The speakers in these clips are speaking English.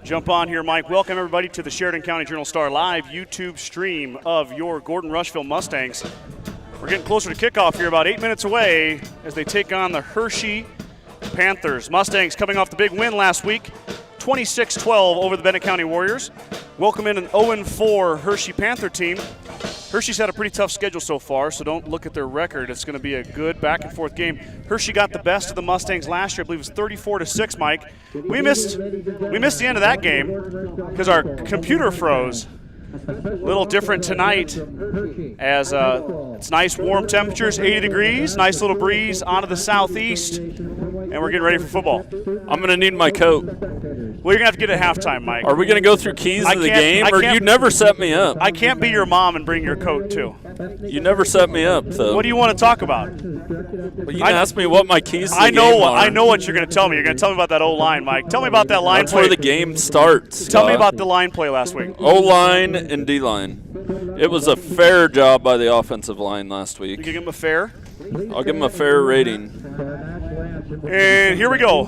Jump on here, Mike. Welcome, everybody, to the Sheridan County Journal-Star live YouTube stream of your Gordon-Rushville Mustangs. We're getting closer to kickoff here, about 8 minutes away, as they take on the Hershey Panthers. Mustangs coming off the big win last week, 26-12 over the Bennett County Warriors. Welcome in an 0-4 Hershey Panther team. Hershey's had a pretty tough schedule so far, so don't look at their record. It's going to be a good back-and-forth game. Hershey got the best of the Mustangs last year. I believe it was 34-6, Mike. We missed the end of that game because our computer froze. A little different tonight as it's nice warm temperatures, 80 degrees, nice little breeze onto the southeast, and we're getting ready for football. I'm going to need my coat. Well, you're going to have to get it at halftime, Mike. Are we going to go through keys of the game, or you never set me up? I can't be your mom and bring your coat, too. You never set me up, though. What do you want to talk about? Well, you asked me what my keys to the game are. I know what you're going to tell me. You're going to tell me about that O-line, Mike. Tell me about that line That's play. That's where the game starts. Tell me about the line play last week. O-line and D-line. It was a fair job by the offensive line last week. You can give them a fair? I'll give them a fair rating. And here we go.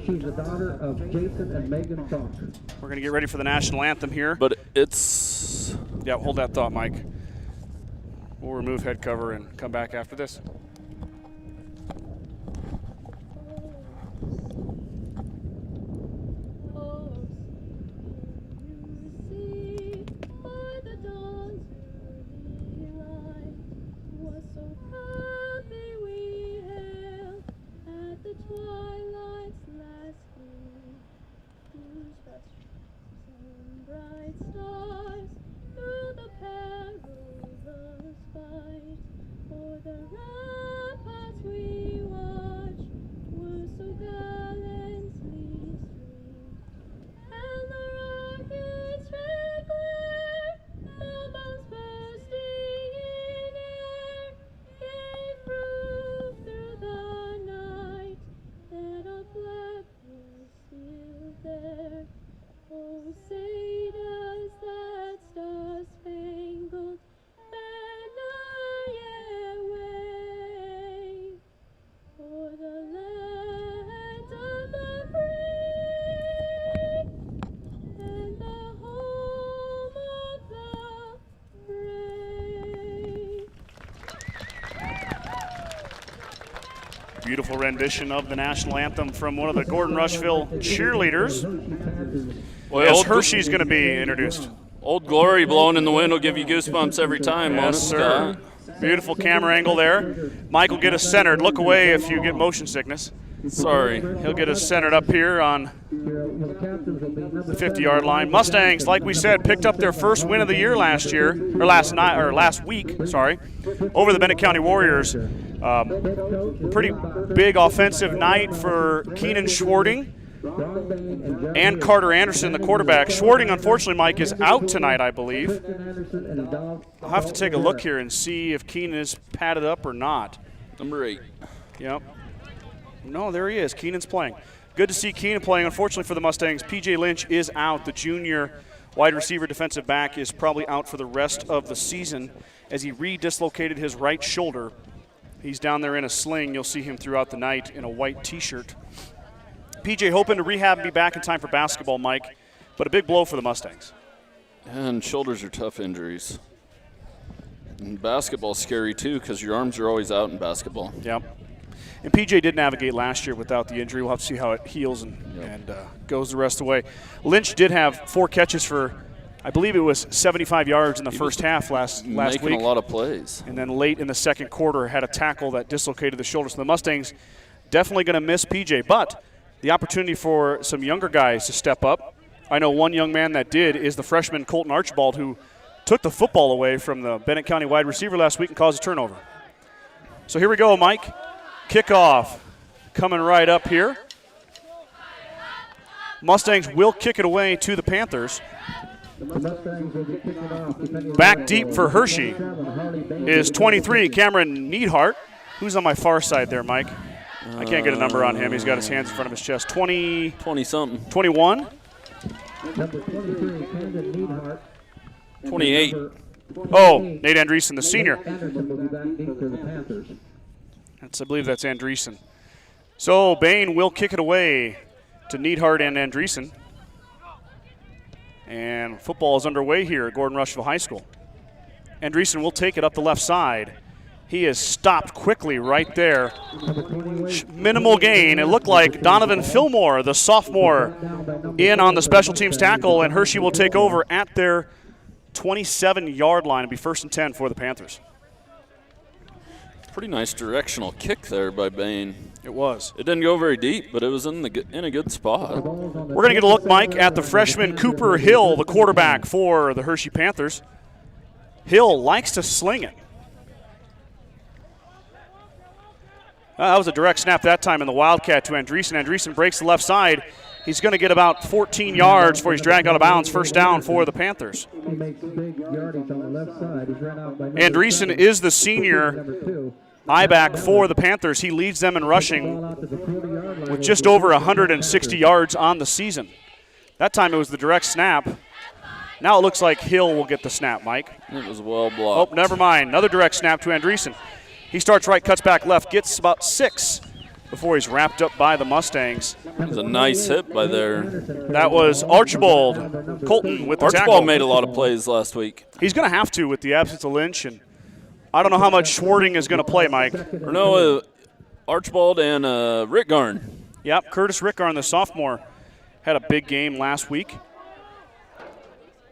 She's a daughter of Jason and Megan Foster. We're going to get ready for the national anthem here. But it's... Yeah, hold that thought, Mike. We'll remove head cover and come back after this. Beautiful rendition of the national anthem from one of the Gordon-Rushville cheerleaders. Well, as Hershey's going to be introduced. Old Glory blowing in the wind will give you goosebumps every time. Yes, sir. Beautiful camera angle there. Mike will get us centered. Look away if you get motion sickness. Sorry. He'll get us centered up here on the 50-yard line. Mustangs, like we said, picked up their first win of the year last week, over the Bennett County Warriors. Pretty big offensive night for Keenan Schwarting and Carter Anderson, the quarterback. Schwarting, unfortunately, Mike, is out tonight, I believe. I'll have to take a look here and see if Keenan is padded up or not. Number 8. Yep. No, there he is. Keenan's playing. Good to see Keenan playing. Unfortunately for the Mustangs, P.J. Lynch is out. The junior wide receiver defensive back is probably out for the rest of the season as he re-dislocated his right shoulder. He's down there in a sling. You'll see him throughout the night in a white T-shirt. P.J. hoping to rehab and be back in time for basketball, Mike, but a big blow for the Mustangs. And shoulders are tough injuries. And basketball's scary, too, because your arms are always out in basketball. Yep. And P.J. did navigate last year without the injury. We'll have to see how it heals and goes the rest of the way. Lynch did have 4 catches for, I believe it was 75 yards in the first half last week. Making a lot of plays. And then late in the second quarter had a tackle that dislocated the shoulder. So the Mustangs definitely going to miss P.J., but the opportunity for some younger guys to step up. I know one young man that did is the freshman Colton Archibald, who took the football away from the Bennett County wide receiver last week and caused a turnover. So here we go, Mike. Kickoff coming right up here. Mustangs will kick it away to the Panthers. Back deep for Hershey is 23, Cameron Neidhart. Who's on my far side there, Mike? I can't get a number on him. He's got his hands in front of his chest. 20-something. 21? 28. Oh, Nate Andreessen, the senior. I believe that's Andreessen. So Bain will kick it away. to Neidhart and Andreessen. And football is underway here at Gordon-Rushville High School. Andreessen will take it up the left side. He is stopped quickly right there. Minimal gain. It looked like Donovan Fillmore, the sophomore, in on the special teams tackle, and Hershey will take over at their 27-yard line and be 1st and 10 for the Panthers. Pretty nice directional kick there by Bain. It was. It didn't go very deep, but it was in a good spot. We're going to get a look, Mike, at the freshman Cooper Hill, the quarterback for the Hershey Panthers. Hill likes to sling it. That was a direct snap that time in the Wildcat to Andreessen. Andreessen breaks the left side. He's going to get about 14 yards before he's dragged out of bounds. 1st down for the Panthers. Andreessen is the senior I-back for the Panthers. He leads them in rushing with just over 160 yards on the season. That time it was the direct snap. Now it looks like Hill will get the snap, Mike. It was well blocked. Oh, never mind. Another direct snap to Andreessen. He starts right, cuts back left, gets about 6 before he's wrapped up by the Mustangs. It was a nice hit by there. That was Archibald Colton with the tackle. Archibald made a lot of plays last week. He's going to have to with the absence of Lynch, and I don't know how much Schwarting is going to play, Mike. Or no, Archibald and Rick Garn. Yep, Curtis Rickgarn, the sophomore, had a big game last week.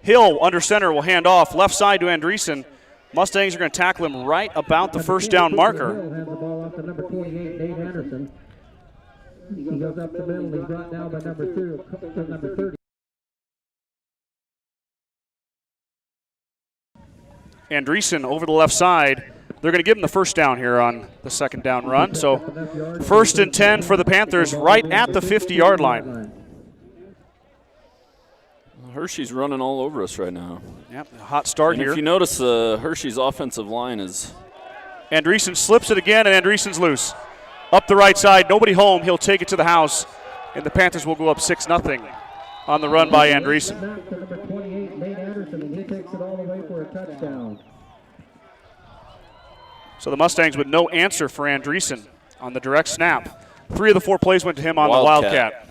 Hill, under center, will hand off left side to Andreessen. Mustangs are going to tackle him right about the 1st down marker. Hands the ball off to number 28, Nate Anderson. He goes up the middle. He's brought down by number 30. Andreessen over the left side. They're going to give him the 1st down here on the 2nd down run. So 1st and 10 for the Panthers right at the 50-yard line. Hershey's running all over us right now. Yep, a hot start here. If you notice, Hershey's offensive line is... Andreessen slips it again, and Andreessen's loose. Up the right side, nobody home. He'll take it to the house, and the Panthers will go up 6-0 on the run by Andreessen. Number 28, Nate Anderson, and he takes it all the way for a touchdown. So the Mustangs with no answer for Andreessen on the direct snap. 3 of the 4 plays went to him on the Wildcat.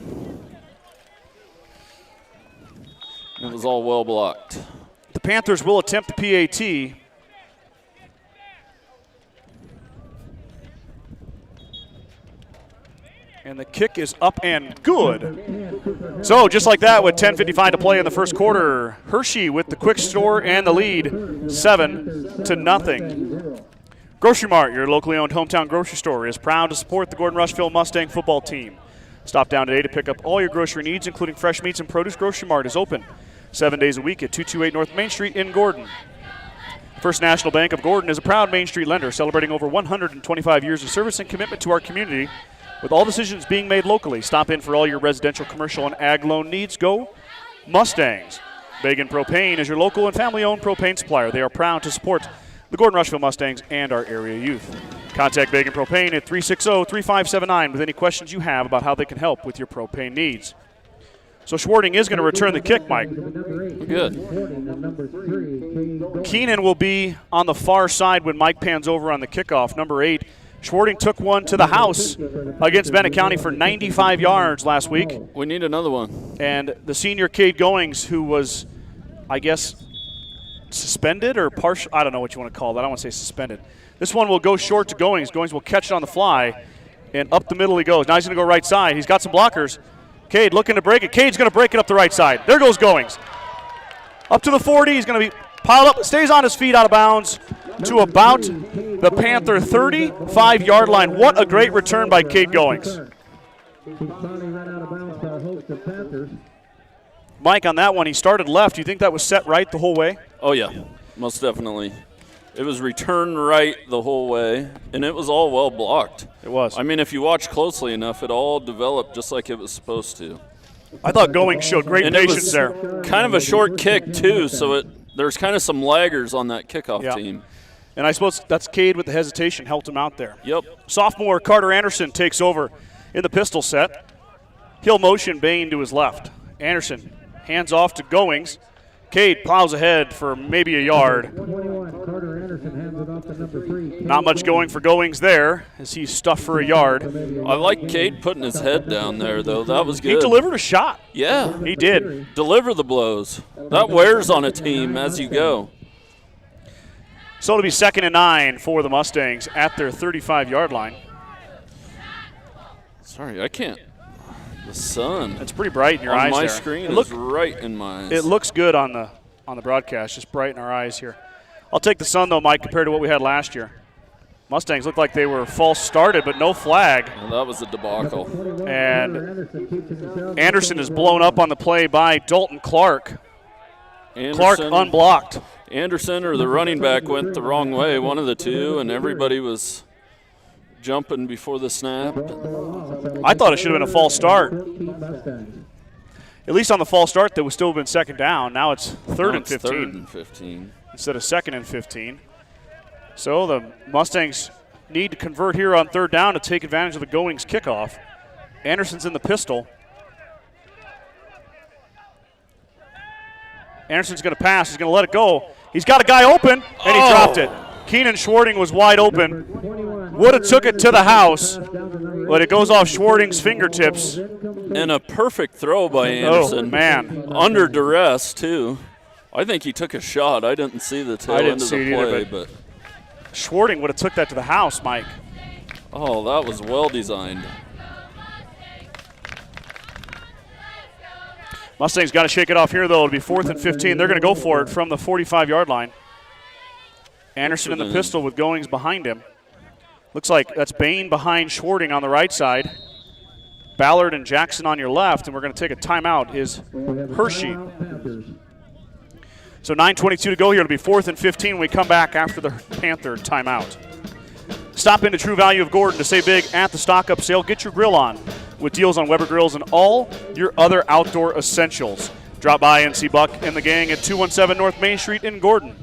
It was all well blocked. The Panthers will attempt the PAT. And the kick is up and good. So just like that, with 10:55 to play in the 1st quarter, Hershey with the quick score and the lead, 7-0. Grocery Mart, your locally owned hometown grocery store, is proud to support the Gordon-Rushville Mustang football team. Stop down today to pick up all your grocery needs, including fresh meats and produce. Grocery Mart is open 7 days a week at 228 North Main Street in Gordon. First National Bank of Gordon is a proud Main Street lender celebrating over 125 years of service and commitment to our community. With all decisions being made locally, stop in for all your residential, commercial, and ag loan needs. Go Mustangs. Bagan Propane is your local and family-owned propane supplier. They are proud to support the Gordon-Rushville Mustangs and our area youth. Contact Bagan Propane at 360-3579 with any questions you have about how they can help with your propane needs. So Schwarting is going to return the kick, Mike. Good. Keenan will be on the far side when Mike pans over on the kickoff. Number 8, Schwarting took one to the house against Bennett County for 95 yards last week. We need another one. And the senior Cade Goings, who was, I guess, suspended or partial, I don't know what you want to call that. I don't want to say suspended. This one will go short to Goings. Goings will catch it on the fly, and up the middle he goes. Now he's going to go right side. He's got some blockers. Cade looking to break it. Cade's going to break it up the right side. There goes Goings. Up to the 40. He's going to be piled up. Stays on his feet out of bounds to about the Panther 35-yard line. What a great return by Cade Goings. Mike, on that one, he started left. Do you think that was set right the whole way? Oh, yeah, most definitely. It was returned right the whole way, and it was all well blocked. It was. I mean, if you watch closely enough, it all developed just like it was supposed to. I thought Goings showed great patience there. Kind of a short kick, too, so there's kind of some laggers on that kickoff team. And I suppose that's Cade with the hesitation helped him out there. Yep. Sophomore Carter Anderson takes over in the pistol set. He'll motion Bain to his left. Anderson hands off to Goings. Cade plows ahead for maybe a yard. 21, Carter Anderson hands it off to number 3, Not much going for Goings there as he's stuffed for a yard. I like Cade putting his head down there, though. That was good. He delivered a shot. Yeah. He did. Deliver the blows. That wears on a team as you go. So it'll be 2nd and 9 for the Mustangs at their 35-yard line. Sorry, I can't. The sun. It's pretty bright in your eyes on my there. screen is right in my eyes. It looks good on the broadcast, just bright in our eyes here. I'll take the sun, though, Mike, compared to what we had last year. Mustangs looked like they were false started, but no flag. Well, that was a debacle. And Anderson is blown up on the play by Dalton Clark. Clark Anderson, unblocked. Anderson or the running back went the wrong way, one of the two, and everybody was jumping before the snap. I thought it should have been a false start. At least on the false start, there would still have been 2nd down. Now it's 3rd and 15. 3rd and 15. Instead of 2nd and 15. So the Mustangs need to convert here on 3rd down to take advantage of the Goings kickoff. Anderson's in the pistol. Anderson's going to pass. He's going to let it go. He's got a guy open, and he dropped it. Keenan Schwarting was wide open. Would have took it to the house, but it goes off Schwarting's fingertips. And a perfect throw by Anderson. Oh, man. Under duress, too. I think he took a shot. I didn't see the tail end of the play, but Schwarting would have took that to the house, Mike. Oh, that was well designed. Mustangs got to shake it off here, though. It'll be 4th and 15. They're going to go for it from the 45-yard line. Anderson in the pistol with Goings behind him. Looks like that's Bain behind Schwarting on the right side. Ballard and Jackson on your left, and we're going to take a timeout is Hershey. So 9:22 to go here. It'll be 4th and 15 when we come back after the Panther timeout. Stop into True Value of Gordon to save big at the stock-up sale. Get your grill on with deals on Weber Grills and all your other outdoor essentials. Drop by and see Buck and the gang at 217 North Main Street in Gordon.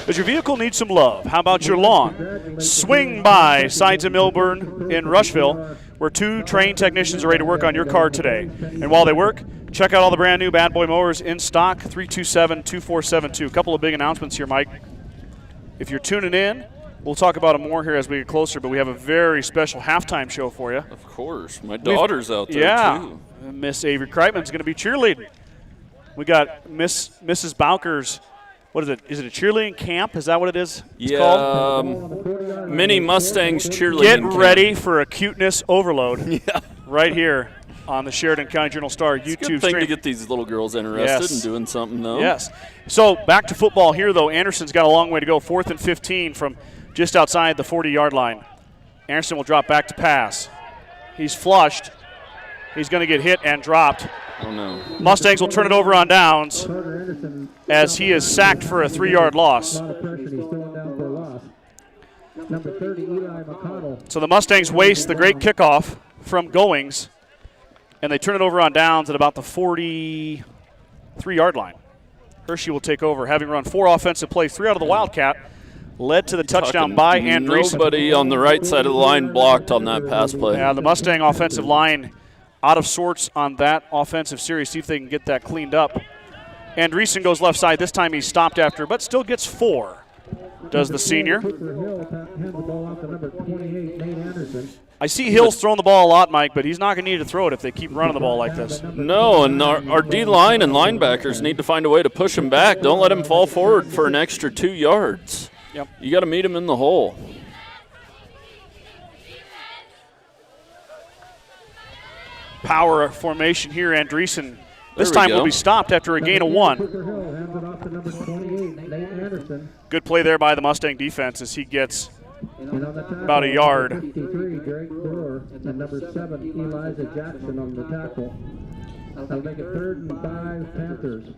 Does your vehicle need some love? How about your lawn? Swing by Sides of Milburn in Rushville, where 2 trained technicians are ready to work on your car today. And while they work, check out all the brand new Bad Boy mowers in stock, 327-2472. A couple of big announcements here, Mike. If you're tuning in, we'll talk about it more here as we get closer, but we have a very special halftime show for you. Of course. My daughter's out there, too. Miss Avery Kreitman's going to be cheerleading. We got Mrs. Bowker's, what is it? Is it a cheerleading camp? Is that what it is? It's called? Mini Mustangs cheerleading Get camp. ready for a cuteness overload. Yeah. Right here on the Sheridan County Journal-Star YouTube It's a good stream. thing to get these little girls interested in doing something, though. Yes. So back to football here, though. Anderson's got a long way to go. 4th and 15 from just outside the 40-yard line. Anderson will drop back to pass. He's flushed. He's going to get hit and dropped. Oh, no. Mustangs will turn it over on downs as he is sacked for a 3-yard loss. So the Mustangs waste the great kickoff from Goings, and they turn it over on downs at about the 43-yard line. Hershey will take over, having run 4 offensive plays, 3 out of the Wildcat, led to the touchdown by Andreessen. Nobody on the right side of the line blocked on that pass play. Yeah, the Mustang offensive line out of sorts on that offensive series. See if they can get that cleaned up. Andreessen goes left side. This time he's stopped after, but still gets 4. Does the senior. I see Hill's throwing the ball a lot, Mike, but he's not going to need to throw it if they keep running the ball like this. No, and our D-line and linebackers need to find a way to push him back. Don't let him fall forward for an extra 2 yards. Yep. You got to meet him in the hole. Power formation here, Andreessen. This time will be stopped after a gain of 1. Good play there by the Mustang defense as he gets about a yard. And number 7, Elijah Jackson on the tackle. They'll make it 3rd and 5 Panthers.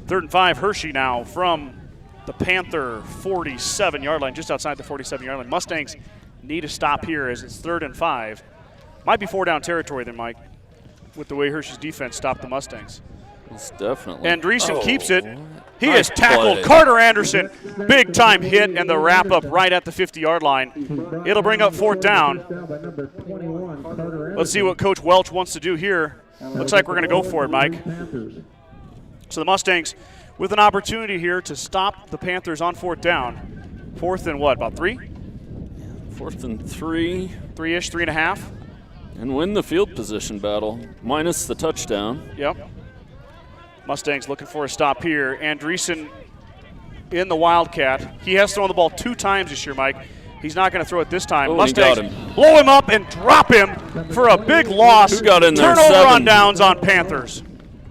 3rd and 5 Hershey now from the Panther 47-yard line, just outside the 47-yard line. Mustangs need a stop here as it's 3rd and 5. Might be 4-down territory there, Mike, with the way Hershey's defense stopped the Mustangs. It's definitely. Andreessen keeps it. He Nice has tackled play. Carter Anderson. Big time hit and the wrap up right at the 50-yard line. It'll bring up 4th down. Let's see what Coach Welch wants to do here. Looks like we're going to go for it, Mike. So the Mustangs with an opportunity here to stop the Panthers on 4th down. 4th and what, about 3? 4th and 3. 3-ish, 3.5. And win the field position battle, minus the touchdown. Yep. Mustangs looking for a stop here. Andreessen in the Wildcat. He has thrown the ball 2 times this year, Mike. He's not going to throw it this time. Oh, Mustangs he got him. blow him up and drop him for a big loss. Who got in there? Turnover 7. on downs on Panthers.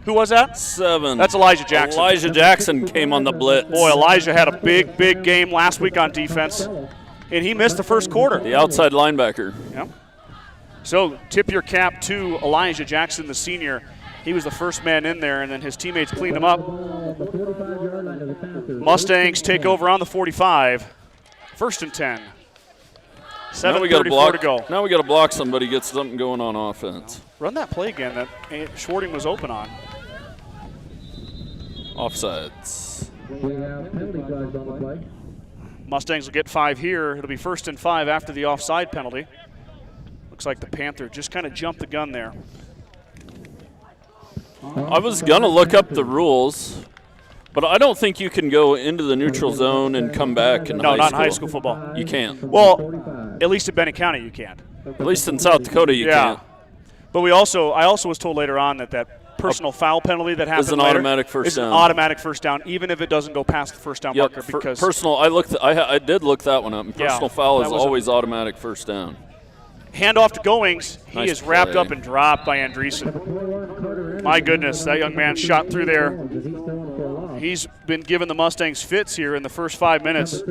Who was that? 7. That's Elijah Jackson. Elijah Jackson came on the blitz. Boy, Elijah had a big, big game last week on defense, and he missed the first quarter. The outside linebacker. Yep. So tip your cap to Elijah Jackson, the senior. He was the first man in there, and then his teammates cleaned him up. Mustangs take over on the 45. 1st and 10. 7:34 to go. Now we got to block somebody, get something going on offense. Run that play again that Schwarting was open on. Offsides. We have penalty flags on the play. Mustangs will get 5 here. It'll be 1st and 5 after the offside penalty. Looks like the Panther just kind of jumped the gun there. I was going to look up the rules, but I don't think you can go into the neutral zone and come back in high school. No, not in high school football. You can't. Well, at least at Benton County you can't. At least in South Dakota you can't. But I also was told later on that personal foul penalty that happened is an later automatic first is down. an automatic first down, even if it doesn't go past the first down marker. Because personal, I did look that one up. And personal foul is always automatic first down. Handoff to Goings. He Nice is wrapped play. up and dropped by Andreessen. My goodness, that young man shot through there. He's been giving the Mustangs fits here in the first 5 minutes.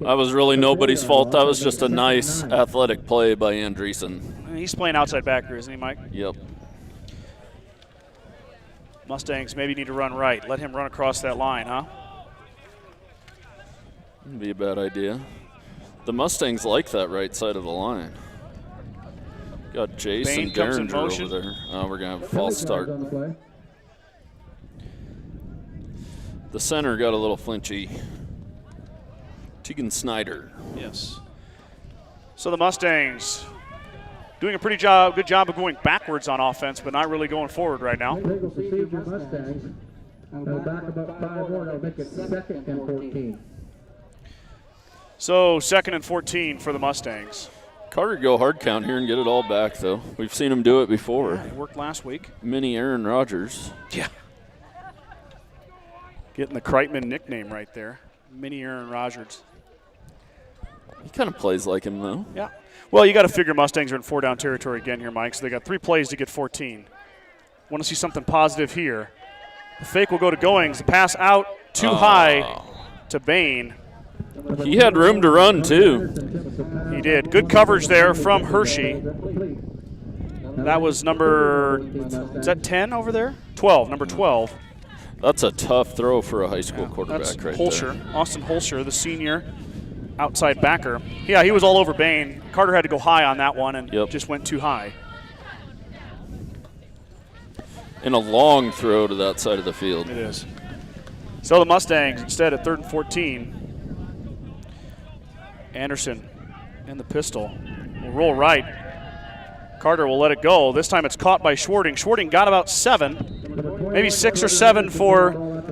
That was really nobody's fault. That was just a nice athletic play by Andreessen. He's playing outside backer, isn't he, Mike? Yep. Mustangs maybe need to run right. Let him run across that line, huh? Wouldn't be a bad idea. The Mustangs like that right side of the line. Got Jason Bain comes in Derringer motion. over there. Oh, we're going to have a false start. The center got a little flinchy. Tegan Snyder. Yes. So the Mustangs doing a good job of going backwards on offense, but not really going forward right now. Legal procedure Mustangs. They'll back about 5 more. They'll make it 2nd and 14. So 2nd and 14 for the Mustangs. Carter go hard count here and get it all back, though. We've seen him do it before. It worked last week. Mini Aaron Rodgers. Yeah. Getting the Kreitman nickname right there. Mini Aaron Rodgers. He kind of plays like him, though. Yeah. Well, you got to figure Mustangs are in 4-down territory again here, Mike. So they got 3 plays to get 14. Want to see something positive here. The fake will go to Goings. The pass out too high to Bain. He had room to run, too. He did. Good coverage there from Hershey. That was number, is that 10 over there? 12, number 12. That's a tough throw for a high school quarterback That's right Holscher, there. Austin Holscher, the senior outside backer. Yeah, he was all over Bain. Carter had to go high on that one and just went too high. And a long throw to that side of the field. It is. So the Mustangs instead at 3rd and 14. Anderson in the pistol will roll right. Carter will let it go. This time it's caught by Schwarting. Schwarting got about 7, maybe 6 or 7 for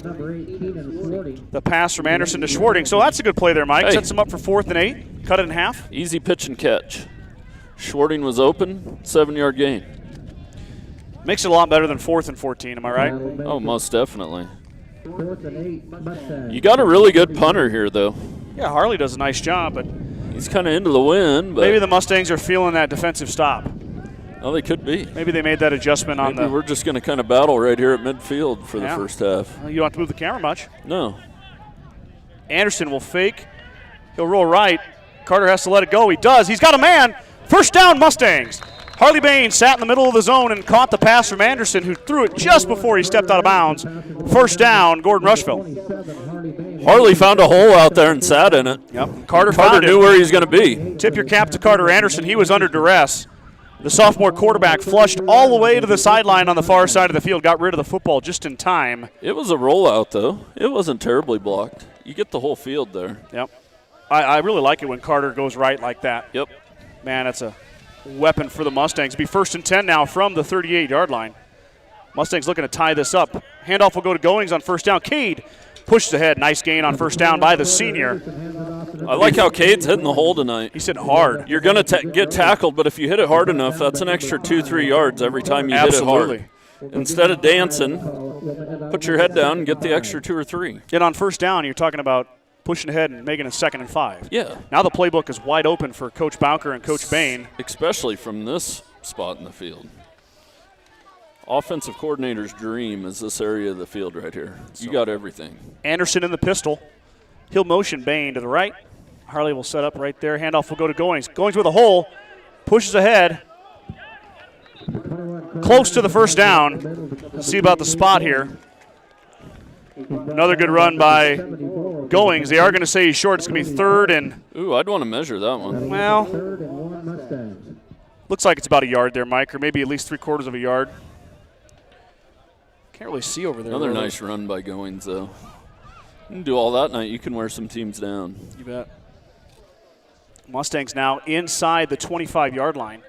the pass from Anderson to Schwarting. So that's a good play there, Mike. Hey. Sets him up for 4th and 8. Cut it in half. Easy pitch and catch. Schwarting was open, 7-yard gain. Makes it a lot better than 4th and 14, am I right? Oh, most definitely. 4th and 8 Mustangs. You got a really good punter here, though. Yeah, Harley does a nice job, but He's kind of into the wind, but maybe the Mustangs are feeling that defensive stop. oh, they could be. Maybe they made that adjustment on Maybe we're just going to kind of battle right here at midfield for the Yeah. first half. You don't have to move the camera much. No. Anderson will fake. He'll roll right. Carter has to let it go. He does. He's got a man. First down, Mustangs. Harley Bain sat in the middle of the zone and caught the pass from Anderson, who threw it just before he stepped out of bounds. First down, Gordon-Rushville. Harley found a hole out there and sat in it. Yep. Carter knew where he was going to be. Tip your cap to Carter Anderson. He was under duress. The sophomore quarterback flushed all the way to the sideline on the far side of the field, got rid of the football just in time. It was a rollout, though. It wasn't terribly blocked. You get the whole field there. Yep. I really like it when Carter goes right like that. Yep. Man, that's a weapon for the Mustangs. It'll be 1st and 10 now from the 38-yard line. Mustangs looking to tie this up. Handoff will go to Goings on first down. Cade pushes ahead. Nice gain on first down by the senior. I like how Cade's hitting the hole tonight. He's hitting hard. You're going to get tackled, but if you hit it hard enough, that's an extra 2-3 yards every time you hit it hard. Instead of dancing, put your head down and get the extra 2 or 3. And on first down, you're talking about pushing ahead and making it 2nd and 5. Yeah. Now the playbook is wide open for Coach Bowker and Coach Bain. Especially from this spot in the field. Offensive coordinator's dream is this area of the field right here. You got everything. Anderson in the pistol. He'll motion Bain to the right. Harley will set up right there. Handoff will go to Goings. Goings with a hole. Pushes ahead. Close to the first down. Let's see about the spot here. Another good run by Goings. They are going to say he's short. It's going to be 3rd and... Ooh, I'd want to measure that one. Well, looks like it's about a yard there, Mike, or maybe at least 3/4 of a yard. Can't really see over there. Another nice run by Goings, though. You can do all that night. You can wear some teams down. You bet. Mustangs now inside the 25-yard line.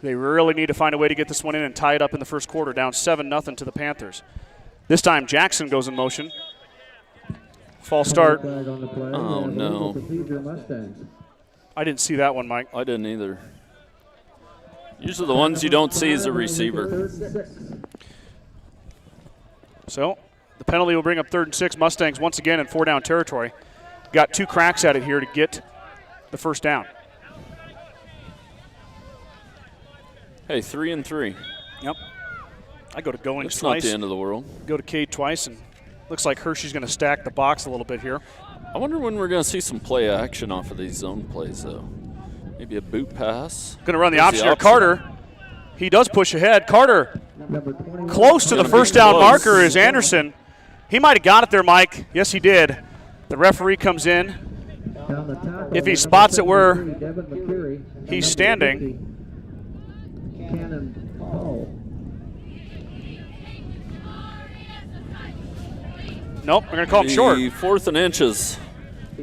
They really need to find a way to get this one in and tie it up in the first quarter, down 7-0 to the Panthers. This time Jackson goes in motion. False start. Oh, no. I didn't see that one, Mike. I didn't either. Usually the ones you don't see as a receiver. So the penalty will bring up 3rd and 6. Mustangs once again in 4-down territory. Got 2 cracks at it here to get the first down. Hey, 3 and 3. Yep. I go to Goings It's twice. not the end of the world. Go to Cade twice, and looks like Hershey's going to stack the box a little bit here. I wonder when we're going to see some play action off of these zone plays, though. Maybe a boot pass. Going to run the option here. Carter, he does push ahead. Carter, close to the first down marker is Anderson. He might have got it there, Mike. Yes, he did. The referee comes in. If he spots it where he's standing. Nope, we're going to call him short. 4th and inches.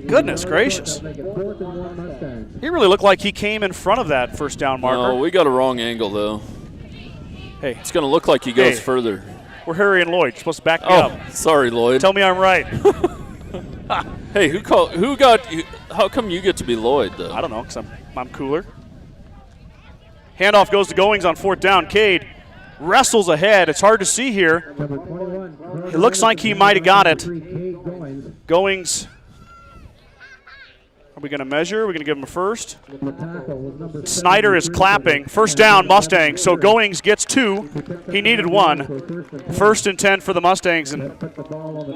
Goodness gracious. He really looked like he came in front of that first down marker. No, we got a wrong angle, though. Hey, it's going to look like he goes further. We're Harry and Lloyd. You're supposed to back me up. Sorry, Lloyd. Tell me I'm right. Hey, who got you? How come you get to be Lloyd, though? I don't know, because I'm cooler. Handoff goes to Goings on 4th down. Cade wrestles ahead. It's hard to see here. It looks like he might have got it. Goings. Are we going to measure? Are we going to give him a first? Snyder is clapping. First down, Mustangs. So Goings gets 2. He needed 1. 1st and 10 for the Mustangs. And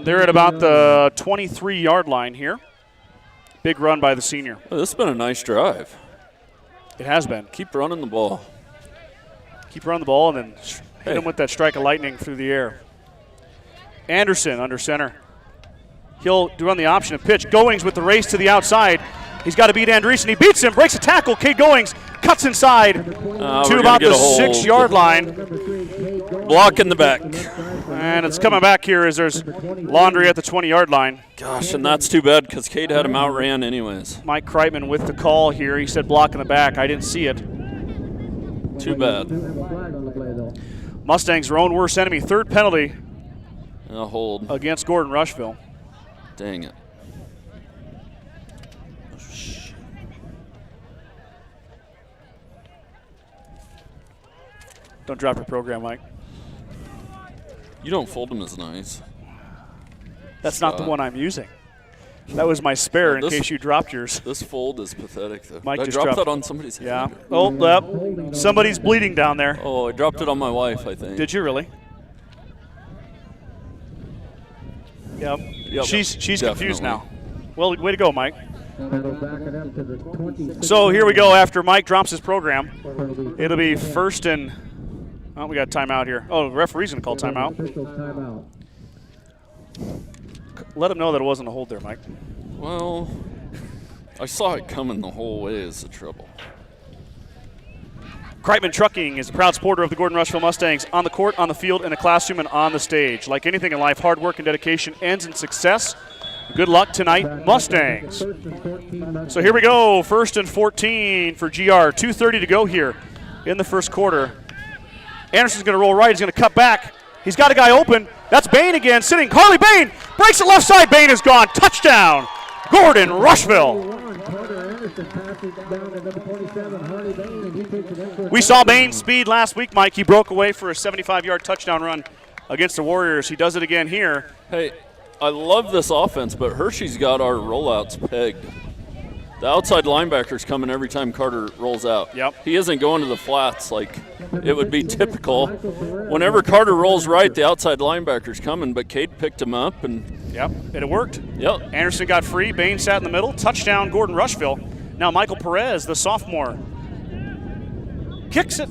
they're at about the 23-yard line here. Big run by the senior. Oh, this has been a nice drive. It has been. Keep running the ball. Keep running the ball and then hit him with that strike of lightning through the air. Anderson under center. He'll run the option and pitch. Goings with the race to the outside. He's got to beat Andreessen. He beats him, breaks a tackle. Cade Goings cuts inside to about the 6-yard line. Block in the back. And it's coming back here as there's laundry at the 20-yard line. Gosh, and that's too bad because Cade had him outran anyways. Mike Kreitman with the call here. He said block in the back. I didn't see it. Too bad. Mustangs their own worst enemy. 3rd penalty A hold against Gordon-Rushville. Dang it. Don't drop your program, Mike. You don't fold them as nice. That's not the one I'm using. That was my spare in case you dropped yours. This fold is pathetic, though. Mike I just dropped that on somebody's head. Yeah. Oh, yep. Somebody's bleeding down there. Oh, I dropped it on my wife, I think. Did you really? Yep. She's confused now. Well, way to go, Mike. So here we go after Mike drops his program. It'll be 1st and – oh, we got a timeout here. Oh, the referee's going to call timeout. Let him know that it wasn't a hold there, Mike. Well, I saw it coming the whole way is the trouble. Kreitman Trucking is a proud supporter of the Gordon-Rushville Mustangs on the court, on the field, in the classroom, and on the stage. Like anything in life, hard work and dedication ends in success. Good luck tonight, Mustangs. So here we go, 1st and 14 for GR. 2:30 to go here in the first quarter. Anderson's going to roll right. He's going to cut back. He's got a guy open. That's Bain again, sitting. Carly Bain breaks it left side. Bain is gone. Touchdown, Gordon-Rushville. We saw Bain's speed last week, Mike. He broke away for a 75-yard touchdown run against the Warriors. He does it again here. Hey, I love this offense, but Hershey's got our rollouts pegged. The outside linebacker's coming every time Carter rolls out. Yep. He isn't going to the flats like it would be typical. Whenever Carter rolls right, the outside linebacker's coming, but Cade picked him up. Yep, and it worked. Yep. Anderson got free. Bain sat in the middle. Touchdown, Gordon-Rushville. Now Michael Perez, the sophomore, kicks it.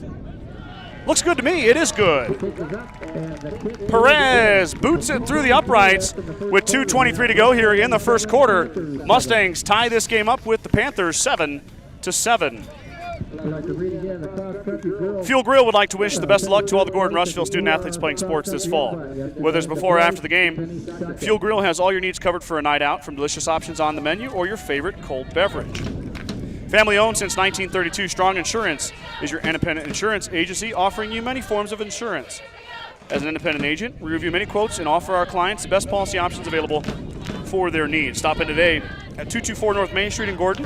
Looks good to me. It is good. Perez boots it through the uprights with 2:23 to go here in the first quarter. Mustangs tie this game up with the Panthers 7-7. Fuel Grill would like to wish the best of luck to all the Gordon-Rushville student athletes playing sports this fall. Whether it's before or after the game, Fuel Grill has all your needs covered for a night out, from delicious options on the menu or your favorite cold beverage. Family owned since 1932, Strong Insurance is your independent insurance agency offering you many forms of insurance. As an independent agent, we review many quotes and offer our clients the best policy options available for their needs. Stop in today at 224 North Main Street in Gordon,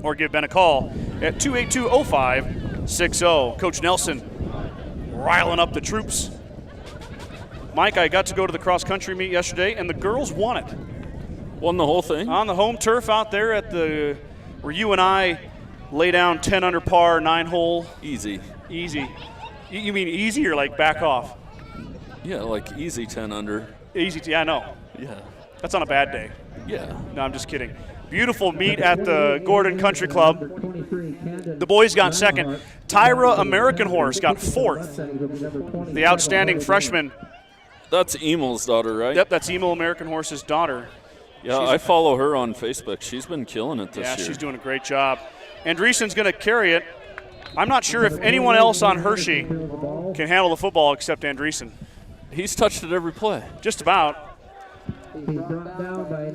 or give Ben a call at 282-0560. Coach Nelson riling up the troops. Mike, I got to go to the cross-country meet yesterday, and the girls won it. Won the whole thing? On the home turf out there at the where you and I lay down 10 under par, 9-hole. Easy. Easy. You mean easy or like back off? Yeah, like easy 10 under. Easy, yeah, I know. Yeah. That's on a bad day. Yeah. No, I'm just kidding. Beautiful meet at the Gordon Country Club. The boys got second. Tyra American Horse got fourth. The outstanding freshman. That's Emel's daughter, right? Yep, that's Emil American Horse's daughter. Yeah, I follow her on Facebook. She's been killing it this year. Yeah, she's doing a great job. Andreessen's going to carry it. I'm not sure if anyone else on Hershey can handle the football except Andreessen. He's touched it every play. Just about.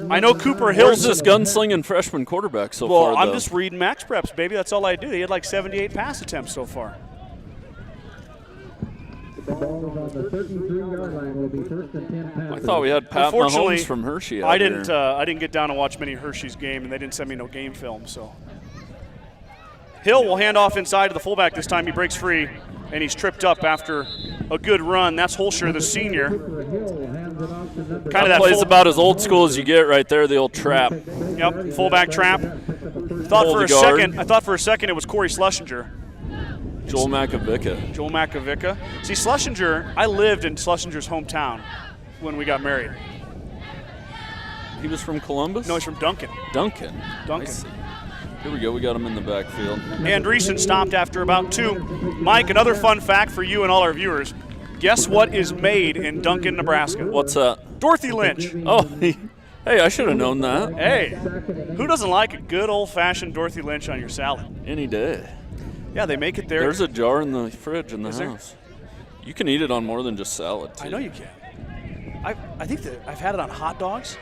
I know Cooper Hill's this gunslinging freshman quarterback so far, though? I'm just reading Max Preps, baby. That's all I do. He had like 78 pass attempts so far. The ball is on the 33-yard line. Will be first and 10 passes. I thought we had Pat Mahomes from Hershey out I didn't get down to watch many Hershey's game, and they didn't send me no game film. So Hill will hand off inside to the fullback this time. He breaks free, and he's tripped up after a good run. That's Holscher, the senior. That plays about as old school as you get right there, the old trap. Yep, fullback trap. I thought for a second it was Corey Schlesinger. Joel Makovica. See, Schlesinger, I lived in Schlesinger's hometown when we got married. He was from Columbus? No, he's from Duncan. Duncan. Here we go. We got him in the backfield. Andreessen stopped after about 2. Mike, another fun fact for you and all our viewers. Guess what is made in Duncan, Nebraska? What's that? Dorothy Lynch. Oh, hey, I should have known that. Hey, who doesn't like a good old-fashioned Dorothy Lynch on your salad? Any day. Yeah, they make it there. There's a jar in the fridge in the house. You can eat it on more than just salad, too. I know you can. I think that I've had it on hot dogs.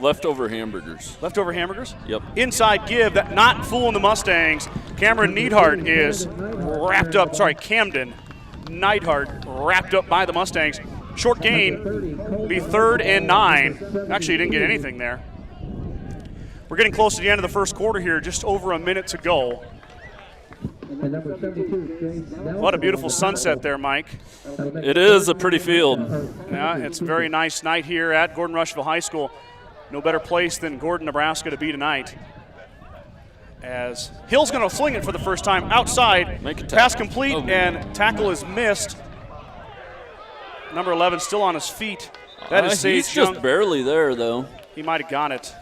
Leftover hamburgers. Yep. Inside give, that not fooling the Mustangs. Camden Neidhart is wrapped up. Camden Neidhart wrapped up by the Mustangs. Short gain, be 3rd and 9. Actually, he didn't get anything there. We're getting close to the end of the first quarter here, just over a minute to go. What a beautiful sunset there, Mike. It is a pretty field. Yeah, it's a very nice night here at Gordon-Rushville High School. No better place than Gordon, Nebraska to be tonight. As Hill's going to fling it for the first time outside. Pass complete, and tackle is missed. Number 11 still on his feet. That is Sage He's Young. Just barely there, though. He might have got it.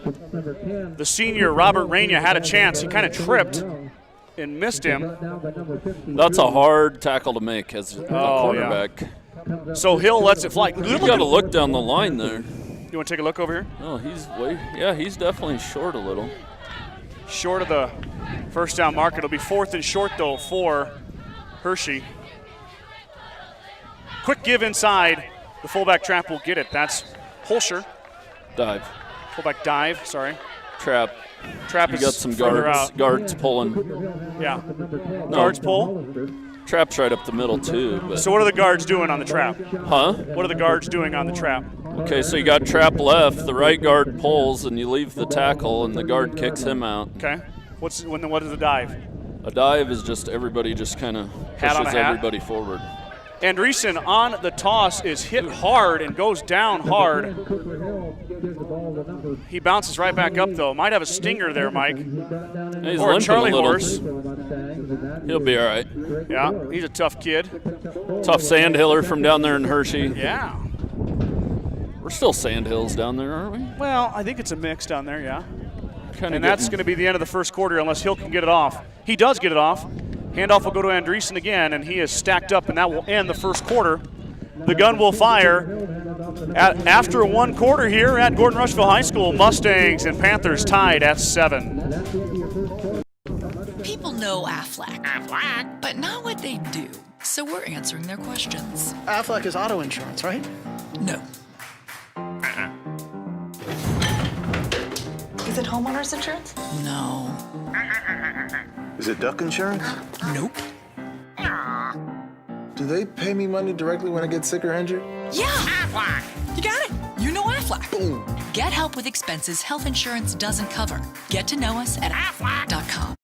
The senior, Robert Raina, had a chance. He kind of tripped and missed him. That's a hard tackle to make as a quarterback. Yeah. So Hill lets it fly. You got to look down the line there. You want to take a look over here? Oh, he's definitely short a little. Short of the first down mark. It'll be 4th and short, though, for Hershey. Quick give inside. The fullback trap will get it. That's Holscher. Dive. Fullback dive, sorry. Trap. Trap you is got some further guards. out. Guards pulling. Yeah. Guards pull. Trap's right up the middle, too. But. So what are the guards doing on the trap? Huh? What are the guards doing on the trap? Okay, so you got trap left. The right guard pulls, and you leave the tackle, and the guard kicks him out. Okay. What is the dive? A dive is just everybody just kind of pushes everybody forward. Andreessen on the toss is hit hard and goes down hard. He bounces right back up, though. Might have a stinger there, Mike. He's or a Charlie a little. horse. He'll be all right. Yeah, he's a tough kid. Tough sandhiller from down there in Hershey. Yeah. We're still sandhills down there, aren't we? Well, I think it's a mix down there, yeah. And that's going to be the end of the first quarter unless Hill can get it off. He does get it off. Handoff will go to Andreessen again, and he is stacked up, and that will end the first quarter. The gun will fire after one quarter here at Gordon-Rushville High School. Mustangs and Panthers tied at 7. People know Aflac, but not what they do. So we're answering their questions. Aflac is auto insurance, right? No. Is it homeowner's insurance? No. Is it duck insurance? Nope. Do they pay me money directly when I get sick or injured? Yeah! Aflac! You got it! You know Aflac. Boom. Get help with expenses health insurance doesn't cover. Get to know us at aflac.com.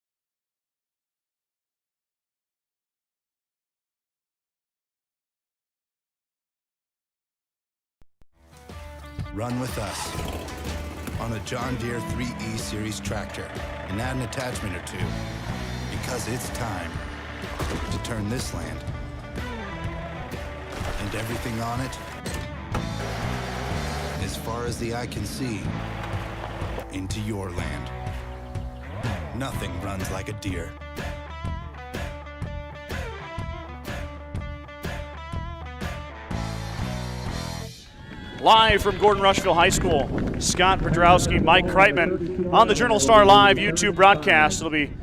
Run with us on a John Deere 3E Series tractor and add an attachment or two, because it's time to turn this land and everything on it, as far as the eye can see, into your land. Nothing runs like a Deere. Live from Gordon-Rushville High School, Scott Pedrowski, Mike Kreitman on the Journal Star Live YouTube broadcast. It'll be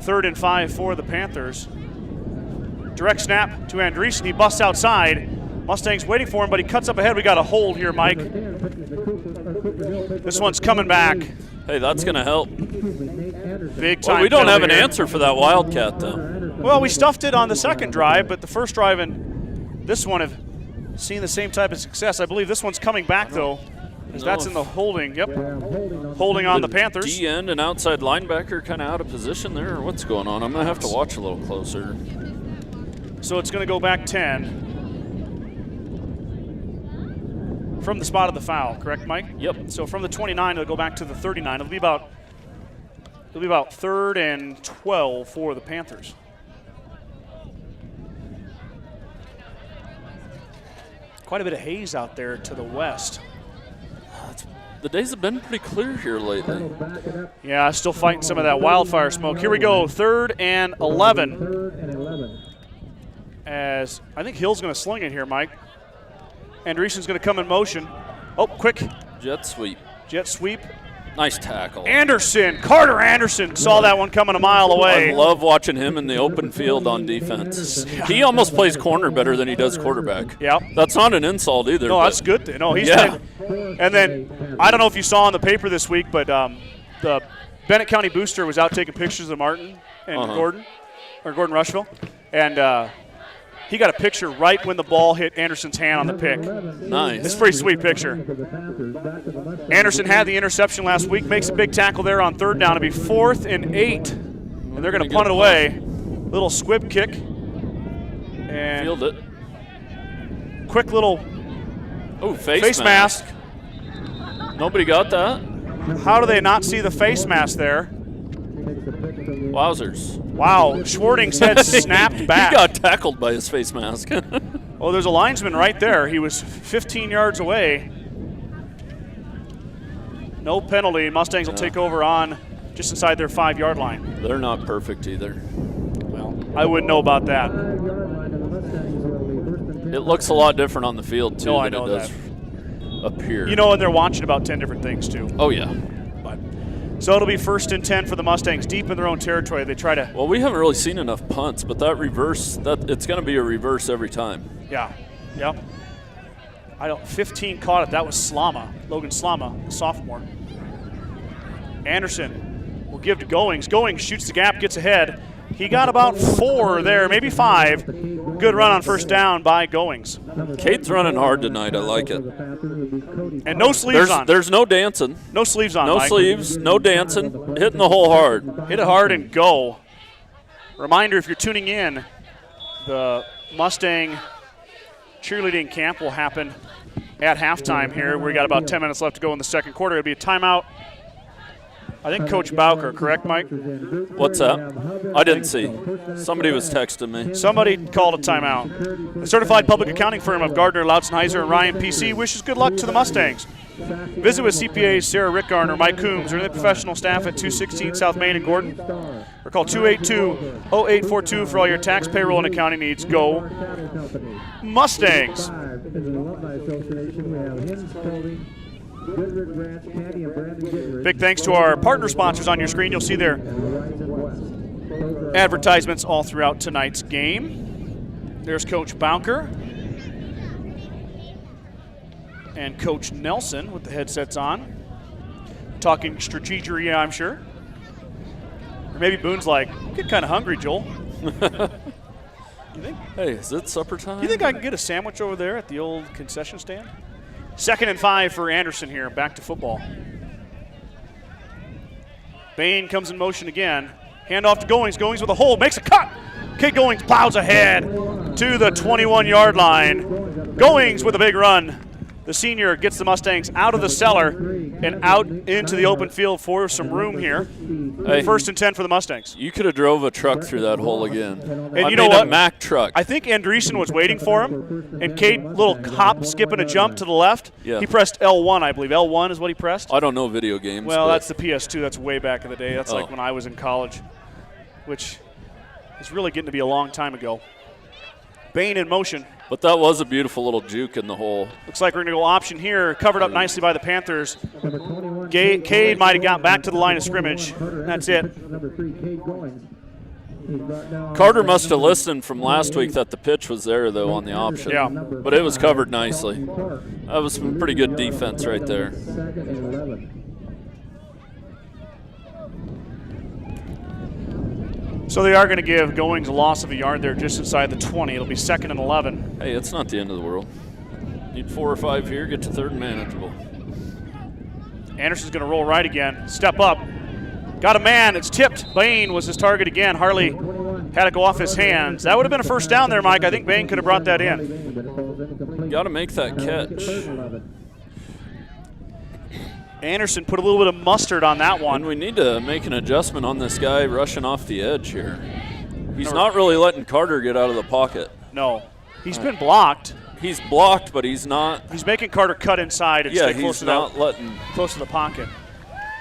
3rd and 5 for the Panthers. Direct snap to Andreessen. He busts outside. Mustangs waiting for him, but he cuts up ahead. We got a hold here, Mike. This one's coming back. Hey, that's going to help. Big time. Well, we don't have an here. answer for that Wildcat, though. Well, we stuffed it on the second drive, but the first drive and this one have seen the same type of success. I believe this one's coming back, though, as that's in the holding. Yep, holding on the Panthers. D-end and outside linebacker kind of out of position there, or what's going on? I'm going to have to watch a little closer. So it's going to go back 10 from the spot of the foul, correct, Mike? Yep. So from the 29, it'll go back to the 39. It'll be about 3rd and 12 for the Panthers. Quite a bit of haze out there to the west. The days have been pretty clear here lately. Yeah, still fighting some of that wildfire smoke. Here we go, 3rd and 11. As I think Hill's going to sling it here, Mike. Andreessen's going to come in motion. Oh, quick. Jet sweep. Jet sweep. Nice tackle. Carter Anderson saw that one coming a mile away. I love watching him in the open field on defense. He almost plays corner better than he does quarterback. Yeah. That's not an insult either. No, that's good. No, he's playing. And then, I don't know if you saw in the paper this week, but the Bennett County booster was out taking pictures of Martin and Gordon-Rushville. And he got a picture right when the ball hit Anderson's hand on the pick. Nice. It's a pretty sweet picture. Anderson had the interception last week, makes a big tackle there on 3rd down. It'll be 4th and 8. And they're going to punt it away. Little squib kick. And field it. Quick little face mask. Nobody got that? How do they not see the face mask there? Wowzers. Wow, Schwarting's head snapped back. He got tackled by his face mask. Oh, there's a linesman right there. He was 15 yards away. No penalty. Mustangs will take over on just inside their 5-yard line. They're not perfect either. Well, I wouldn't know about that. It looks a lot different on the field, too, No, I than know it does up here. You know, and they're watching about 10 different things, too. Oh, yeah. So it'll be 1st and 10 for the Mustangs, deep in their own territory. They try to. Well, we haven't really seen enough punts, but that reverse, it's going to be a reverse every time. Yeah. Yep. 15 caught it. That was Slama, Logan Slama, the sophomore. Anderson will give to Goings. Goings shoots the gap, gets ahead. He got about 4 there, maybe 5. Good run on first down by Goings. Cade's running hard tonight. I like it. And no sleeves on. There's no dancing. No sleeves on, No Mike. sleeves, no dancing. Hitting the hole hard. Hit it hard and go. Reminder, if you're tuning in, the Mustang cheerleading camp will happen at halftime here. We got about 10 minutes left to go in the second quarter. It'll be a timeout. I think Coach Bowker, correct, Mike? What's that? I didn't see. Somebody was texting me. Somebody called a timeout. The certified public accounting firm of Gardner, Lautzenheiser, and Ryan PC wishes good luck to the Mustangs. Visit with CPAs Sarah Rickgarn or Mike Coombs or the professional staff at 216 South Main in Gordon. Or call 282-0842 for all your tax, payroll, and accounting needs. Go Mustangs! Big thanks to our partner sponsors on your screen. You'll see their advertisements all throughout tonight's game. There's Coach Bowker and Coach Nelson with the headsets on. Talking strategery, I'm sure. Or maybe Boone's like, I'm getting kind of hungry, Joel. You think? Hey, is it supper time? You think I can get a sandwich over there at the old concession stand? 2nd and 5 for Anderson here. Back to football. Bain comes in motion again. Handoff to Goings. Goings with a hold. Makes a cut. Kate Goings plows ahead to the 21-yard line. Goings with a big run. The senior gets the Mustangs out of the cellar and out into the open field for some room here. Hey, 1st and 10 for the Mustangs. You could have drove a truck through that hole again. And you know what? A Mack truck. I think Andreessen was waiting for him, and Cade, little hop, skipping a jump to the left. Yeah. He pressed L1, I believe. L1 is what he pressed. I don't know video games. Well, that's the PS2. That's way back in the day. That's like Oh. when I was in college, which is really getting to be a long time ago. Bain in motion. But that was a beautiful little juke in the hole. Looks like we're going to go option here. Covered up nicely by the Panthers. Cade might have got back to the line of scrimmage. That's it. Carter must have listened from last week that the pitch was there, though, on the option. Yeah. But it was covered nicely. That was some pretty good defense right there. So they are going to give Goings a loss of a yard there just inside the 20. It'll be 2nd and 11. Hey, it's not the end of the world. Need 4 or 5 here, get to 3rd and manageable. Anderson's going to roll right again. Step up. Got a man. It's tipped. Bain was his target again. Harley had to go off his hands. That would have been a first down there, Mike. I think Bain could have brought that in. Got to make that catch. Anderson put a little bit of mustard on that one. And we need to make an adjustment on this guy rushing off the edge here. He's not really letting Carter get out of the pocket. No. He's been blocked. He's blocked, but he's not. He's making Carter cut inside and stay close close to the pocket.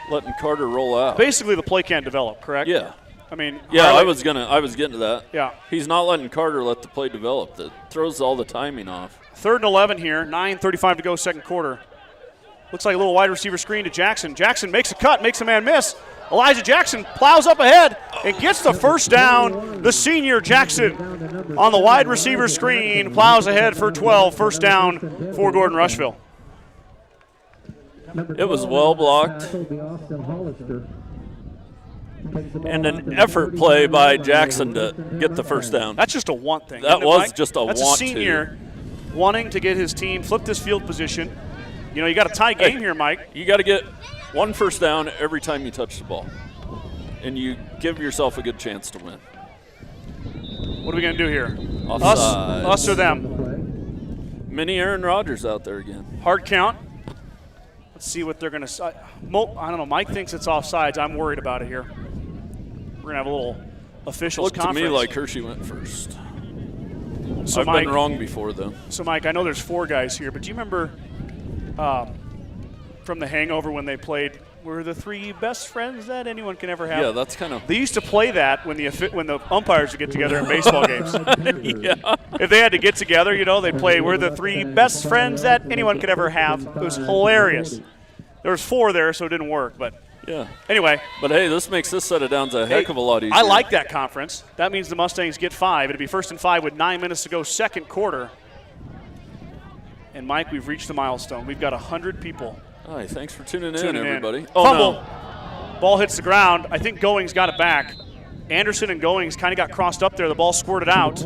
Letting Carter roll out. Basically, the play can't develop, correct? Yeah. I mean, yeah, Harley, I was getting to that. Yeah. He's not letting Carter let the play develop. That throws all the timing off. 3rd and 11 here. 9:35 to go, second quarter. Looks like a little wide receiver screen to Jackson. Jackson makes a cut, makes a man miss. Elijah Jackson plows up ahead and gets the first down. The senior Jackson on the wide receiver screen plows ahead for 12. First down for Gordon-Rushville. It was well blocked. And an effort play by Jackson to get the first down. That's just a want thing. That was just a That's want a senior wanting to get his team, flip this field position. You know, you got a tie game here, Mike. You got to get 1 first down every time you touch the ball. And you give yourself a good chance to win. What are we going to do here? Offsides. Us or them? Mini Aaron Rodgers out there again. Hard count. Let's see what they're going to – I don't know. Mike thinks it's offsides. I'm worried about it here. We're going to have a little officials conference. conference. Looked to me like Hershey went first. So I've been wrong before, though. So, Mike, I know there's 4 guys here, but do you remember from The Hangover when they played "We're the 3 best friends that anyone can ever have"? Yeah, that's kind of. They used to play that when the umpires would get together in baseball games. Yeah. If they had to get together, you know, they'd play "We're the 3 best friends that anyone could ever have." It was hilarious. There was 4 there, so it didn't work, but. Yeah. Anyway. But, hey, this makes this set of downs a heck of a lot easier. I like that conference. That means the Mustangs get 5. It'll be 1st and 5 with 9 minutes to go, second quarter. And, Mike, we've reached the milestone. We've got 100 people. Hi, thanks for tuning in, everybody. Oh, fumble. No. Ball hits the ground. I think Goings got it back. Anderson and Goings kind of got crossed up there. The ball squirted out.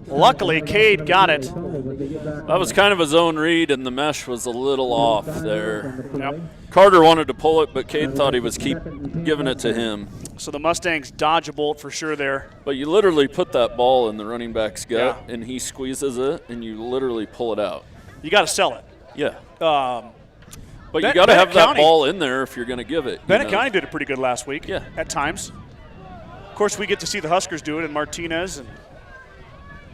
Luckily, Cade got it. That was kind of a zone read, and the mesh was a little off there. Yep. Carter wanted to pull it, but Cade thought he was keep giving it to him. So the Mustangs dodge a bullet for sure there. But you literally put that ball in the running back's gut, and he squeezes it, and you literally pull it out. You got to sell it. Yeah. But you got to have that ball in there if you're going to give it. Bennett County did it pretty good last week. Yeah. At times. Of course, we get to see the Huskers do it, and Martinez, and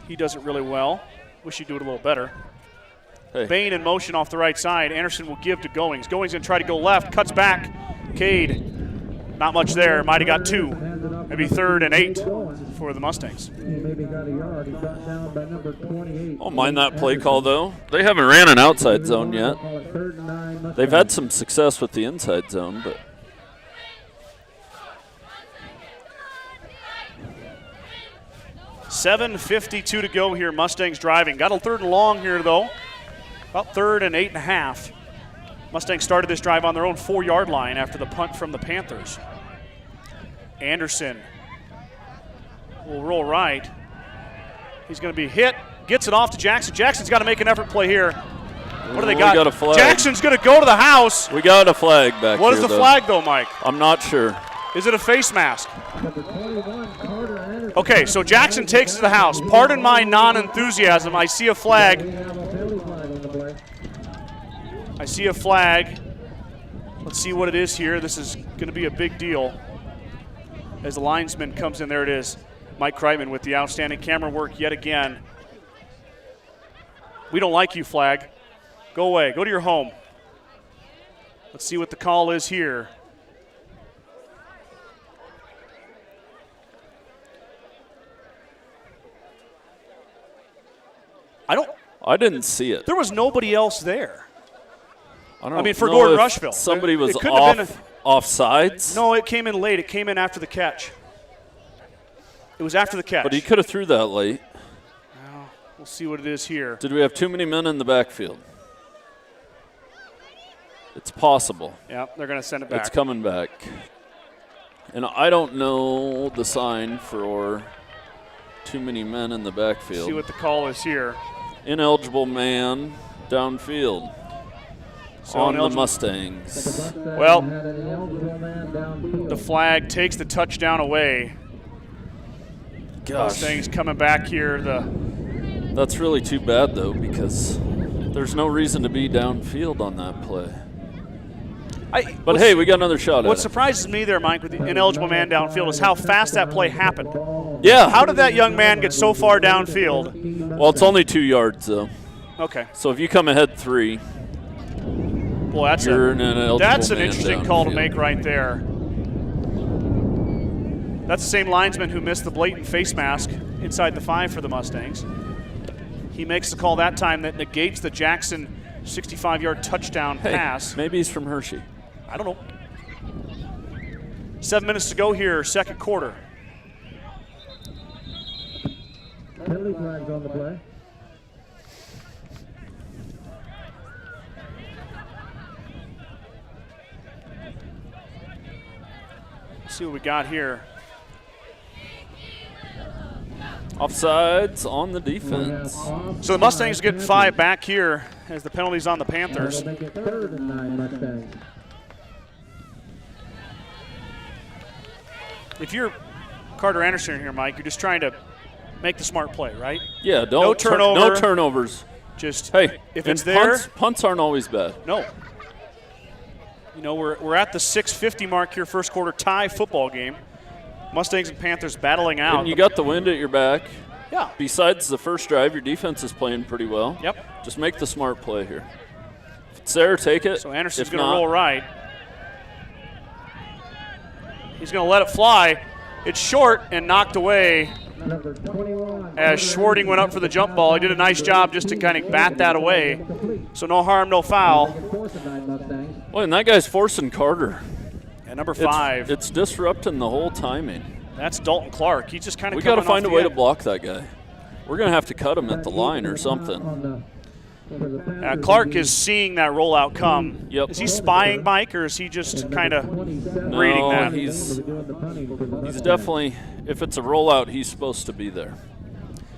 he does it really well. Wish he'd do it a little better. Hey. Bain in motion off the right side. Anderson will give to Goings. Goings going to try to go left. Cuts back. Cade. Not much there. Might have got 2. Maybe 3rd and 8 for the Mustangs. Don't mind that play call, though. They haven't ran an outside zone yet. They've had some success with the inside zone, but. $7:52 to go here. Mustangs driving. Got a 3rd and long here, though. About 3rd and 8.5. Mustangs started this drive on their own 4-yard line after the punt from the Panthers. Anderson will roll right. He's going to be hit. Gets it off to Jackson. Jackson's got to make an effort play here. What do they got? We got a flag. Jackson's going to go to the house. We got a flag back What here, is the flag, though, Mike? I'm not sure. Is it a face mask? Okay, so Jackson takes it to the house. Pardon my non-enthusiasm. I see a flag. I see a flag. Let's see what it is here. This is going to be a big deal. As the linesman comes in, there it is. Mike Kreitman with the outstanding camera work yet again. We don't like you, flag. Go away. Go to your home. Let's see what the call is here. I didn't see it. There was nobody else there. I mean, for know Gordon-Rushville. if somebody was been offsides. No, it came in late. It came in after the catch. It was after the catch. But he could have threw that late. Well, we'll see what it is here. Did we have too many men in the backfield? It's possible. Yeah, they're going to send it back. It's coming back. And I don't know the sign for too many men in the backfield. See what the call is here. Ineligible man downfield on the Mustangs. Well, the flag takes the touchdown away. Gosh. Mustangs coming back here. That's really too bad, though, because there's no reason to be downfield on that play. But hey, we got another shot at it. What surprises me there, Mike, with the ineligible man downfield is how fast that play happened. Yeah. How did that young man get so far downfield? Well, it's only 2 yards, though. Okay. So if you come ahead 3, well, that's an interesting call to make right there. That's the same linesman who missed the blatant face mask inside the 5 for the Mustangs. He makes the call that time that negates the Jackson 65-yard touchdown pass. Maybe he's from Hershey. I don't know. 7 minutes to go here, second quarter. Penalty flags on the play. Let's see what we got here. Offsides on the defense. So the Mustangs get 5 back here as the penalty's on the Panthers. Make it 3rd and 9 Mustangs. If you're Carter Anderson here, Mike, you're just trying to make the smart play, right? Yeah, no turnover. No turnovers. Just hey, if it's there, punts aren't always bad. No. You know, we're at the 6:50 mark here, first quarter tie football game. Mustangs and Panthers battling out. And you got the wind at your back. Yeah. Besides the first drive, your defense is playing pretty well. Yep. Just make the smart play here. If it's there, take it. So Anderson's going to roll right. He's going to let it fly. It's short and knocked away as Schwarting went up for the jump ball. He did a nice job just to kind of bat that away. So no harm, no foul. Well, and that guy's forcing Carter. And number 5. It's disrupting the whole timing. That's Dalton Clark. He's just kind of We got to find a way to block that guy. We're going to have to cut him at the line or something. Clark is seeing that rollout come. Yep. Is he spying, Mike, or is he just kind of reading that? He's definitely, if it's a rollout, he's supposed to be there.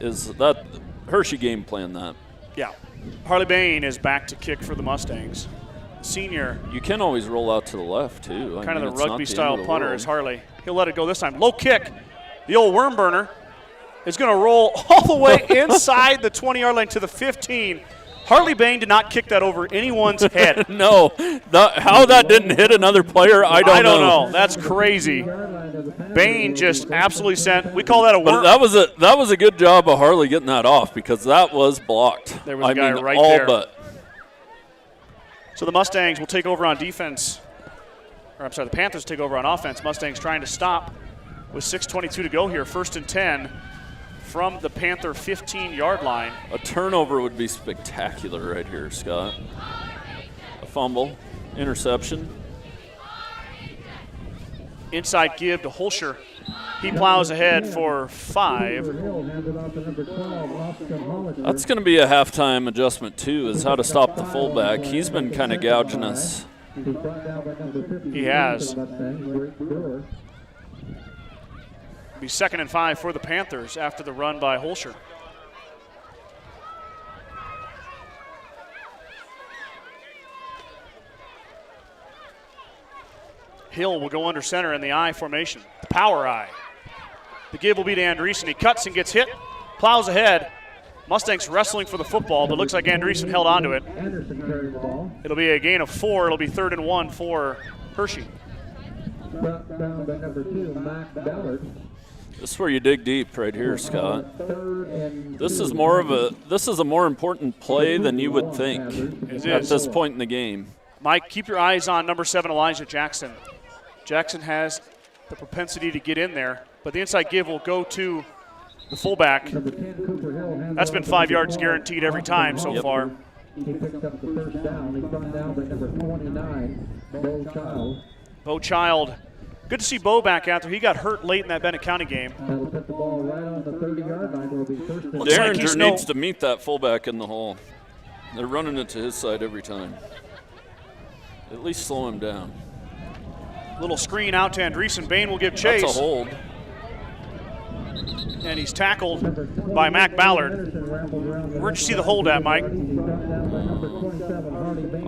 Is that Hershey game plan that? Yeah. Harley Bain is back to kick for the Mustangs. Senior. You can always roll out to the left, too. Kind of the rugby-style punter is Harley. He'll let it go this time. Low kick. The old worm burner is going to roll all the way inside the 20-yard line to the 15. Harley Bain did not kick that over anyone's head. No. How that didn't hit another player, I don't know. That's crazy. Bain just absolutely sent. We call that a worm. But that was a good job of Harley getting that off because that was blocked. There was a guy right all there. But. So the Mustangs will take over on defense. Or I'm sorry, the Panthers take over on offense. Mustangs trying to stop with 6:22 to go here. 1st and 10 from the Panther 15-yard line. A turnover would be spectacular right here, Scott. A fumble, interception. Inside give to Holscher. He plows ahead for 5. That's going to be a halftime adjustment, too, is how to stop the fullback. He's been kind of gouging us. He has. It'll be 2nd and 5 for the Panthers after the run by Holscher. Hill will go under center in the I formation, the power I. The give will be to Andreessen. He cuts and gets hit, plows ahead. Mustangs wrestling for the football, but looks like Andreessen held onto it. It'll be a gain of 4. It'll be 3rd and 1 for Hershey. This is where you dig deep right here, Scott. This is a more important play than you would think at this point in the game. Mike, keep your eyes on number 7, Elijah Jackson. Jackson has the propensity to get in there, but the inside give will go to the fullback. That's been 5 yards guaranteed every time so far. He picked up the first down. He's brought down by number 29, Bo Child. Bo Child. Good to see Bo back out there. He got hurt late in that Bennett County game. That'll put the ball right on the 30-yard line. It'll be 1st and 10. Derringer needs to meet that fullback in the hole. They're running it to his side every time. At least slow him down. Little screen out to Andreessen. Bain will give chase. That's a hold. And he's tackled by Mac Ballard. Where'd you see the hold at, Mike?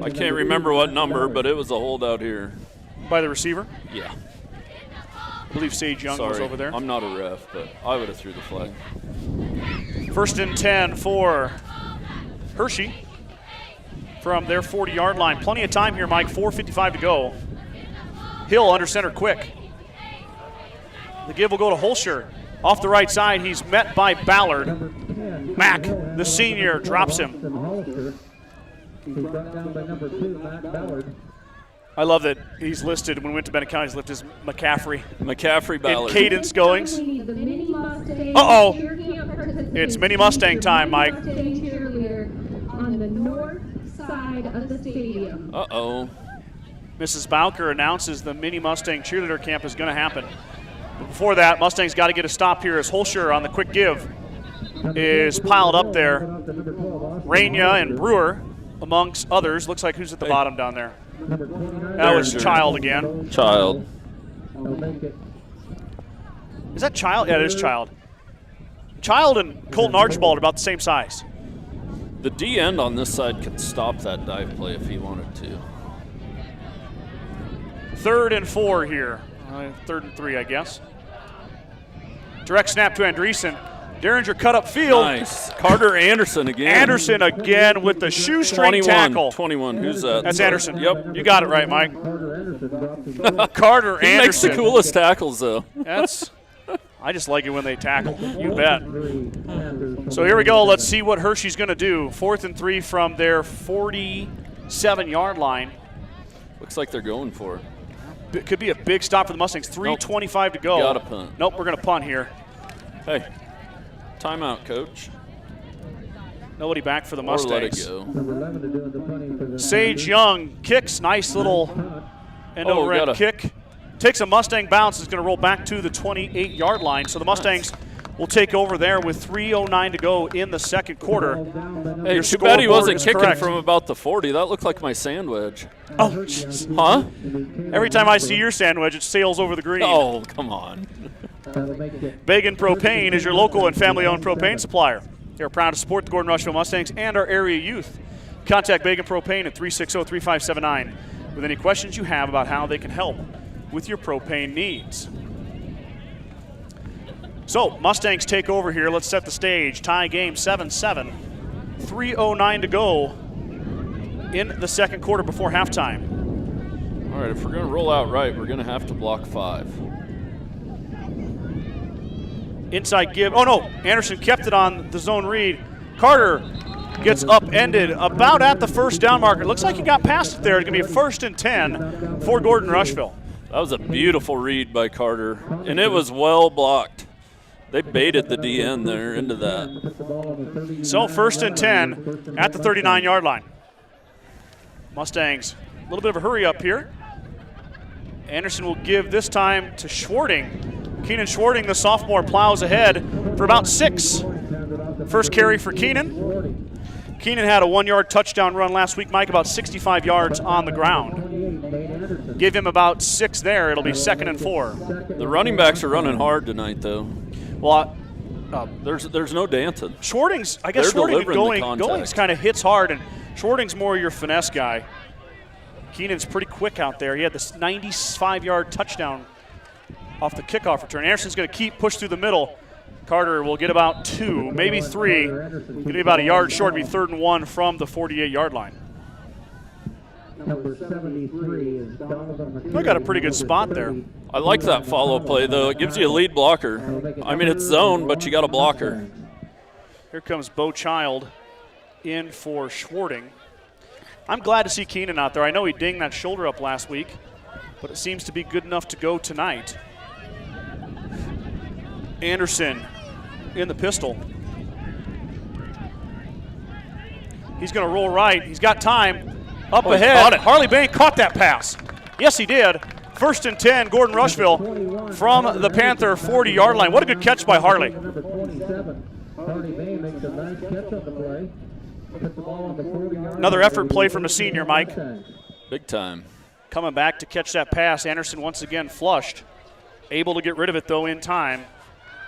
I can't remember what number, but it was a hold out here. By the receiver? Yeah. I believe Sage Young was over there. I'm not a ref, but I would have threw the flag. 1st and 10 for Hershey from their 40-yard line. Plenty of time here, Mike. 4:55 to go. Hill under center quick. The give will go to Holscher. Off the right side, he's met by Ballard. Mack, the senior, drops him. I love that he's listed, when we went to Bennett County, he's listed as McCaffrey. McCaffrey Ballard. In cadence goings. Uh-oh. It's Mini Mustang time, Mike. On the north side of the stadium. Uh-oh. Mrs. Bowker announces the Mini Mustang cheerleader camp is going to happen. But before that, Mustangs got to get a stop here as Holscher on the quick give is piled up there. Rainia and Brewer, amongst others. Looks like who's at the bottom down there? That was Child again. Child. Is that Child? Yeah, it is Child. Child and Colton Archibald are about the same size. The D end on this side could stop that dive play if he wanted to. 3rd and 4 here. 3rd and 3, I guess. Direct snap to Andreessen. Derringer cut up field. Nice. Carter Anderson again. Anderson again with the shoestring tackle. 21. Who's that? That's Anderson. Yep. You got it right, Mike. Carter Anderson. He makes the coolest tackles, though. I just like it when they tackle. You bet. So here we go. Let's see what Hershey's going to do. 4th and 3 from their 47-yard line. Looks like they're going for it. It could be a big stop for the Mustangs. 3:25 to go. Got to punt. Nope, we're going to punt here. Hey, timeout, coach. Nobody back for the Mustangs. Or let it go. Sage Young kicks. Nice little end-over-end kick. Takes a Mustang bounce. Is going to roll back to the 28-yard line. So the Mustangs will take over there with 3:09 to go in the second quarter. Hey, Your too bad he scoreboard wasn't is kicking correct. from about the 40. That looked like my sandwich. Oh, jeez. Huh? Every time I see your sandwich, it sails over the green. Oh, come on. Bagan Propane is your local and family-owned propane supplier. They are proud to support the Gordon-Rushville Mustangs and our area youth. Contact Bagan Propane at 360-3579 with any questions you have about how they can help with your propane needs. So, Mustangs take over here. Let's set the stage. Tie game 7-7. 3:09 to go in the second quarter before halftime. All right, if we're going to roll out right, we're going to have to block 5. Inside give. Oh, no. Anderson kept it on the zone read. Carter gets upended about at the first down marker. Looks like he got past it there. It's going to be a 1st and 10 for Gordon-Rushville. That was a beautiful read by Carter, and it was well blocked. They baited the DN there into that. So 1st and 10 at the 39-yard line. Mustangs, a little bit of a hurry up here. Anderson will give this time to Schwarting. Keenan Schwarting, the sophomore, plows ahead for about 6. First carry for Keenan. Keenan had a 1-yard touchdown run last week, Mike, about 65 yards on the ground. Give him about 6 there. It'll be 2nd and 4. The running backs are running hard tonight, though. Well, there's no dancing. Schwarting's, I guess They're Schwarting delivering and the Goings kind of hits hard, and Schwarting's more your finesse guy. Keenan's pretty quick out there. He had this 95-yard touchdown off the kickoff return. Anderson's going to push through the middle. Carter will get about 2, maybe 3. Going to be about a yard short. It'll be 3rd and 1 from the 48-yard line. Number 73 is Donovan. They got a pretty good spot there. I like that follow play, though. It gives you a lead blocker. I mean, it's zone, but you got a blocker. Here comes Bo Child in for Schwarting. I'm glad to see Keenan out there. I know he dinged that shoulder up last week, but it seems to be good enough to go tonight. Anderson in the pistol. He's going to roll right. He's got time. Up ahead. Harley Bain caught that pass. Yes, he did. 1st and 10, Gordon-Rushville from the Panther 40-yard line. What a good catch by Harley. Number 27. Harley Bain makes a nice catch on the play. Puts the ball on the 40-yard Another effort play from the senior, Mike. Big time. Coming back to catch that pass. Anderson once again flushed. Able to get rid of it, though, in time.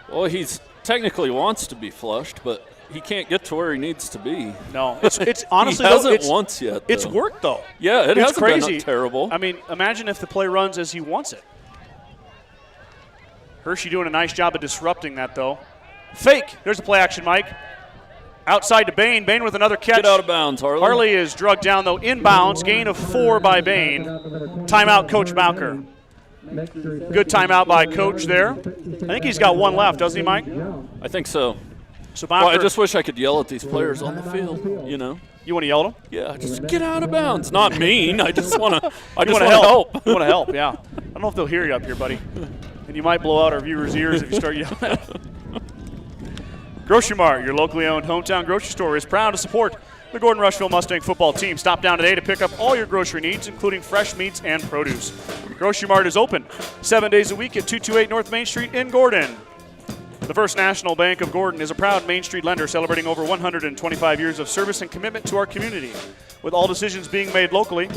Well, he's technically wants to be flushed, but he can't get to where he needs to be. No, it's honestly, he hasn't though, once yet. It's though. worked, though. Yeah, it it's hasn't crazy. been terrible. I mean, imagine if the play runs as he wants it. Hershey doing a nice job of disrupting that, though. Fake. There's the play action, Mike. Outside to Bain. Bain with another catch. Get out of bounds, Harley. Harley is drugged down, though. Inbounds. Gain of 4 by Bain. Timeout, Coach Bowker. Good timeout by Coach there. I think he's got 1 left, doesn't he, Mike? I think so. So Bowker, Well, I just wish I could yell at these players on the field, you know? you want to yell at him? Yeah, just get out of bounds. Not mean. I just want to help. You want to help, yeah. I don't know if they'll hear you up here, buddy. And you might blow out our viewers' ears if you start yelling at them. Grocery Mart, your locally owned hometown grocery store, is proud to support the Gordon-Rushville Mustang football team. Stop down today to pick up all your grocery needs, including fresh meats and produce. Grocery Mart is open 7 days a week at 228 North Main Street in Gordon. The First National Bank of Gordon is a proud Main Street lender celebrating over 125 years of service and commitment to our community. With all decisions being made locally,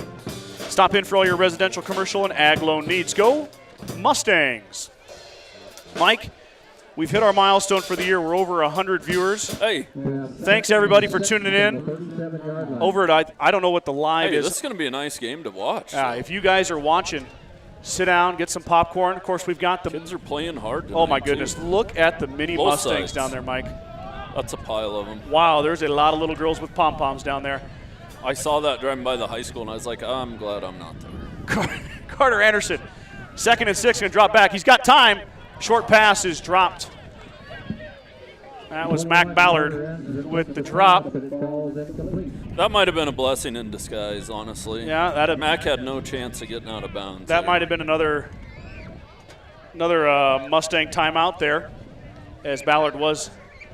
stop in for all your residential, commercial, and ag loan needs. Go Mustangs. Mike, we've hit our milestone for the year. We're over 100 viewers. Hey. Thanks, everybody, for tuning in. Over at, I don't know what the live Hey, is. this is going to be a nice game to watch. If you guys are watching, sit down, get some popcorn. Of course, we've got the Kids are playing hard tonight, Oh, my goodness. too. Look at the mini Both Mustangs sides. down there, Mike. That's a pile of them. Wow, there's a lot of little girls with pom-poms down there. I saw that driving by the high school, and I was like, I'm glad I'm not there. Carter Anderson, 2nd and 6, going to drop back. He's got time. Short pass is dropped. That was Mac Ballard with the drop. That might have been a blessing in disguise, honestly. Yeah, Mac had no chance of getting out of bounds. That might have been another Mustang timeout there, as Ballard was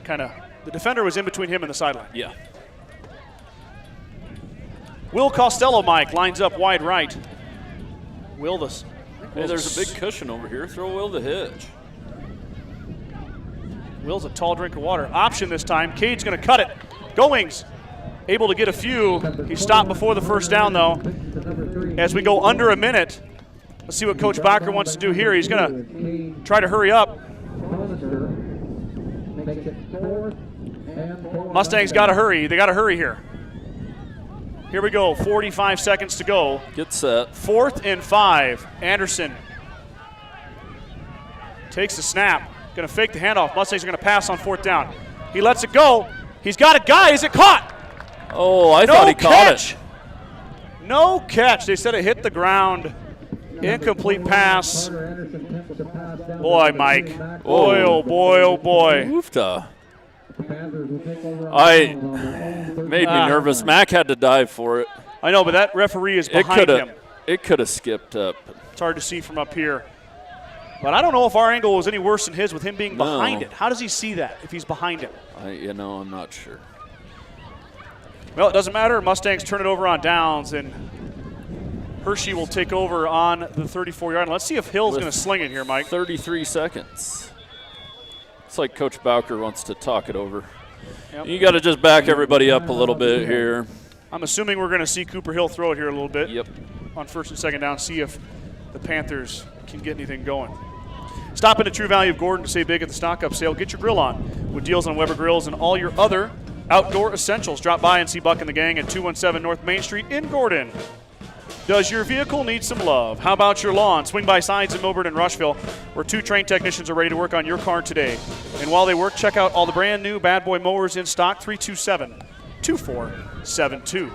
the defender was in between him and the sideline. Yeah. Will Costello, Mike, lines up wide right. Will this? Hey, there's a big cushion over here. Throw Will the hitch. Will's a tall drink of water. Option this time. Cade's going to cut it. Go Wings. Able to get a few. He stopped before the first down, though. As we go under a minute, let's see what Coach Bacher wants to do here. He's going to try to hurry up. Mustangs got to hurry. They got to hurry here. Here we go. 45 seconds to go. Get set. 4th and 5. Anderson takes the snap. Going to fake the handoff. Mustangs are going to pass on 4th down. He lets it go. He's got a guy. Is it caught? Oh, I thought he caught it. No catch. They said it hit the ground. Incomplete pass. Boy, Mike. Boy, oh boy, oh boy. Oofta. Made me nervous. Mac had to dive for it. I know, but that referee is behind him. It could have skipped up. It's hard to see from up here. But I don't know if our angle was any worse than his with him being behind it. How does he see that if he's behind him? I'm not sure. Well, it doesn't matter. Mustangs turn it over on downs, and Hershey will take over on the 34-yard line. Let's see if Hill's going to sling it here, Mike. 33 seconds. It's like Coach Bowker wants to talk it over. Yep. You got to just back everybody up a little bit here. I'm assuming we're going to see Cooper Hill throw it here a little bit. Yep. On 1st and 2nd down, see if the Panthers can get anything going. Stop into True Value of Gordon to save big at the stock-up sale. Get your grill on with deals on Weber Grills and all your other outdoor essentials. Drop by and see Buck and the gang at 217 North Main Street in Gordon. Does your vehicle need some love? How about your lawn? Swing by Signs in Milburn and Rushville, where 2 trained technicians are ready to work on your car today. And while they work, check out all the brand new Bad Boy mowers in stock, 327-2472.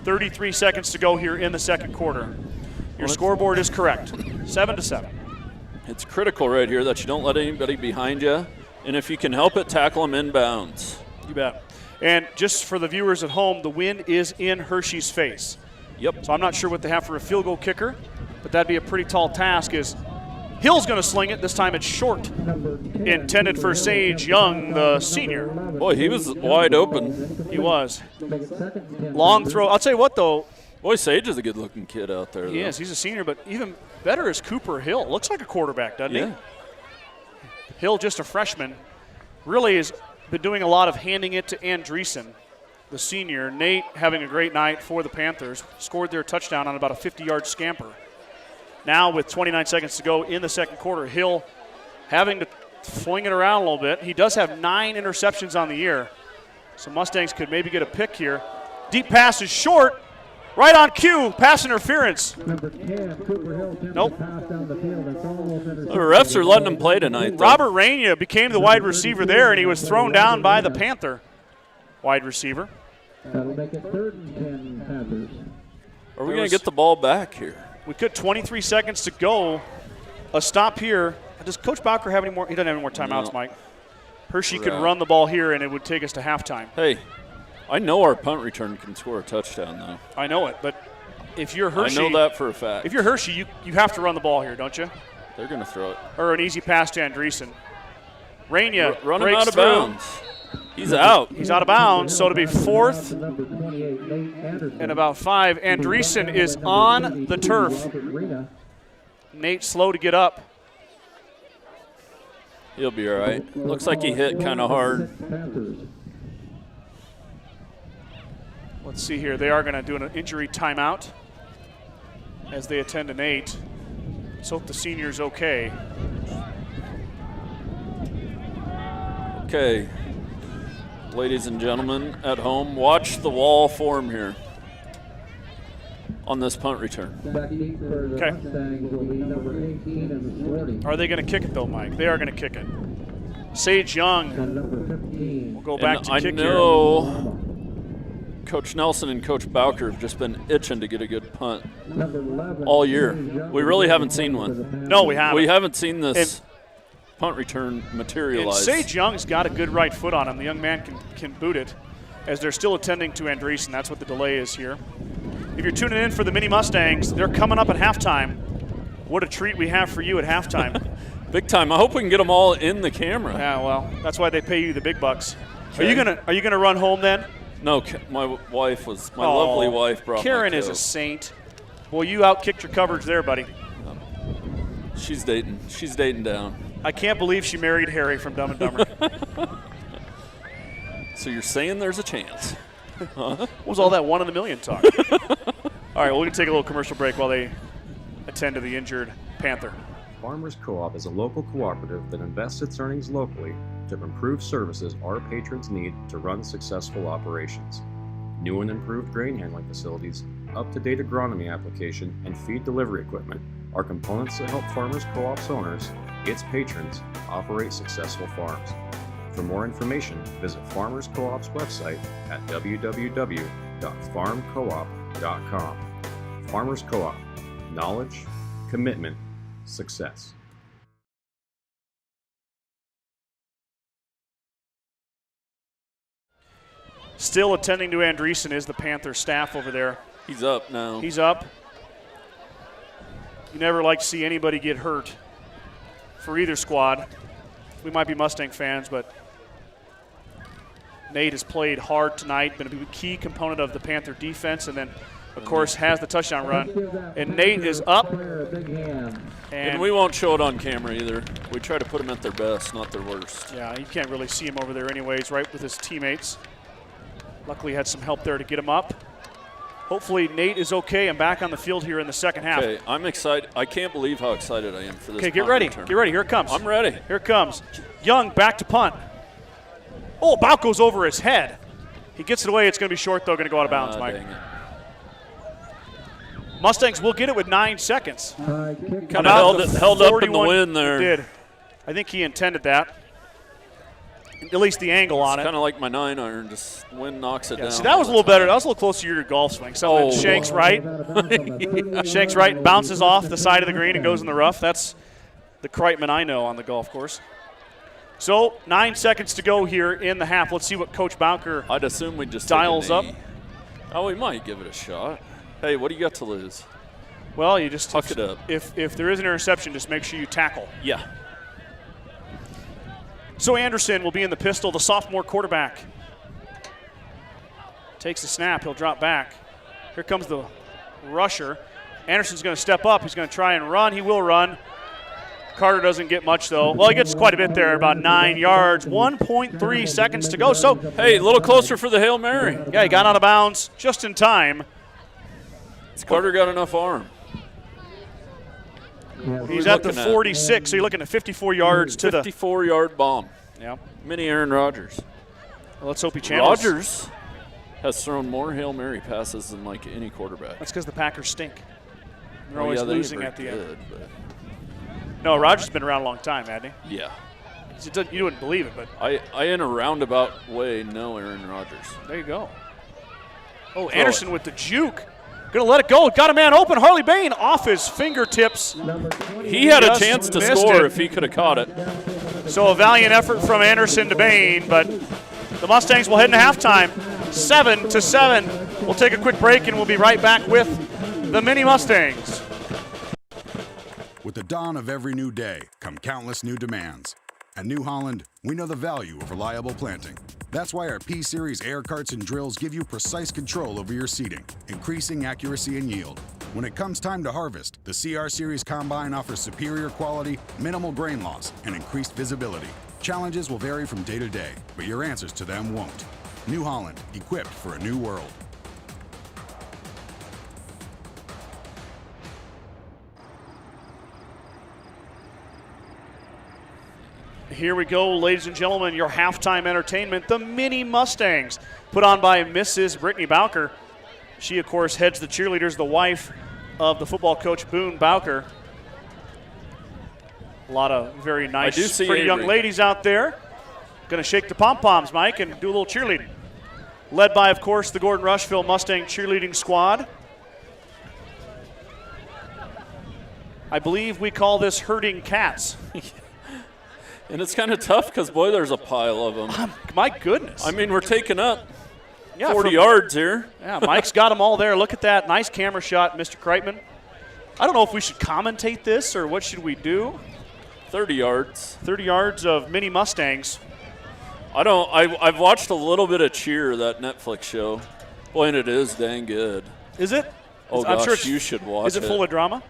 33 seconds to go here in the second quarter. Your scoreboard is correct, 7-7. It's critical right here that you don't let anybody behind you. And if you can help it, tackle them inbounds. You bet. And just for the viewers at home, the wind is in Hershey's face. Yep. So I'm not sure what they have for a field goal kicker, but that'd be a pretty tall task as Hill's going to sling it. This time it's short. Intended for Sage Young, the senior. Boy, he was wide open. He was. Long throw. I'll tell you what, though. Boy, Sage is a good-looking kid out there. He is. He's a senior, but even better is Cooper Hill. Looks like a quarterback, doesn't he? Hill, just a freshman, really has been doing a lot of handing it to Andreessen, the senior. Nate having a great night for the Panthers. Scored their touchdown on about a 50-yard scamper. Now with 29 seconds to go in the second quarter, Hill having to fling it around a little bit. He does have 9 interceptions on the year, so Mustangs could maybe get a pick here. Deep pass is short. Right on cue, pass interference. Nope. The refs are letting him play tonight, though. Robert Rainier became the wide receiver there, and he was thrown down by the Panther wide receiver. That'll make it 3rd and 10 Panthers. Are we going to get the ball back here? We could. 23 seconds to go. A stop here. Does Coach Bowker have any more? He doesn't have any more timeouts, No. Mike. Hershey could run the ball here, and it would take us to halftime. Hey, I know our punt return can score a touchdown, though. I know it, but if you're Hershey, I know that for a fact. If you're Hershey, you have to run the ball here, don't you? They're going to throw it. Or an easy pass to Andreessen. Rainier run him breaks out of through. bounds. He's out. He's out of bounds, so it'll be 4th and about 5. Andreessen is on the turf. Nate slow to get up. He'll be all right. Looks like he hit kind of hard. Let's see here. They are going to do an injury timeout as they attend to Nate. Let's hope the senior's okay. Okay. Ladies and gentlemen at home, watch the wall form here on this punt return. Okay. Are they going to kick it, though, Mike? They are going to kick it. Sage Young will go back to kick here. I know Coach Nelson and Coach Bowker have just been itching to get a good punt all year. We really haven't seen one. No, we haven't. We haven't seen this punt return materialize. And Sage Young's got a good right foot on him. The young man can boot it as they're still attending to Andreessen. That's what the delay is here. If you're tuning in for the Mini Mustangs, they're coming up at halftime. What a treat we have for you at halftime. Big time. I hope we can get them all in the camera. Yeah, well, that's why they pay you the big bucks. Okay. Are you gonna run home then? No, my lovely wife brought Karen my is a saint. Well, you outkicked your coverage there, buddy. She's dating down. I can't believe she married Harry from Dumb and Dumber. So you're saying there's a chance? What was all that 1 in a million talk? All right, we're going to take a little commercial break while they attend to the injured Panther. Farmers Co-op is a local cooperative that invests its earnings locally to improve services our patrons need to run successful operations. New and improved grain handling facilities, up-to-date agronomy application, and feed delivery equipment are components that help Farmers Co-op's owners, its patrons, operate successful farms. For more information, visit Farmers Co-op's website at www.farmcoop.com. Farmers Co-op. Knowledge, commitment, success. Still attending to Andreessen is the Panther staff over there. He's up now. He's up. You never like to see anybody get hurt for either squad. We might be Mustang fans, but Nate has played hard tonight, been a key component of the Panther defense, and then, of course, has the touchdown run. And Nate is up. And we won't show it on camera either. We try to put them at their best, not their worst. Yeah, you can't really see him over there anyways, right with his teammates. Luckily had some help there to get him up. Hopefully Nate is okay and back on the field here in the second half. Okay, I'm excited. I can't believe how excited I am for this. Okay, get ready. Return. Get ready. Here it comes. I'm ready. Here it comes. Young back to punt. Oh, about goes over his head. He gets it away. It's going to be short, though. Going to go out of bounds, Mike. Mustangs will get it with 9 seconds. Kind of held up in the wind there. Did. I think he intended that. At least the angle on it. Kind of like my 9-iron, just wind knocks it down. See, that was a little better. That was a little closer to your golf swing. So Shanks right. Shanks right and bounces off the side of the green and goes in the rough. That's the Kreitman I know on the golf course. So 9 seconds to go here in the half. Let's see what Coach Bowker I'd assume we just dials up. Oh, we might give it a shot. Hey, what do you got to lose? Well, you just tuck it up. If there is an interception, just make sure you tackle. Yeah. So Anderson will be in the pistol, the sophomore quarterback. Takes the snap, he'll drop back. Here comes the rusher. Anderson's going to step up, he's going to try and run. He will run. Carter doesn't get much though. Well, he gets quite a bit there, about 9 yards, 1.3 seconds to go. So, hey, a little closer for the Hail Mary. Yeah, he got out of bounds just in time. Carter got enough arm. He's at the 46, so you're looking at 54 yards to the 54-yard bomb. Yeah. Mini Aaron Rodgers. Well, let's hope he channels. Rodgers has thrown more Hail Mary passes than like any quarterback. That's because the Packers stink. They're always losing at the end. But no, Rodgers has been around a long time, hasn't he? Yeah. You wouldn't believe it, but I in a roundabout way know Aaron Rodgers. There you go. Oh, Anderson with the juke. Going to let it go. Got a man open. Harley Bain off his fingertips. He had a chance to score if he could have caught it. So a valiant effort from Anderson to Bain, but the Mustangs will head into halftime. 7-7. We'll take a quick break, and we'll be right back with the Mini Mustangs. With the dawn of every new day come countless new demands. At New Holland, we know the value of reliable planting. That's why our P-Series air carts and drills give you precise control over your seeding, increasing accuracy and yield. When it comes time to harvest, the CR Series Combine offers superior quality, minimal grain loss, and increased visibility. Challenges will vary from day to day, but your answers to them won't. New Holland, equipped for a new world. Here we go, ladies and gentlemen, your halftime entertainment, the Mini Mustangs, put on by Mrs. Brittany Bowker. She, of course, heads the cheerleaders, the wife of the football coach, Boone Bowker. A lot of very nice, pretty young ladies out there. Going to shake the pom-poms, Mike, and do a little cheerleading. Led by, of course, the Gordon-Rushville Mustang cheerleading squad. I believe we call this herding cats. And it's kind of tough because, boy, there's a pile of them. My goodness. I mean, we're taking up 40 yards here. Yeah, Mike's got them all there. Look at that. Nice camera shot, Mr. Kreitman. I don't know if we should commentate this or what should we do. 30 yards. 30 yards of Mini Mustangs. I've watched a little bit of Cheer, that Netflix show. Boy, and it is dang good. Is it? Oh, I'm gosh, sure you should watch it. Is it full of drama?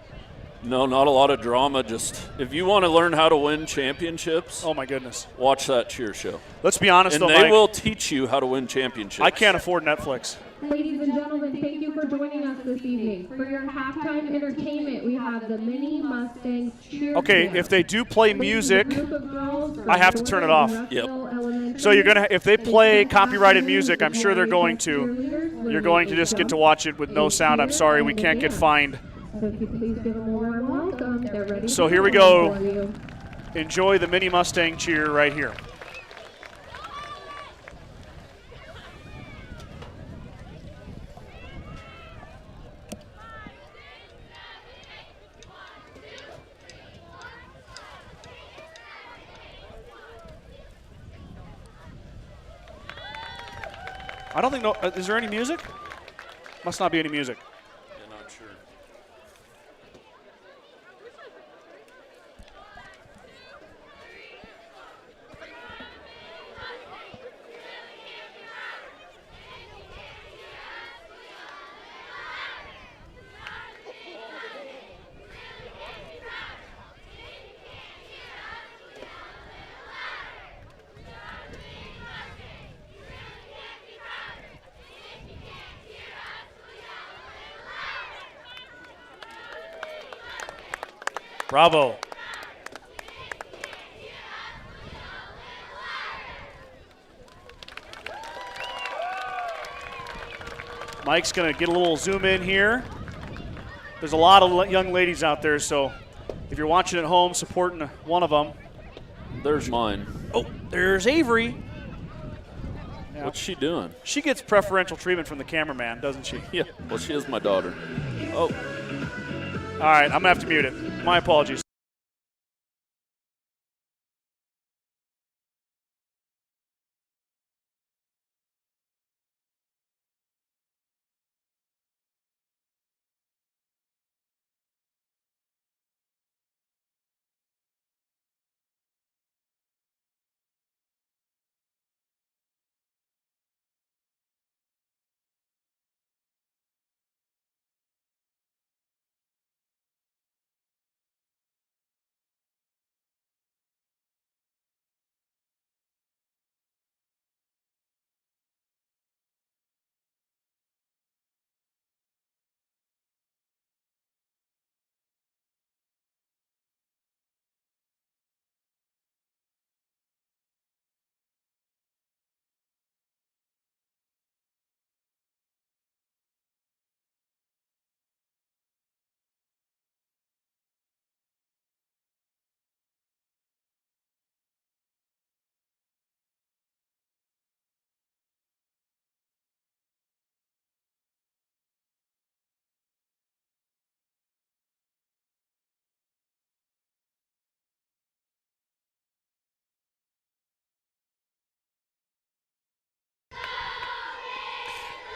No, not a lot of drama. Just if you want to learn how to win championships, oh my goodness, watch that cheer show. Let's be honest, and though, they Mike, will teach you how to win championships. I can't afford Netflix. Ladies and gentlemen, thank you for joining us this evening. For your halftime entertainment, we have the Mini Mustangs cheer. Okay, camp. if they do play music, I have to turn it off. Yep. So you're gonna, if they play copyrighted music, I'm sure they're going to. You're going to just get to watch it with no sound. I'm sorry, we can't get fined. So if you please give them a warm welcome, they're ready. So here we go. Enjoy the Mini Mustang cheer right here. I don't think, is there any music? Must not be any music. Yeah, not sure. Bravo. Mike's going to get a little zoom in here. There's a lot of young ladies out there, so if you're watching at home supporting one of them. There's mine. Oh, there's Avery. Yeah. What's she doing? She gets preferential treatment from the cameraman, doesn't she? Yeah, well, she is my daughter. Oh. All right, I'm going to have to mute it. My apologies.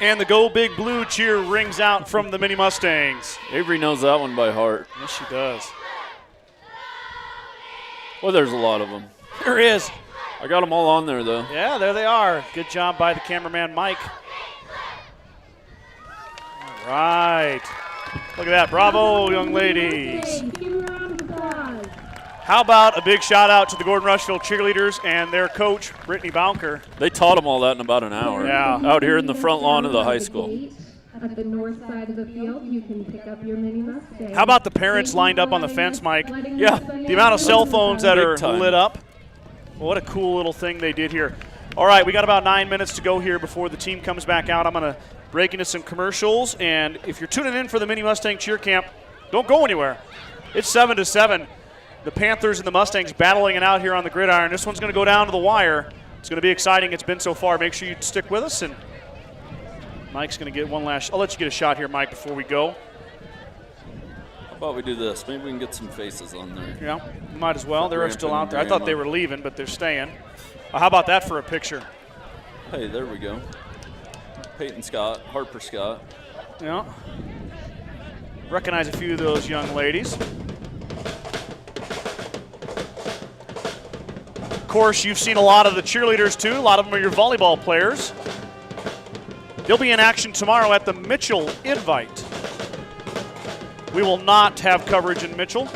And the Go Big Blue cheer rings out from the Mini Mustangs. Avery knows that one by heart. Yes, she does. Well, there's a lot of them. There is. I got them all on there, though. Yeah, there they are. Good job by the cameraman, Mike. All right. Look at that. Bravo, young ladies. How about a big shout out to the Gordon-Rushville cheerleaders and their coach, Brittany Bounker. They taught them all that in about an hour. Yeah. Out here in the front lawn of the high school. At the north side of the field, you can pick up your Mini Mustang. How about the parents lined up on the fence, Mike? Yeah. The amount of cell phones that are lit up. What a cool little thing they did here. All right, we got about 9 minutes to go here before the team comes back out. I'm going to break into some commercials, and if you're tuning in for the Mini Mustang cheer camp, don't go anywhere. It's 7-7. The Panthers and the Mustangs battling it out here on the gridiron. This one's going to go down to the wire. It's going to be exciting. It's been so far. Make sure you stick with us. And Mike's going to get one last. I'll let you get a shot here, Mike, before we go. How about we do this? Maybe we can get some faces on there. Yeah, might as well. They're still out there. I thought they were leaving, but they're staying. How about that for a picture? Hey, there we go. Peyton Scott, Harper Scott. Yeah. Recognize a few of those young ladies. Of course, you've seen a lot of the cheerleaders too. A lot of them are your volleyball players. They'll be in action tomorrow at the Mitchell Invite. We will not have coverage in Mitchell.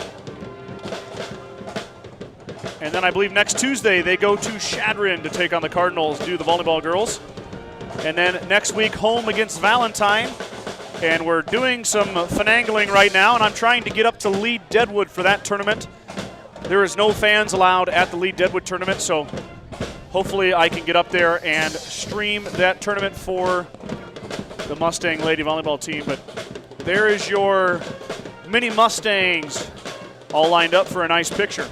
And then I believe next Tuesday they go to Shadron to take on the Cardinals, do the volleyball girls. And then next week home against Valentine. And we're doing some finagling right now, and I'm trying to get up to Lee Deadwood for that tournament. There is no fans allowed at the Lee Deadwood tournament, so hopefully I can get up there and stream that tournament for the Mustang Lady Volleyball team. But there is your mini Mustangs all lined up for a nice picture.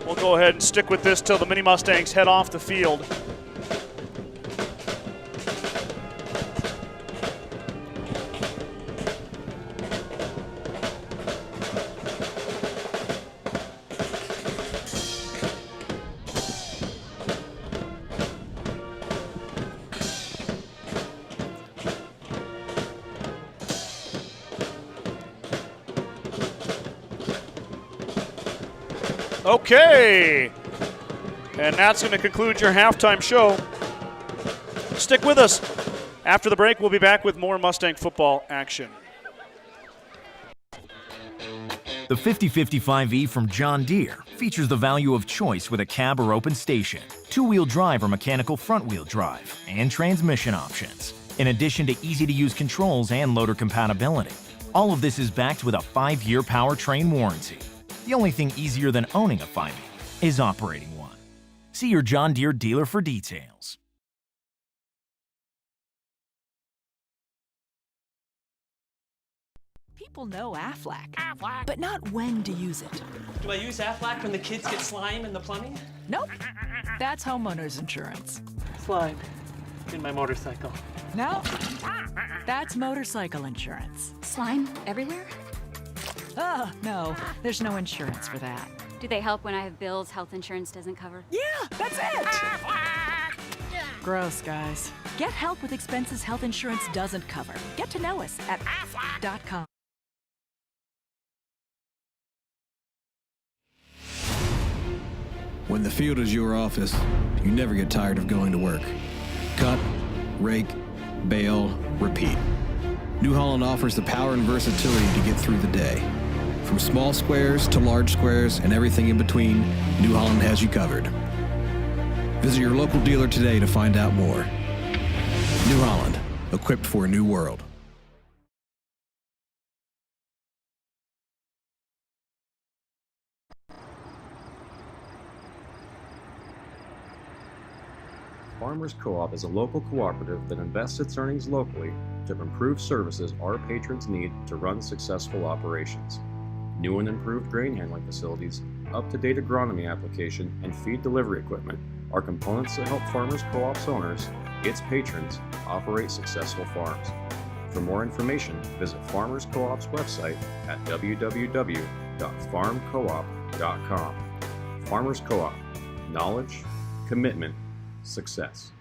We'll go ahead and stick with this till the mini Mustangs head off the field. Okay, and that's going to conclude your halftime show. Stick with us. After the break, we'll be back with more Mustang football action. The 5055E from John Deere features the value of choice with a cab or open station, two-wheel drive or mechanical front-wheel drive, and transmission options. In addition to easy-to-use controls and loader compatibility, all of this is backed with a 5-year powertrain warranty. The only thing easier than owning a 5E is operating one. See your John Deere dealer for details. People know Aflac, but not when to use it. Do I use Aflac when the kids get slime in the plumbing? Nope. That's homeowners insurance. Slime in my motorcycle. No. That's motorcycle insurance. Slime everywhere? Oh, no. There's no insurance for that. Do they help when I have bills health insurance doesn't cover? Yeah, that's it! Gross, guys. Get help with expenses health insurance doesn't cover. Get to know us at aflac.com. When the field is your office, you never get tired of going to work. Cut, rake, bale, repeat. New Holland offers the power and versatility to get through the day. From small squares to large squares and everything in between, New Holland has you covered. Visit your local dealer today to find out more. New Holland, equipped for a new world. Farmers Co-op is a local cooperative that invests its earnings locally to improve services our patrons need to run successful operations. New and improved grain handling facilities, up-to-date agronomy application, and feed delivery equipment are components that help Farmers Co-op's owners, its patrons, operate successful farms. For more information, visit Farmers Co-op's website at www.farmcoop.com. Farmers Co-op. Knowledge, commitment, success.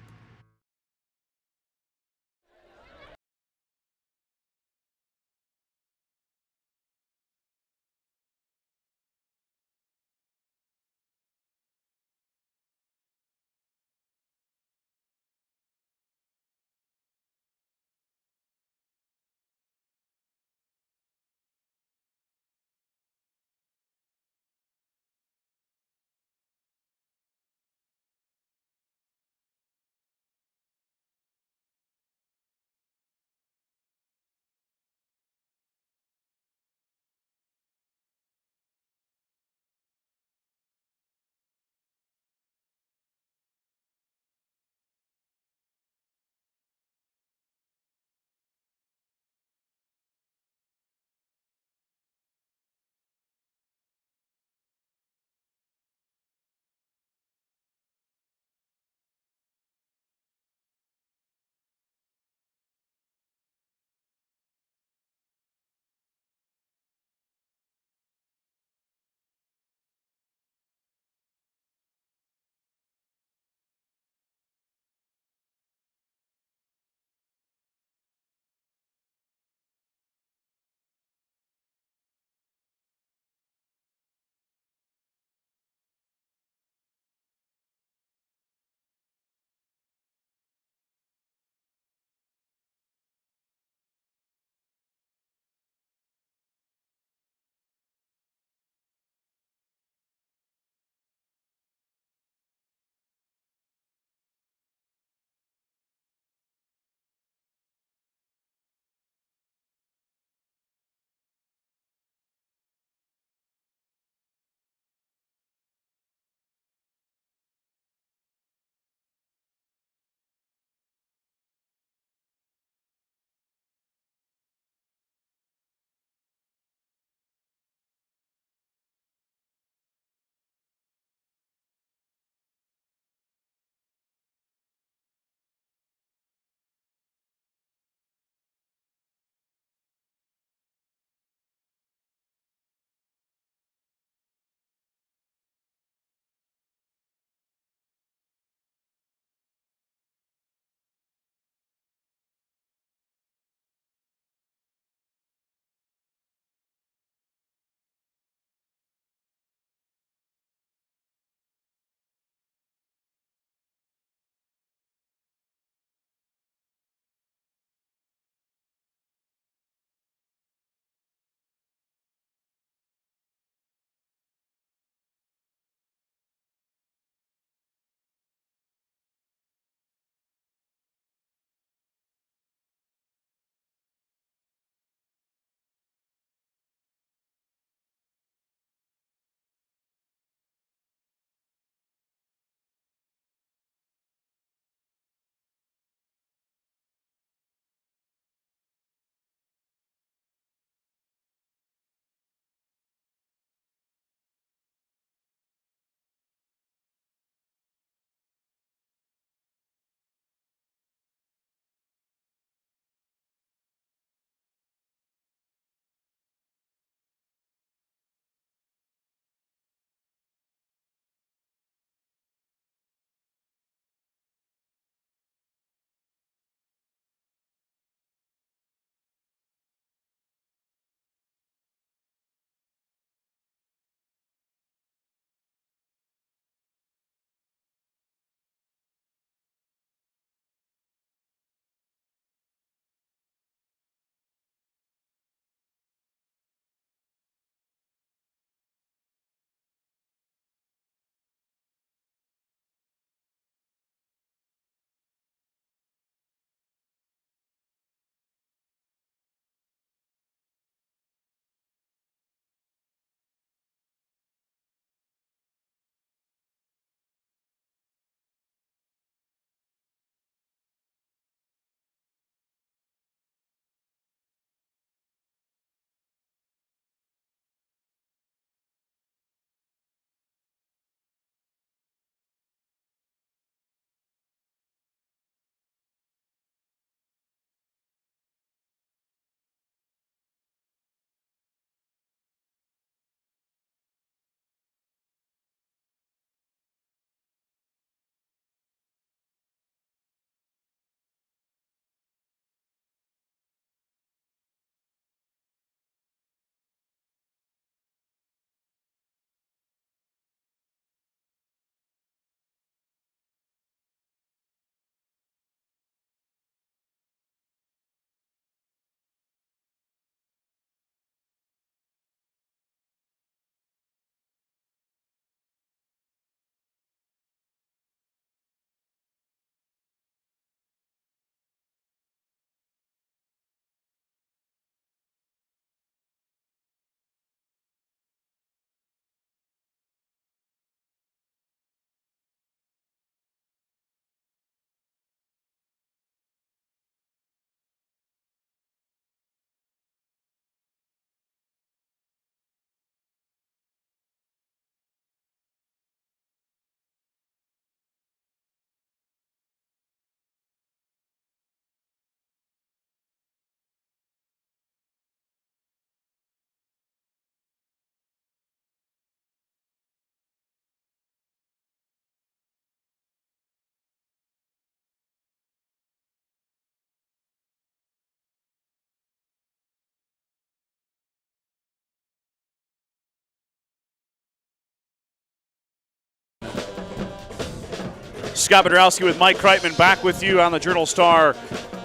Scott Bedrowski with Mike Kreitman back with you on the Journal-Star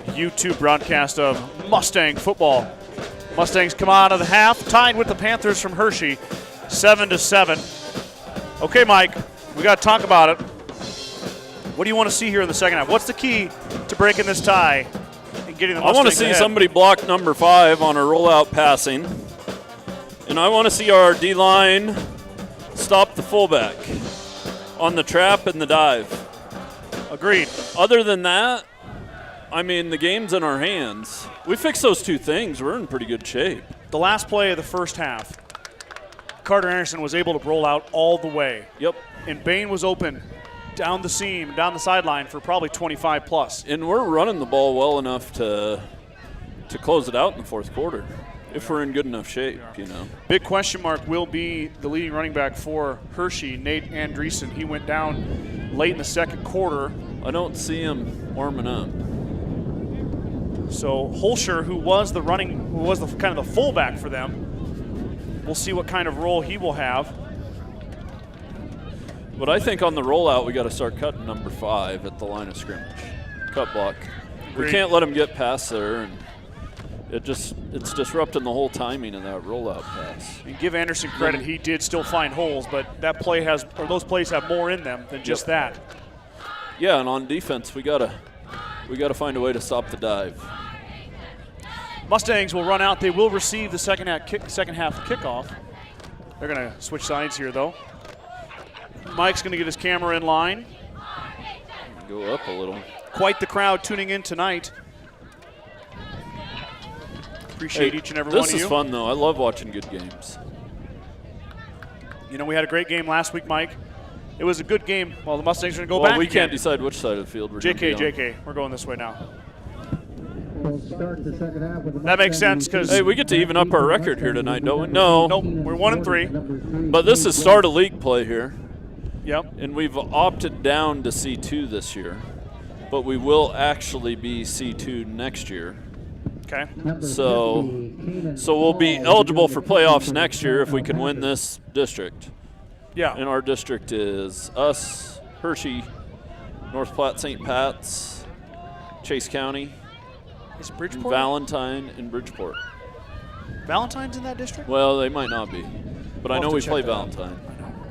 YouTube broadcast of Mustang football. Mustangs come out of the half, tied with the Panthers from Hershey, 7-7. Okay, Mike, we got to talk about it. What do you want to see here in the second half? What's the key to breaking this tie and getting the Mustangs I want to see ahead? somebody block number 5 on a rollout passing. And I want to see our D-line stop the fullback on the trap and the dive. Agreed. Other than that, I mean, the game's in our hands. We fix those 2 things, we're in pretty good shape. The last play of the first half, Carter Anderson was able to roll out all the way. Yep. And Bain was open down the seam, down the sideline for probably 25 plus. And we're running the ball well enough to close it out in the fourth quarter if we're in good enough shape, you know. Big question mark will be the leading running back for Hershey, Nate Andreessen. He went down late in the second quarter. I don't see him warming up. So Holscher, who was the kind of the fullback for them, we'll see what kind of role he will have. But I think on the rollout, we got to start cutting number 5 at the line of scrimmage. Cut block. Agreed. We can't let him get past there, and it's disrupting the whole timing of that rollout pass. And give Anderson credit, he did still find holes, but that play those plays have more in them than just that. Yeah, and on defense, we gotta find a way to stop the dive. Mustangs will run out. They will receive the second half kickoff. They're going to switch sides here, though. Mike's going to get his camera in line. Go up a little. Quite the crowd tuning in tonight. Appreciate each and every one of you. This is fun, though. I love watching good games. You know, we had a great game last week, Mike. It was a good game. Well, the Mustangs are going to go back. Well, we again. can't decide which side of the field we're going to be on. JK, we're going this way now. We'll start the second half with the That makes sense because hey, we get to even up our record here tonight, don't we? No. Nope, we're 1-3. But this is start of league play here. Yep. And we've opted down to C2 this year, but we will actually be C2 next year. Okay. So we'll be eligible for playoffs next year if we can win this district. Yeah. And our district is us, Hershey, North Platte, St. Pat's, Chase County, is it Bridgeport? Valentine, and Bridgeport. Valentine's in that district? Well, they might not be, but I know we play Valentine.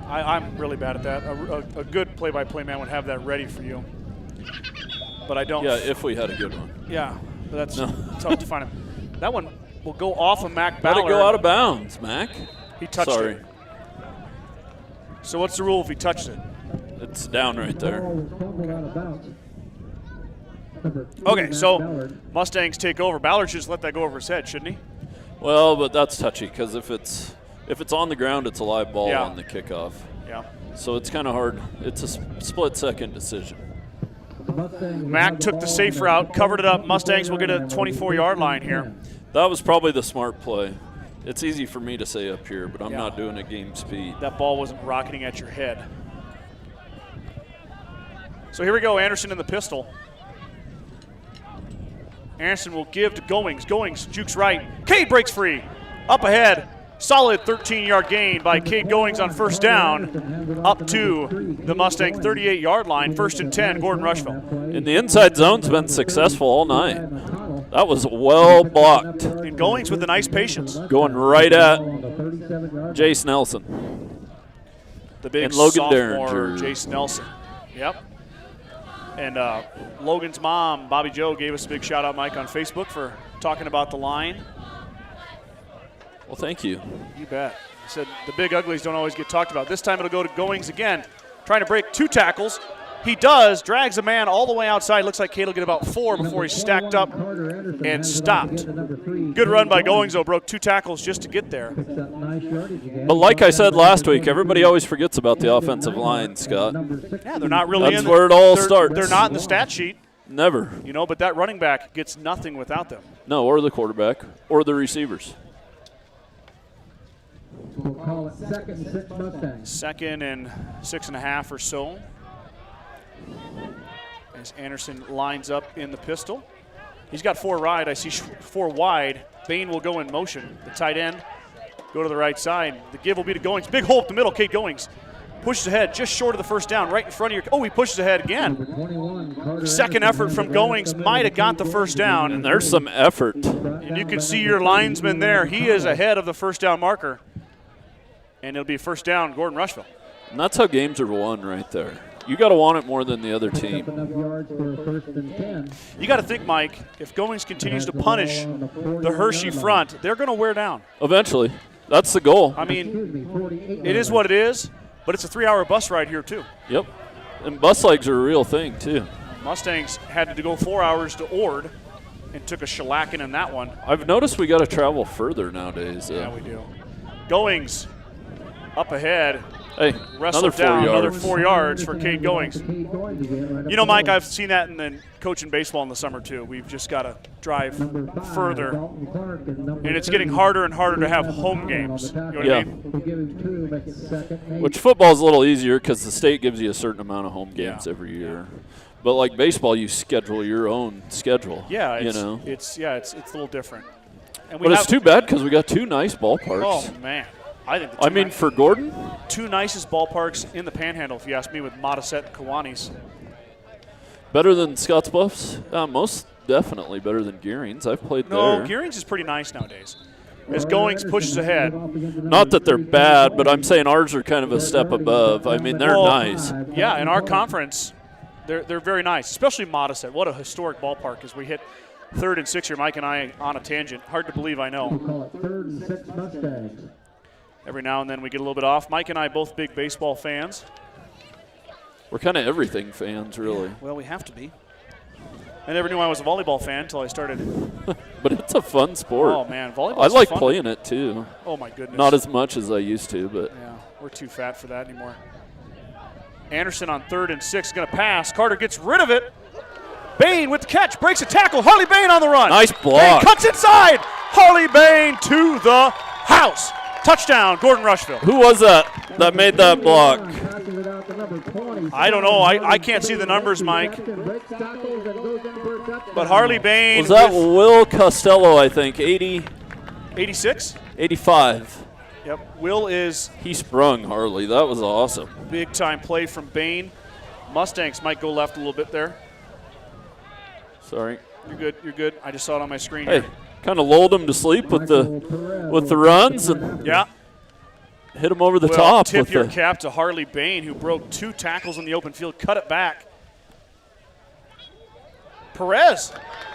I'm really bad at that. A good play-by-play man would have that ready for you, but I don't. Yeah, if we had a good one. Yeah, but that's tough to find him. That one will go off of Mac Ballard. Let it go out of bounds, Mac. He touched it. So what's the rule if he touched it? It's down right there. Okay, so Mustangs take over. Ballard should just let that go over his head, shouldn't he? Well, but that's touchy because if it's on the ground, it's a live ball on the kickoff. Yeah. So it's kind of hard. It's a split-second decision. Mac took the safe route, covered it up. Mustangs will get a 24-yard line here. That was probably the smart play. It's easy for me to say up here, but I'm not doing it game speed. That ball wasn't rocketing at your head. So here we go, Anderson in the pistol. Anderson will give to Goings. Goings jukes right. Cade breaks free. Up ahead. Solid 13-yard gain by Cade Goings on first down. Up to the Mustang 38-yard line. 1st and 10, Gordon-Rushville. And the inside zone's been successful all night. That was well blocked. And Goings with a nice patience. Going right at Jace Nelson. The big and Logan sophomore, Derringer. Jace Nelson. Yep. And Logan's mom, Bobby Joe, gave us a big shout-out, Mike, on Facebook for talking about the line. Well, thank you. You bet. He said the big uglies don't always get talked about. This time it'll go to Goings again, trying to break 2 tackles. He does, drags a man all the way outside. Looks like Cade will get about 4 before he's stacked up and stopped. Good run by Goings, though. Broke 2 tackles just to get there. But like I said last week, everybody always forgets about the offensive line, Scott. Yeah, they're not really That's where it all starts. They're not in the stat sheet. Never. You know, but that running back gets nothing without them. No, or the quarterback, or the receivers. We'll call it 2nd and 6 Mustangs. 2nd and 6.5 or so. As Anderson lines up in the pistol. He's got 4 wide. I see 4 wide. Bain will go in motion. The tight end go to the right side. The give will be to Goings. Big hole up the middle. Cade Goings pushes ahead just short of the first down, right in front of your. Oh, he pushes ahead again. Second effort from Goings might have got the first down. And there's some effort. And you can see your linesman there. He is ahead of the first down marker. And it'll be first down, Gordon-Rushville. And that's how games are won right there. You got to want it more than the other team. You got to think, Mike, if Goings continues to punish the Hershey front, they're going to wear down. Eventually. That's the goal. I mean, it is what it is, but it's a 3-hour bus ride here, too. Yep. And bus legs are a real thing, too. Mustangs had to go 4 hours to Ord and took a shellacking in that one. I've noticed we got to travel further nowadays. Yeah, we do. Goings up ahead. Hey, wrestled down another 4 yards for Cade Goings. You know, Mike, I've seen that in coaching baseball in the summer, too. We've just got to drive further. And it's getting harder and harder to have home games. You know what I mean? Which football's a little easier because the state gives you a certain amount of home games every year. But like baseball, you schedule your own schedule. Yeah, it's a little different. And but it's too bad because we got 2 nice ballparks. Oh, man. I mean, for Gordon? 2 nicest ballparks in the Panhandle, if you ask me, with Modisette and Kiwanis. Better than Scottsbluff's? Most definitely better than Gearing's. I've played there. No, Gearing's is pretty nice nowadays. As Goings pushes ahead. Not that they're bad, but I'm saying ours are kind of a step above. I mean, they're nice. Yeah, in our conference, they're very nice, especially Modisette. What a historic ballpark as we hit 3rd and 6 here. Mike and I on a tangent. Hard to believe, I know. We call it 3rd and 6 Mustangs. Every now and then we get a little bit off. Mike and I both big baseball fans. We're kind of everything fans, really. Yeah, well, we have to be. I never knew I was a volleyball fan until I started. But it's a fun sport. Oh, man, volleyball. I like playing it, too. Oh, my goodness. Not as much as I used to, but. Yeah, we're too fat for that anymore. Anderson on 3rd and 6 is going to pass. Carter gets rid of it. Bain with the catch, breaks a tackle. Harley Bain on the run. Nice block. Bain cuts inside. Harley Bain to the house. Touchdown, Gordon-Rushville. Who was that made that block? I don't know. I can't see the numbers, Mike. But Harley Bain. Was that Will Costello, I think, 80? 86? 85. Yep, Will is. He sprung Harley. That was awesome. Big time play from Bain. Mustangs might go left a little bit there. Sorry. You're good. I just saw it on my screen Hey. here. Kind of lulled him to sleep with the runs and hit him over the top. Tip your cap to Harley Bain, who broke 2 tackles in the open field, cut it back. Perez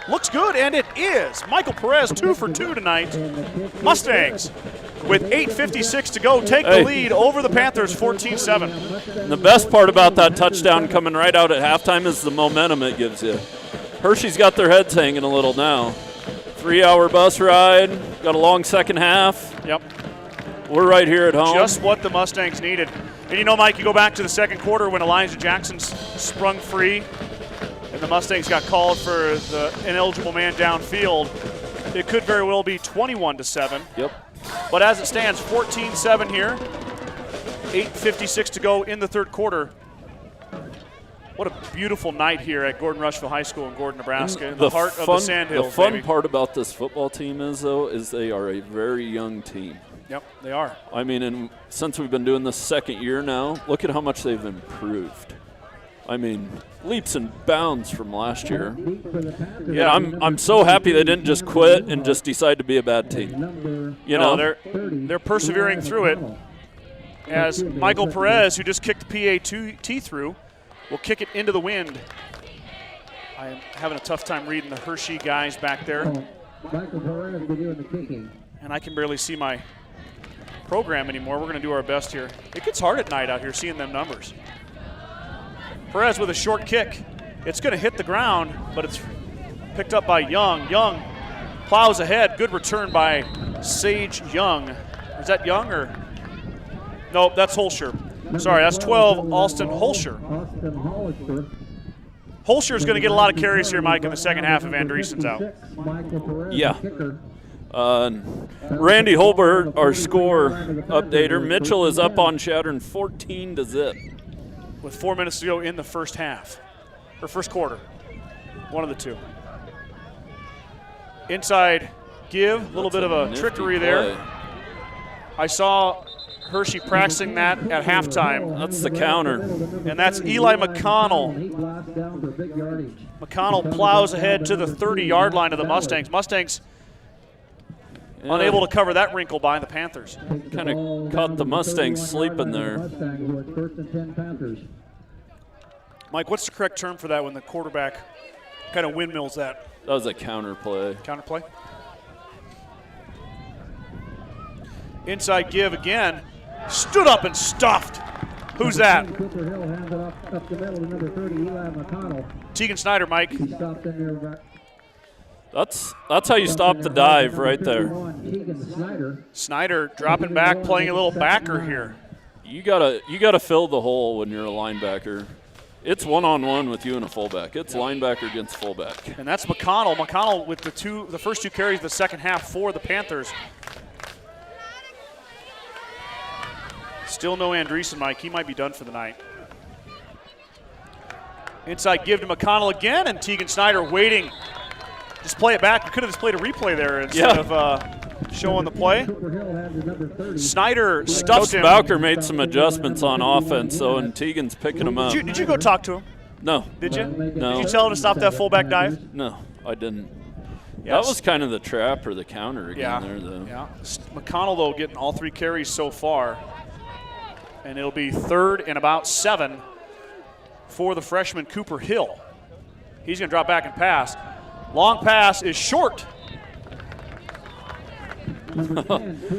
looks good, and it is. Michael Perez 2 for 2 tonight. Mustangs with 8:56 to go take the lead over the Panthers 14-7. And the best part about that touchdown coming right out at halftime is the momentum it gives you. Hershey's got their heads hanging a little now. 3-hour bus ride, got a long second half. Yep. We're right here at home. Just what the Mustangs needed. And you know, Mike, you go back to the second quarter when Elijah Jackson sprung free and the Mustangs got called for the ineligible man downfield. It could very well be 21-7. Yep. But as it stands, 14-7 here. 8:56 to go in the third quarter. What a beautiful night here at Gordon-Rushville High School in Gordon, Nebraska, in the heart of the Sandhills. The fun baby. part about this football team is they are a very young team. Yep, they are. I mean, since we've been doing this second year now, look at how much they've improved. I mean, leaps and bounds from last year. Yeah, I'm so happy they didn't just quit and just decide to be a bad team. You know, they're persevering through it. As Michael Perez, who just kicked the PAT through, will kick it into the wind. I am having a tough time reading the Hershey guys back there. Michael Perez will be doing the kicking. And I can barely see my program anymore. We're going to do our best here. It gets hard at night out here seeing them numbers. Perez with a short kick. It's going to hit the ground, but it's picked up by Young. Young plows ahead. Good return by Sage Young. Is that Young or? Nope, that's Holscher. Sorry, that's 12, Alston Holscher. Holscher's going to get a lot of carries here, Mike, in the second half if Andreessen's out. Yeah. Randy Holbert, our score updater. Mitchell is up on Shattern 14-0. With 4 minutes to go in the first half, or first quarter. One of the two. Inside give, a little bit of a trickery there. I saw Hershey practicing that at halftime. That's the counter. And that's Eli McConnell. McConnell plows ahead to the 30-yard line of the Mustangs. Mustangs unable to cover that wrinkle by the Panthers. Kind of caught the Mustangs sleeping there. Mike, what's the correct term for that when the quarterback kind of windmills that? That was a counter play. Counter play. Inside give again. Stood up and stuffed. Who's that? Cooper Hill hands it up the middle to number 30, Eli McConnell. Tegan Snyder, Mike. He stopped in there. That's how you stop the dive right there. Snyder dropping back, playing a little backer here. You gotta fill the hole when you're a linebacker. It's one-on-one with you and a fullback. It's linebacker against fullback. And that's McConnell. McConnell with the first two carries of the second half for the Panthers. Still no Andreessen, Mike. He might be done for the night. Inside give to McConnell again, and Tegan Snyder waiting. Just play it back. We could have just played a replay there instead of showing the play. Snyder stuffs him. Coach Bowker made some adjustments on offense, so, and Tegan's picking him up. Did you go talk to him? No. Did you? No. Did you tell him to stop that fullback dive? No, I didn't. Yes. That was kind of the trap or the counter again there, though. Yeah. McConnell, though, getting all three carries so far. And it'll be 3rd and about 7 for the freshman Cooper Hill. He's going to drop back and pass. Long pass is short.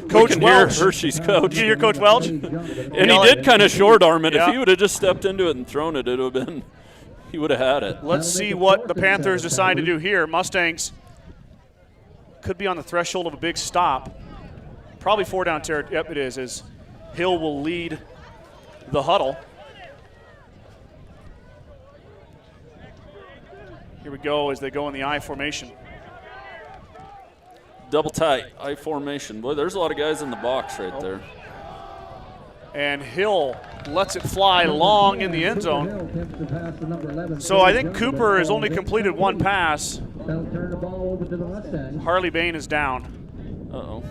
Coach Welch. Hershey's coach. Did you hear Coach Welch? And he did kind of short arm it. Yeah. If he would have just stepped into it and thrown it, it would have been, he would have had it. Let's see what the Panthers decide to do here. Mustangs could be on the threshold of a big stop. Probably 4-down territory. Yep, it is. As Hill will lead the huddle. Here we go as they go in the I formation. Double tight, I formation. Boy, there's a lot of guys in the box right there. And Hill lets it fly long in the end zone. So I think Cooper has only completed one pass. Harley Bain is down. Uh-oh.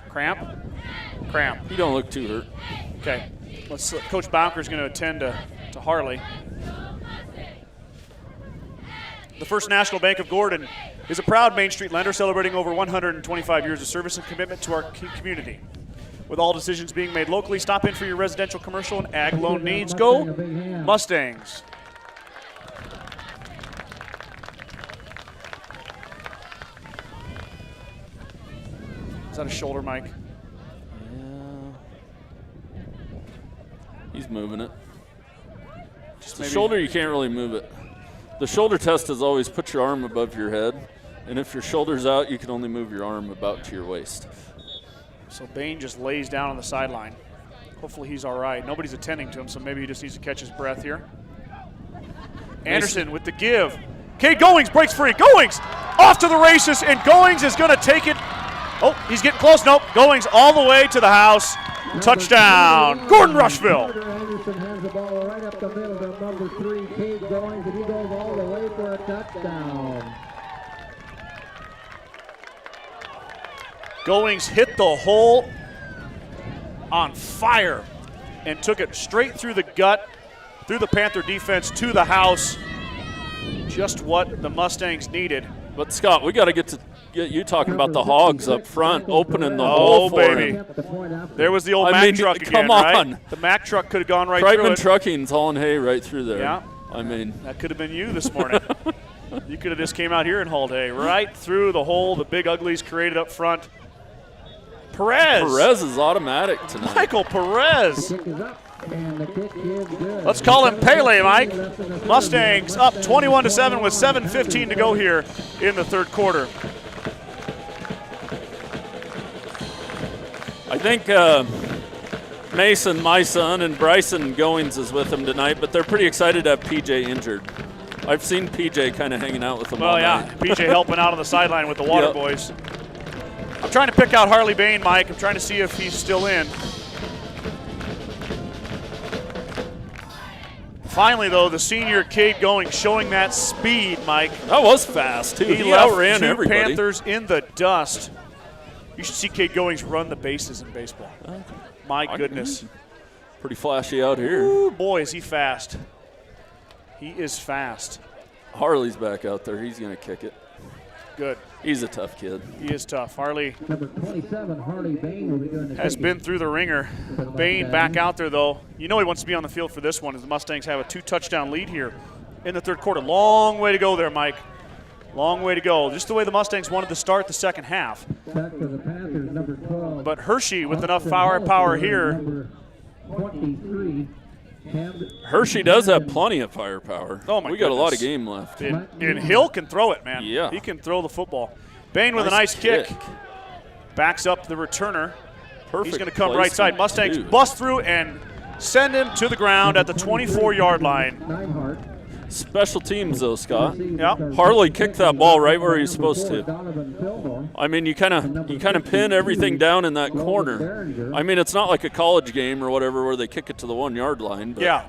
Cramp. He don't look too hurt. Okay. Coach Bowker's going to attend to Harley. The First National Bank of Gordon is a proud Main Street lender celebrating over 125 years of service and commitment to our community. With all decisions being made locally, stop in for your residential, commercial, and ag loan needs. Go Mustangs. Is that a shoulder, Mike? Yeah. He's moving it. Just the shoulder, you can't really move it. The shoulder test is always put your arm above your head, and if your shoulder's out, you can only move your arm about to your waist. So Bain just lays down on the sideline. Hopefully he's all right. Nobody's attending to him, so maybe he just needs to catch his breath here. Anderson with the give. Cade Goings breaks free. Goings off to the races, and Goings is going to take it. Oh, he's getting close. Nope. Goings all the way to the house. Touchdown, Gordon-Rushville. Anderson hands the ball right up the middle to number 3, Cade Goings, and he goes all the way for a touchdown. Goings hit the hole on fire and took it straight through the gut, through the Panther defense to the house. Just what the Mustangs needed. But Scott, we got to get you talking about the Hogs up front, opening the hole for baby. him. There was the old Mack truck again, come on. Right? The Mack truck could have gone right through it. Kreitman Trucking's hauling hay right through there. Yeah. I mean. That could have been you this morning. You could have just came out here and hauled hay right through the hole the big uglies created up front. Perez is automatic tonight. Michael Perez. Let's call him Pele, Mike. Mustangs up 21-7 with 7:15 to go here in the third quarter. I think Mason, my son, and Bryson Goings is with him tonight, but they're pretty excited to have PJ injured. I've seen PJ kind of hanging out with them all night. PJ helping out on the sideline with the Water Boys. I'm trying to pick out Harley Bain, Mike. I'm trying to see if he's still in. Finally, though, the senior Cade Goings showing that speed, Mike. That was fast, too. He left outran two everybody. Panthers in the dust. You should see Cade Goings run the bases in baseball. My goodness. Pretty flashy out here. Ooh, boy, is he fast. He is fast. Harley's back out there. He's going to kick it. Good. He's a tough kid. He is tough. Harley Number 27, Harley Bain, will be doing the has kicking. been through the ringer. Bain back out there, though. You know he wants to be on the field for this one as the Mustangs have a 2-touchdown lead here in the third quarter. Long way to go there, Mike. Long way to go. Just the way the Mustangs wanted to start the second half. Back for the Panthers, number 12. But Hershey with enough firepower here. Number 23. Hershey does have plenty of firepower. Oh, my We got a lot of goodness. game left. And Hill can throw it, man. Yeah. He can throw the football. Bain with a nice kick. Backs up the returner. Perfect. He's going to come right side. Mustangs bust through and send him to the ground at the 24-yard line. Special teams, though, Scott. Yep. Harley kicked that ball right where he's supposed to. I mean, you kind of pin everything down in that corner. I mean, it's not like a college game or whatever where they kick it to the 1-yard line. But Yeah.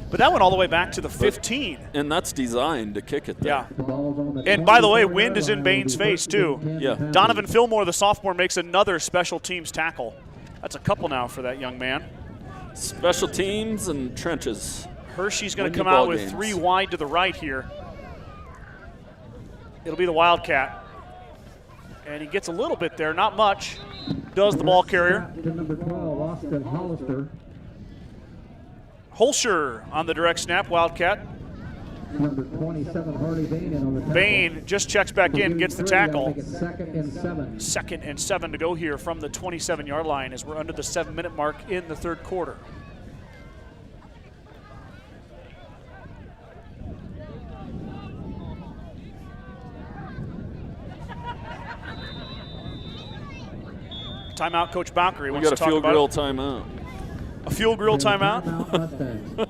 But that went all the way back to the 15. And that's designed to kick it there. Yeah. And by the way, wind is in Bain's face, too. Yeah. Donovan Fillmore, the sophomore, makes another special teams tackle. That's a couple now for that young man. Special teams and trenches. Hershey's going to come out with 3 wide to the right here. It'll be the Wildcat. And he gets a little bit there, not much. Does the ball carrier. Number 12, Austin Hollister. Holscher on the direct snap, Wildcat. Number 27, Harley Bain in on the tackle. Bain just checks back in, gets the tackle. Make it 2nd and 7. 2nd and 7 to go here from the 27-yard line as we're under the 7-minute mark in the third quarter. Timeout, Coach Bowker. We got a field grill timeout. A fuel grill timeout?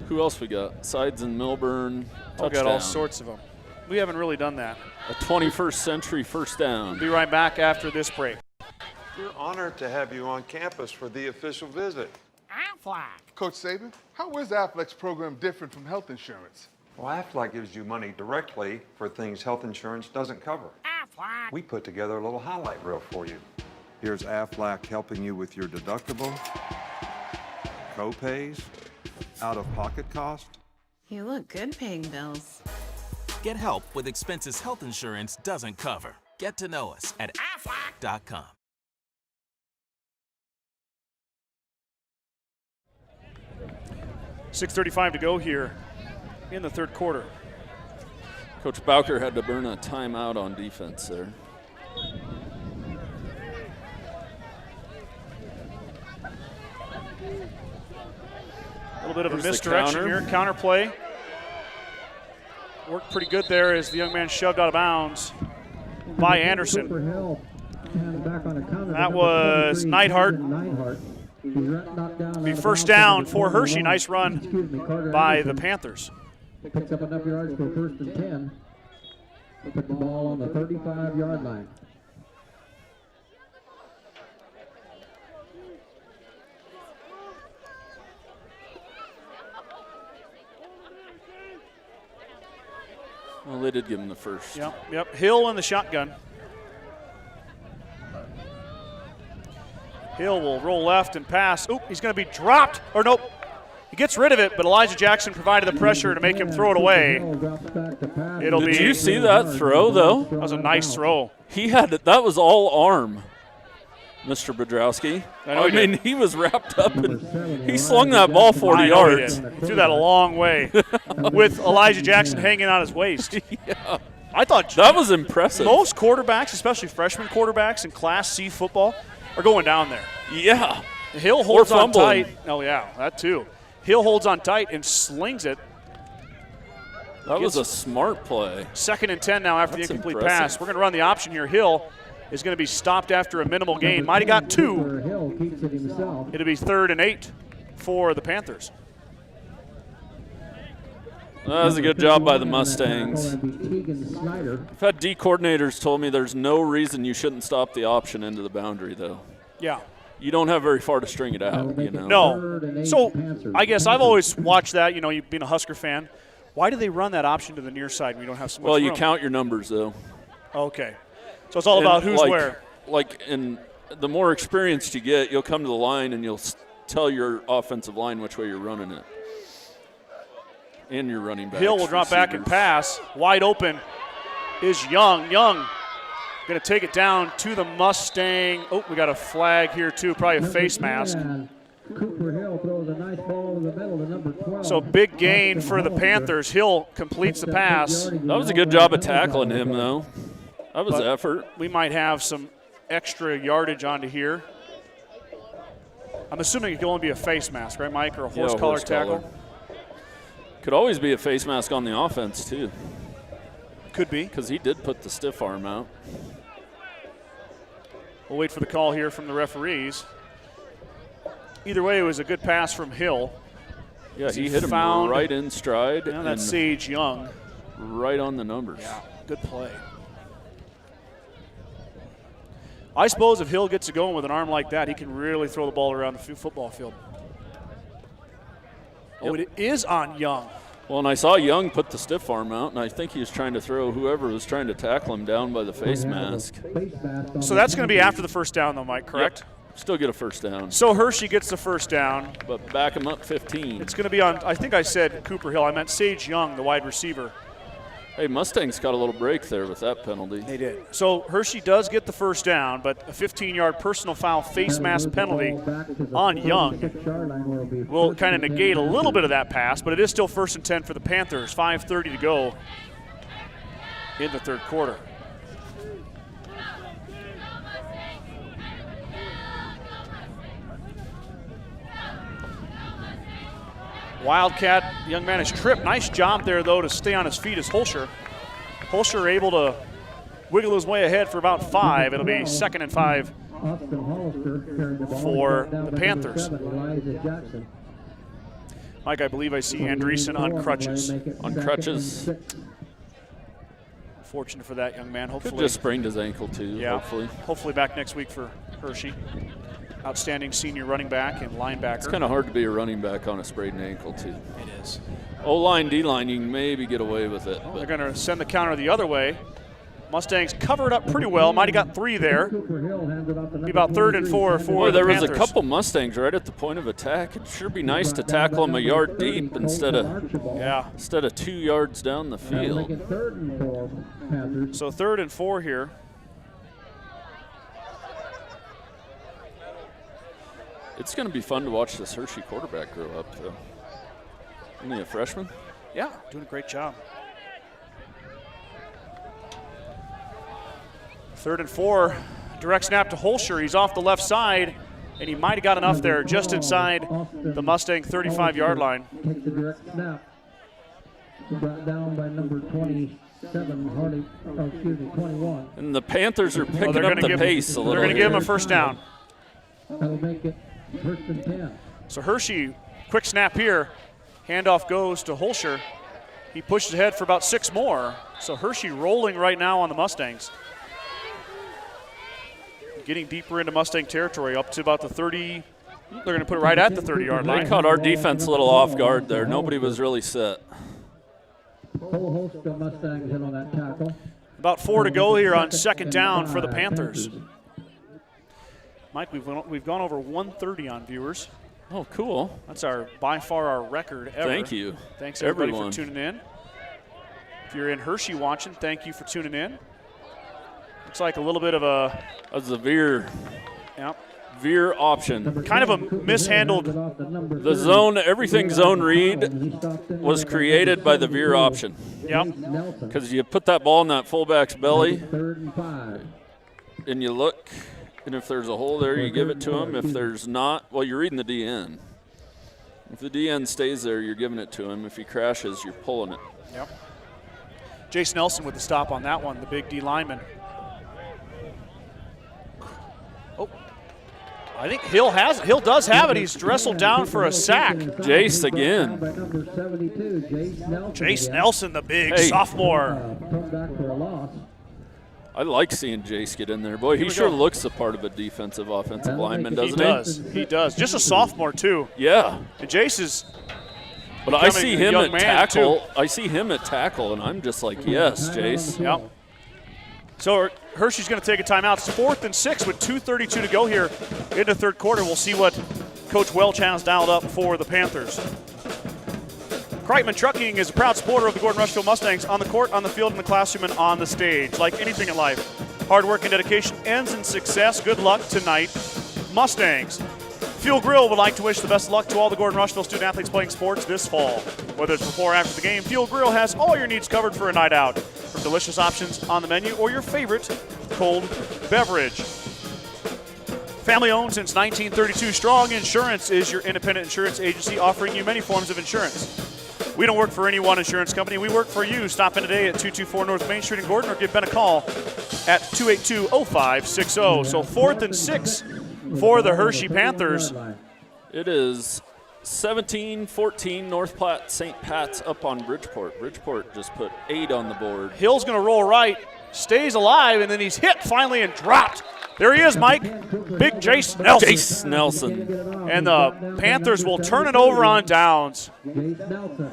Who else we got? Sides and Milburn. We got all sorts of them. We haven't really done that. A 21st century first down. Be right back after this break. We're honored to have you on campus for the official visit. Aflac. Coach Saban, how is Aflac's program different from health insurance? Well, Aflac gives you money directly for things health insurance doesn't cover. Aflac. We put together a little highlight reel for you. Here's Aflac helping you with your deductible, co-pays, out-of-pocket cost. You look good paying bills. Get help with expenses health insurance doesn't cover. Get to know us at Aflac.com. .6:35 to go here in the third quarter. Coach Bowker had to burn a timeout on defense there. A little bit of Here's a misdirection here. Counter play. Worked pretty good there as the young man shoved out of bounds by Anderson. That was Neidhart. Be first down for Hershey. Nice run by the Panthers. Picks up enough yards for 1st and 10. Put the ball on the 35-yard line. Well, they did give him the first. Yep. Hill in the shotgun. Hill will roll left and pass. Oop, he's going to be dropped. Or nope. He gets rid of it, but Elijah Jackson provided the pressure to make him throw it away. Did you see that throw, though? That was a nice throw. He had it. That was all arm, Mr. Bodrowski. I mean, he was wrapped up and he slung that ball 40 yards. He threw that a long way with Elijah Jackson hanging on his waist. Yeah. I thought that was impressive. Most quarterbacks, especially freshman quarterbacks in Class C football, are going down there. Yeah. Hill holds on tight. Oh, yeah, that too. Hill holds on tight and slings it. That was a smart play. 2nd and 10 now after the incomplete pass. We're going to run the option here. Hill is going to be stopped after a minimal gain. Might have got 2. It'll be 3rd and 8 for the Panthers. That was a good job by the Mustangs. I've had D coordinators told me there's no reason you shouldn't stop the option into the boundary, though. Yeah. You don't have very far to string it out, you know. No. So I guess I've always watched that, you know, you've been a Husker fan. Why do they run that option to the near side when you don't have so much room? You count your numbers, though. Okay. So it's all about who's where. And the more experienced you get, you'll come to the line and you'll tell your offensive line which way you're running it. And your running back. Hill will drop back and pass. Wide open is Young. Young going to take it down to the Mustang. Oh, we got a flag here too, probably a face mask. Cooper Hill throws a nice ball in the middle to number 12. So big gain for the Panthers. Hill completes the pass. That was a good job of tackling him, though. That was the effort. We might have some extra yardage onto here. I'm assuming it can only be a face mask, right, Mike, or a horse collar tackle? Could always be a face mask on the offense, too. Could be. Because he did put the stiff arm out. We'll wait for the call here from the referees. Either way, it was a good pass from Hill. Yeah, he hit him right in stride. Yeah, that's Sage Young. Right on the numbers. Yeah, good play. I suppose if Hill gets it going with an arm like that, he can really throw the ball around the football field. Oh, it is on Young. Well, and I saw Young put the stiff arm out, and I think he was trying to throw whoever was trying to tackle him down by the face mask. So that's going to be after the first down, though, Mike, correct? Yep. Still get a first down. So Hershey gets the first down. But back him up 15. It's going to be on, I think I said Cooper Hill. I meant Sage Young, the wide receiver. Hey, Mustangs got a little break there with that penalty. They did. So Hershey does get the first down, but a 15-yard personal foul face mask penalty on Young will kind of negate a little bit of that pass, but it is still 1st and 10 for the Panthers. 5:30 to go in the third quarter. Wildcat, young man is tripped. Nice job there, though, to stay on his feet is Holscher. Holscher able to wiggle his way ahead for about 5. It'll be 2nd and 5 for the Panthers. Mike, I believe I see Andreessen on crutches. On crutches. Fortunate for that young man. Hopefully, could just sprained his ankle, too, yeah, hopefully back next week for Hershey. Outstanding senior running back and linebacker. It's kind of hard to be a running back on a sprained ankle, too. It is. O-line, D-line, you can maybe get away with it. They're going to send the counter the other way. Mustangs cover it up pretty well. Might have got 3 there. Be about 3rd and 4 for the Panthers. Was a couple Mustangs right at the point of attack. It'd sure be nice to tackle them a yard deep instead of 2 yards down the field. So 3rd and 4 here. It's going to be fun to watch this Hershey quarterback grow up, though. Isn't he a freshman? Yeah, doing a great job. 3rd and 4, direct snap to Holscher. He's off the left side, and he might have got enough there just inside the Mustang 35-yard line. Takes the direct snap. Brought down by number 27, 21. And the Panthers are picking up the pace a little. They're going to give him a first down. That'll make it 1st and 10. So Hershey, quick snap here. Handoff goes to Holscher. He pushes ahead for about 6 more. So Hershey rolling right now on the Mustangs. Getting deeper into Mustang territory, up to about the 30. They're going to put it right at the 30-yard line. They caught our defense a little off guard there. Nobody was really set. Whole host of Mustangs in on that tackle. About 4 to go here on 2nd down for the Panthers. Mike, we've gone over 130 on viewers. Oh, cool. That's by far our record ever. Thank you. Thanks everybody for tuning in. If you're in Hershey watching, thank you for tuning in. Looks like a little bit of a veer. Yep. Veer option. Kind of a mishandled. The zone, everything zone read was created by the veer option. Yep. Because you put that ball in that fullback's belly, and you look, and if there's a hole there, you give it to him. If there's not, well, you're reading the DN. If the DN stays there, you're giving it to him. If he crashes, you're pulling it. Yep. Jace Nelson with the stop on that one, the big D lineman. Oh, I think Hill does have it. He's wrestled down for a sack. Jace again. Jace Nelson, the big sophomore. I like seeing Jace get in there. Boy, he sure looks the part of a defensive, offensive lineman, doesn't he? He does. He does. Just a sophomore, too. Yeah. And Jace is. But I see him at tackle. I see him at tackle, and I'm just like, yes, Jace. Yep. So Hershey's going to take a timeout. It's 4th and 6 with 2:32 to go here in the third quarter. We'll see what Coach Welch has dialed up for the Panthers. Kreitman Trucking is a proud supporter of the Gordon-Rushville Mustangs on the court, on the field, in the classroom, and on the stage. Like anything in life, hard work and dedication ends in success. Good luck tonight, Mustangs. Fuel Grill would like to wish the best of luck to all the Gordon-Rushville student-athletes playing sports this fall. Whether it's before or after the game, Fuel Grill has all your needs covered for a night out. From delicious options on the menu or your favorite cold beverage. Family owned since 1932, Strong Insurance is your independent insurance agency offering you many forms of insurance. We don't work for any one insurance company. We work for you. Stop in today at 224 North Main Street in Gordon or give Ben a call at 282-0560. So 4th and 6 for the Hershey Panthers. It is 17-14 North Platte St. Pat's up on Bridgeport. Bridgeport just put 8 on the board. Hill's going to roll right, stays alive, and then he's hit finally and dropped. There he is, Mike. Big Jace Nelson. Jace Nelson. And the Panthers will turn it over on downs.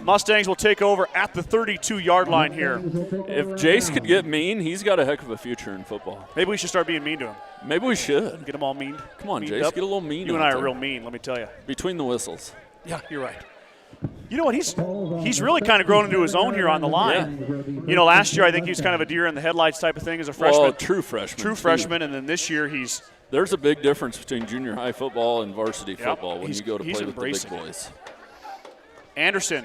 Mustangs will take over at the 32-yard line here. If Jace could get mean, he's got a heck of a future in football. Maybe we should start being mean to him. Maybe we should. Get them all mean. Come on, Meaned Jace, up. get a little mean. You and I are real mean, let me tell you. Between the whistles. Yeah, you're right. You know what? He's really kind of grown into his own here on the line. Yeah. You know, last year I think he was kind of a deer in the headlights type of thing as a freshman. Well, true freshman. True freshman, and then this year he's. There's a big difference between junior high football and varsity football when you go to play with the big boys. Anderson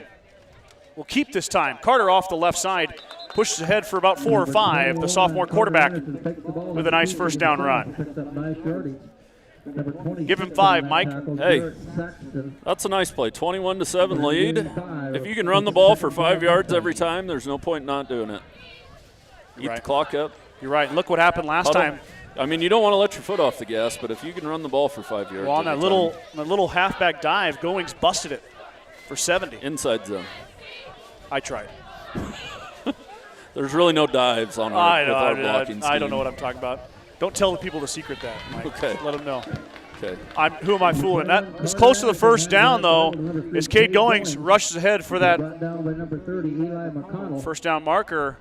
will keep this time. Carter off the left side, pushes ahead for about 4 or 5. The sophomore quarterback with a nice first down run. Give him 5, Mike. Hey, that's a nice play. 21-7 lead. If you can run the ball for 5 yards every time, there's no point in not doing it. Eat the clock up. You're right. Look what happened last time. I mean, you don't want to let your foot off the gas, but if you can run the ball for 5 yards. Well, on that little halfback dive, Goings busted it for 70. Inside zone. I tried. There's really no dives on our blocking scheme. I don't know what I'm talking about. Don't tell the people the secret that, Mike. Okay. Let them know. Okay. Who am I fooling? That is close to the first down, though, as Cade Goings rushes ahead for that first down marker.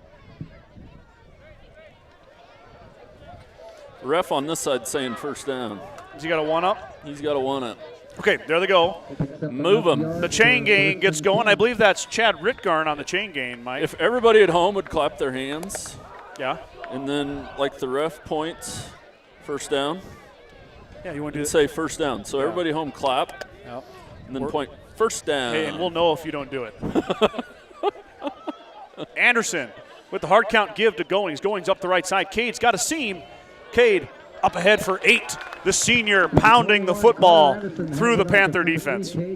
Ref on this side saying first down. Has he got a one-up? He's got a one-up. Okay, there they go. Move them. The chain gain gets going. I believe that's Chad Ritgarn on the chain gain, Mike. If everybody at home would clap their hands. Yeah. And then, like the ref points, first down. Yeah, you want to say first down. So everybody home clap. Yep. And then point first down. Hey, and we'll know if you don't do it. Anderson with the hard count give to Goings. Goings up the right side. Cade's got a seam. Cade up ahead for 8. The senior pounding the football through the Panther defense. But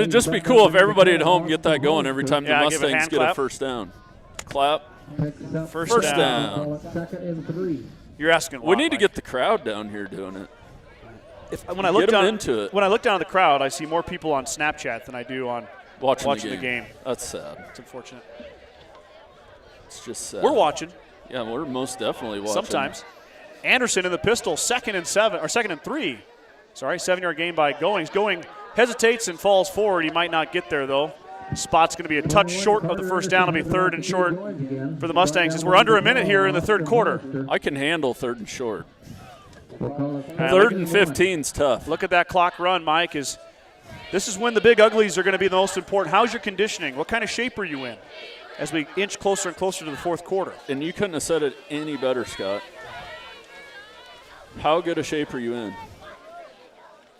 it'd just be cool if everybody at home get that going every time the Mustangs get a first down. Clap. First down. You're asking a lot, we need to get the crowd down here doing it. When I look down into it. When I look down at the crowd, I see more people on Snapchat than I do on watching the game. That's sad. It's unfortunate. It's just sad. We're watching. Yeah, we're most definitely watching. Sometimes. Anderson in the pistol, 2nd and 3. Sorry, 7-yard gain by Goings. Going hesitates and falls forward. He might not get there, though. Spot's going to be a touch short of the first down. It'll be 3rd and short for the Mustangs as we're under a minute here in the third quarter. I can handle 3rd and short. 3rd and 15's tough. Look at that clock run, Mike. This is when the big uglies are going to be the most important. How's your conditioning? What kind of shape are you in as we inch closer and closer to the fourth quarter? And you couldn't have said it any better, Scott. How good a shape are you in?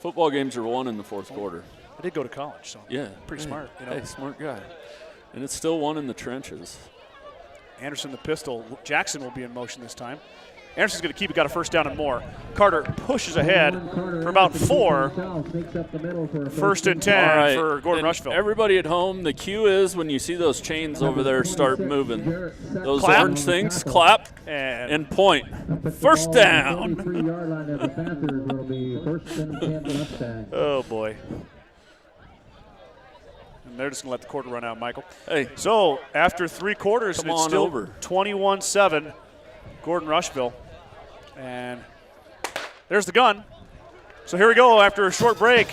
Football games are won in the fourth quarter. I did go to college, so yeah, pretty smart. You know? Hey, smart guy. And it's still won in the trenches. Anderson the pistol. Jackson will be in motion this time. Anderson's going to keep it, got a first down and more. Carter pushes ahead for about 4. 1st and 10 for Gordon-Rushville. Everybody at home, the cue is when you see those chains over there start moving. Those orange things, clap and point. First down. Oh, boy. And they're just going to let the quarter run out, Michael. Hey. So after 3 quarters, it's still 21-7, Gordon-Rushville. And there's the gun. So here we go after a short break.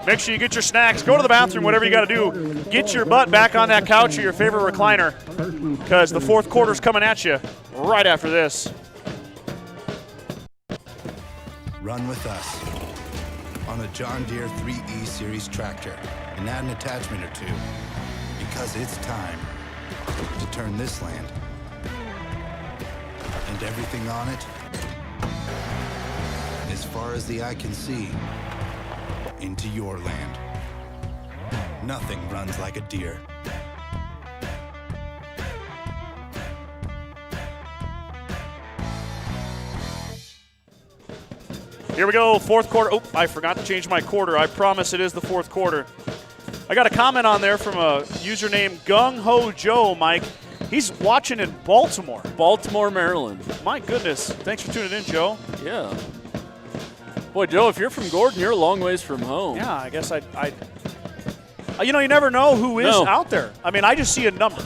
Make sure you get your snacks, go to the bathroom, whatever you got to do. Get your butt back on that couch or your favorite recliner, because the fourth quarter's coming at you right after this. Run with us on a John Deere 3E Series tractor and add an attachment or two, because it's time to turn this land and everything on it, as far as the eye can see, into your land. Nothing runs like a Deere. Here we go, fourth quarter. Oh, I forgot to change my quarter. I promise it is the fourth quarter. I got a comment on there from a user named Gung Ho Joe, Mike. He's watching in Baltimore. Baltimore, Maryland. My goodness. Thanks for tuning in, Joe. Yeah. Boy, Joe, if you're from Gordon, you're a long ways from home. Yeah, I guess you know, you never know who is out there. I mean, I just see a number.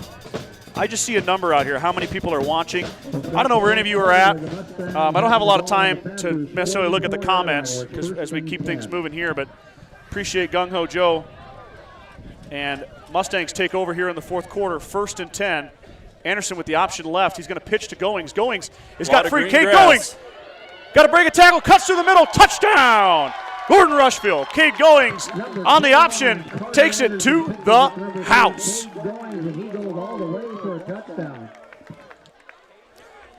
I just see a number out here, how many people are watching. I don't know where any of you are at. I don't have a lot of time to necessarily look at the comments because as we keep things moving here, but appreciate Gung Ho Joe. And Mustangs take over here in the fourth quarter, 1st and 10. Anderson with the option left. He's going to pitch to Goings. Goings has got free. Cade Goings got to break a tackle, cuts through the middle, touchdown! Gordon-Rushville. Cade Goings on the option, takes it to the house.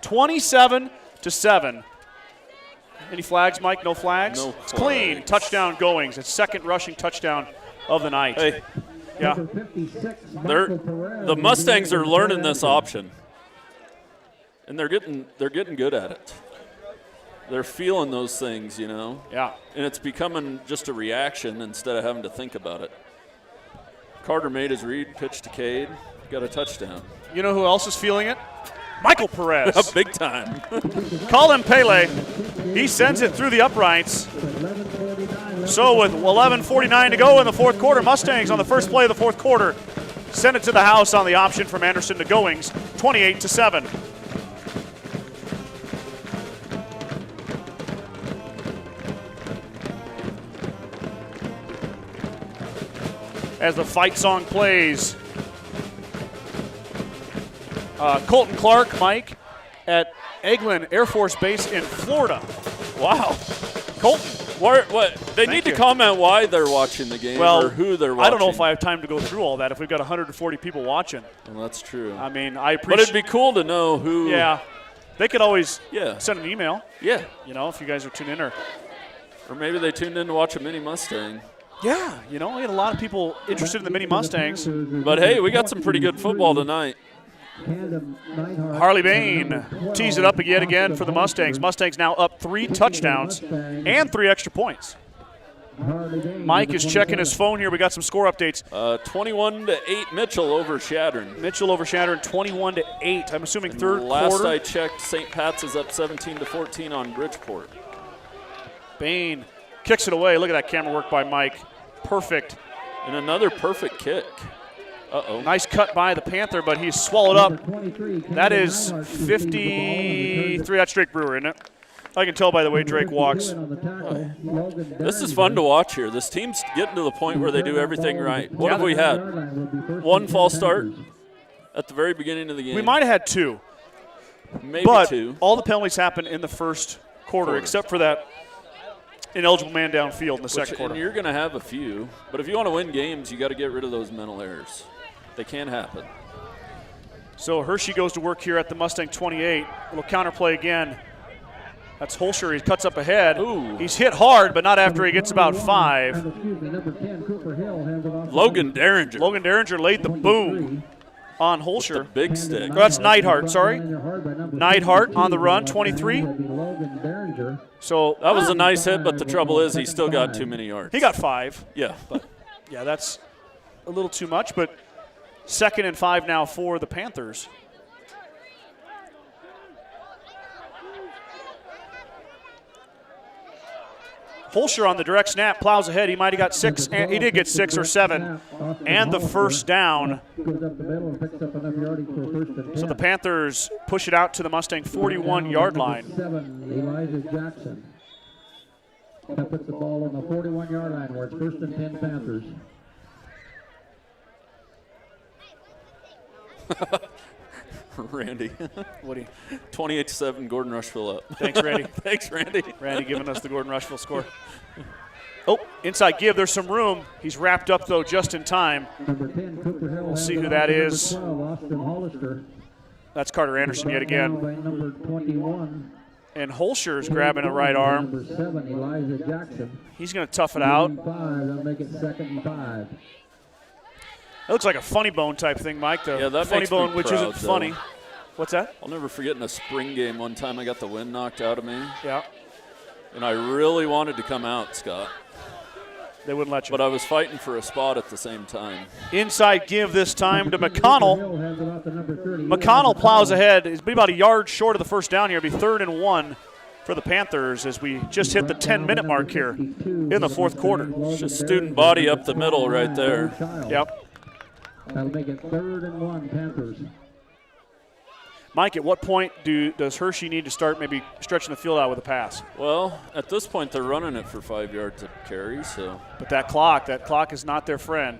27-7. Any flags, Mike? No flags? No it's clean. flags. Touchdown Goings. It's second rushing touchdown of the night. Hey. Yeah. The Mustangs are learning this option, and they're getting good at it. They're feeling those things, you know. Yeah. And it's becoming just a reaction instead of having to think about it. Carter made his read, pitched to Cade, got a touchdown. You know who else is feeling it? Michael Perez. Big time. Call him Pele. He sends it through the uprights. So with 11:49 to go in the fourth quarter, Mustangs on the first play of the fourth quarter send it to the house on the option from Anderson to Goings, 28-7. As the fight song plays, Colton Clark, Mike, at Eglin Air Force Base in Florida. Wow. Colton. They need to comment why they're watching the game or who they're watching. I don't know if I have time to go through all that if we've got 140 people watching. Well, that's true. I mean, I appreciate. But it'd be cool to know who. Yeah. They could always send an email. Yeah. You know, if you guys are tuned in. Or maybe they tuned in to watch a mini Mustang. Yeah. You know, we had a lot of people interested in the mini Mustangs. But, hey, we got some pretty good football tonight. Harley Bain tees it up yet again for the Mustangs. Mustangs now up 3 touchdowns and 3 extra points. Mike is checking his phone here. We got some score updates. 21-8 Mitchell over Shadron. Mitchell over Shadron, 21-8. I'm assuming third Last quarter. I checked, St. Pat's is up 17-14 on Bridgeport. Bain kicks it away. Look at that camera work by Mike. Perfect. And another perfect kick. Uh-oh. Nice cut by the Panther, but he's swallowed up. That is 53. That's Drake Brewer, isn't it? I can tell by the way Drake walks. This is fun to watch here. This team's getting to the point where they do everything right. What have we had? 1 false start at the very beginning of the game. We might have had 2. Maybe but 2. All the penalties happened in the first quarter, except for that ineligible man downfield in the second quarter. And you're going to have a few. But if you want to win games, you got to get rid of those mental errors. They can happen. So Hershey goes to work here at the Mustang 28. Little counterplay again. That's Holscher. He cuts up ahead. Ooh. He's hit hard, but not after he gets about 5. Logan Derringer. Logan Derringer laid the boom on Holscher. With the big stick. Oh, that's Neidhart, sorry. Neidhart on the run, 23. So that was a nice hit, but the trouble is he still got too many yards. He got 5. Yeah. But yeah, that's a little too much, but 2nd and 5 now for the Panthers. Holscher on the direct snap plows ahead. He might have got 6. And he did get 6 or 7, and the first down. So the Panthers push it out to the Mustang 41-yard line. That puts the ball on the 41-yard line where it's 1st and 10 Panthers. Randy. What do you? 28-7, Gordon-Rushville up. Thanks, Randy. Thanks, Randy. Randy giving us the Gordon-Rushville score. Oh, inside give. There's some room. He's wrapped up, though, just in time. Number 10, Cooper Hill. We'll see who that is. Number 12, Austin Hollister. That's Carter Anderson yet again. By number 21. And Holscher's grabbing a right arm. Number 7, Elijah Jackson. He's going to tough it out. 5, they'll make it 2nd and 5. It looks like a funny bone type thing, Mike. The that funny makes me bone, which proud, isn't funny. though. What's that? I'll never forget in a spring game one time I got the wind knocked out of me. Yeah. And I really wanted to come out, Scott. They wouldn't let you. But I was fighting for a spot at the same time. Inside give this time to McConnell. McConnell plows ahead. He's about a yard short of the first down here. It'll be 3rd and 1 for the Panthers as we just hit the 10-minute mark here in the 4th quarter. It's just student body up the middle right there. Yep. That'll make it 3rd and 1 Panthers. Mike, at what point does Hershey need to start maybe stretching the field out with a pass? Well, at this point they're running it for 5 yards a carry, so. But that clock is not their friend.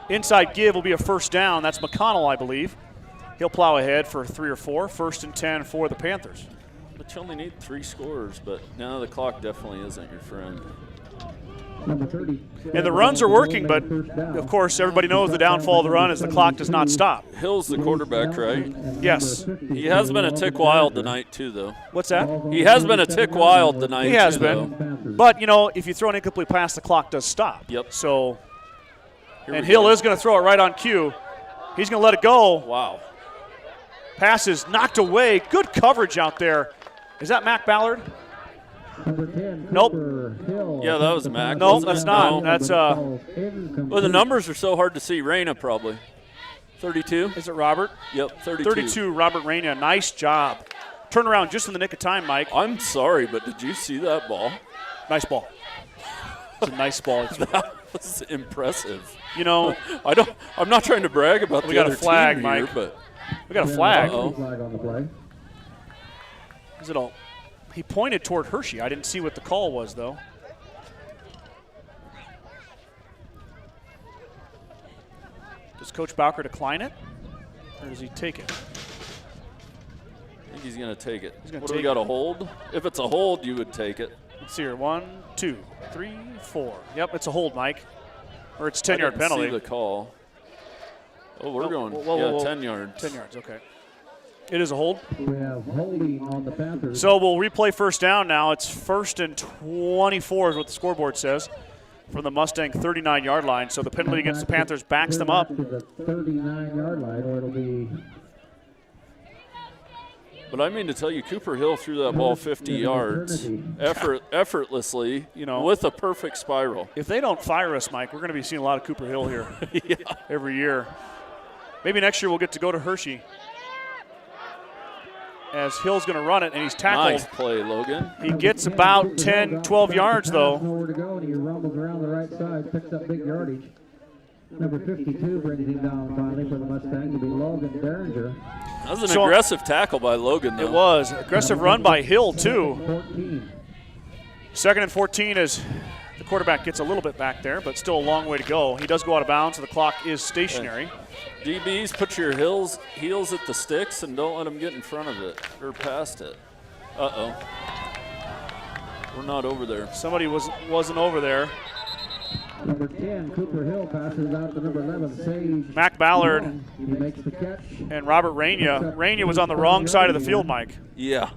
Inside give will be a 1st down. That's McConnell, I believe. He'll plow ahead for 3 or 4. 1st and 10 for the Panthers. But you only need 3 scores, but now the clock definitely isn't your friend. Number 30. And the runs are working, but of course everybody knows the downfall of the run is the clock does not stop. Hill's the quarterback, right? Yes. He has been a tick wild tonight too, though. What's that? He has been a tick wild tonight. He has too, been. Though. But, you know, if you throw an incomplete pass, the clock does stop. Yep. So, and Hill is going to throw it right on cue. He's going to let it go. Wow. Pass is knocked away. Good coverage out there. Is that Mac Ballard? Number 10, nope. Yeah, that was Mac. No, that's not. That's well, the numbers are so hard to see. Reyna probably. 32. Is it Robert? Yep, 32. 32, Robert Reyna. Nice job. Turn around just in the nick of time, Mike. I'm sorry, but did you see that ball? Nice ball. It's a nice ball. That was impressive. You know, I'm not trying to brag about we the got other a flag, team Mike. here, but we got a flag. Flag on the play. Is it all? He pointed toward Hershey. I didn't see what the call was, though. Does Coach Bowker decline it, or does he take it? I think he's going to take it. He's gonna what do we got, a hold? If it's a hold, you would take it. Let's see here. 1, 2, 3, 4. Yep, it's a hold, Mike. Or it's 10-yard penalty. I didn't see the call. Oh, we're going. Whoa. 10 yards. 10 yards, okay. It is a hold. We have holding on the Panthers. So we'll replay 1st down now. It's 1st and 24 is what the scoreboard says from the Mustang 39-yard line. So the penalty against the Panthers backs them up. To the 39-yard line, or it'll be. But I mean to tell you, Cooper Hill threw that ball 50 yards effortlessly, you know, with a perfect spiral. If they don't fire us, Mike, we're going to be seeing a lot of Cooper Hill here every year. Maybe next year we'll get to go to Hershey. As Hill's going to run it, and he's tackled. Nice play, Logan. He gets about 10, 12 yards, though. Nowhere to go, and he rumbles around the right side, picks up big yardage. Number 52 brings him down finally for the Mustangs. It'll be Logan Derringer. That was an aggressive tackle by Logan, though. It was. Aggressive run by Hill, too. 2nd and 14 as the quarterback gets a little bit back there, but still a long way to go. He does go out of bounds, so the clock is stationary. DBs, put your heels at the sticks and don't let them get in front of it or past it. Uh-oh. We're not over there. Somebody wasn't over there. Number 10, Cooper Hill passes out to number 11, Sage. Mac Ballard. He makes the catch. And Robert Reyna. Reyna was on the wrong side of the field, Mike. Yeah.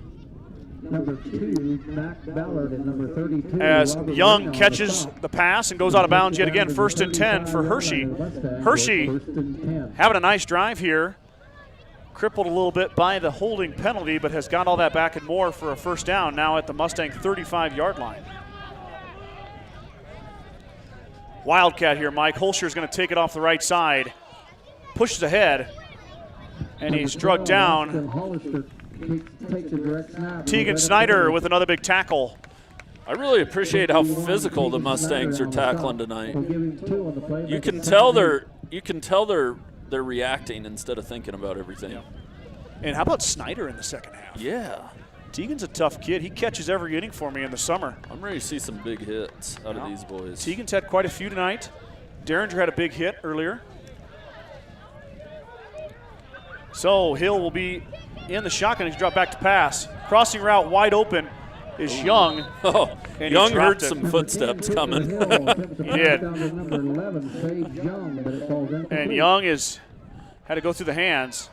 Number 2, Mac Ballard, and number 32. As Robert Young Reyna catches the pass and goes out of bounds yet again. 1st and 10 for Hershey. Hershey having a nice drive here. Crippled a little bit by the holding penalty, but has got all that back and more for a 1st down now at the Mustang 35-yard line. Wildcat here, Mike. Holscher's going to take it off the right side. Pushes ahead. And he's drugged down. Tegan Snyder with another big tackle. I really appreciate how physical the Mustangs are tackling tonight. You can tell they're reacting instead of thinking about everything. And how about Snyder in the second half? Yeah. Teagan's a tough kid. He catches every inning for me in the summer. I'm ready to see some big hits out of these boys. Teagan's had quite a few tonight. Derringer had a big hit earlier. So Hill will be in the shotgun. He's dropped back to pass. Crossing route wide open is Young. Oh, and Young he heard dropped it. some footsteps coming. He did. And Young had to go through the hands.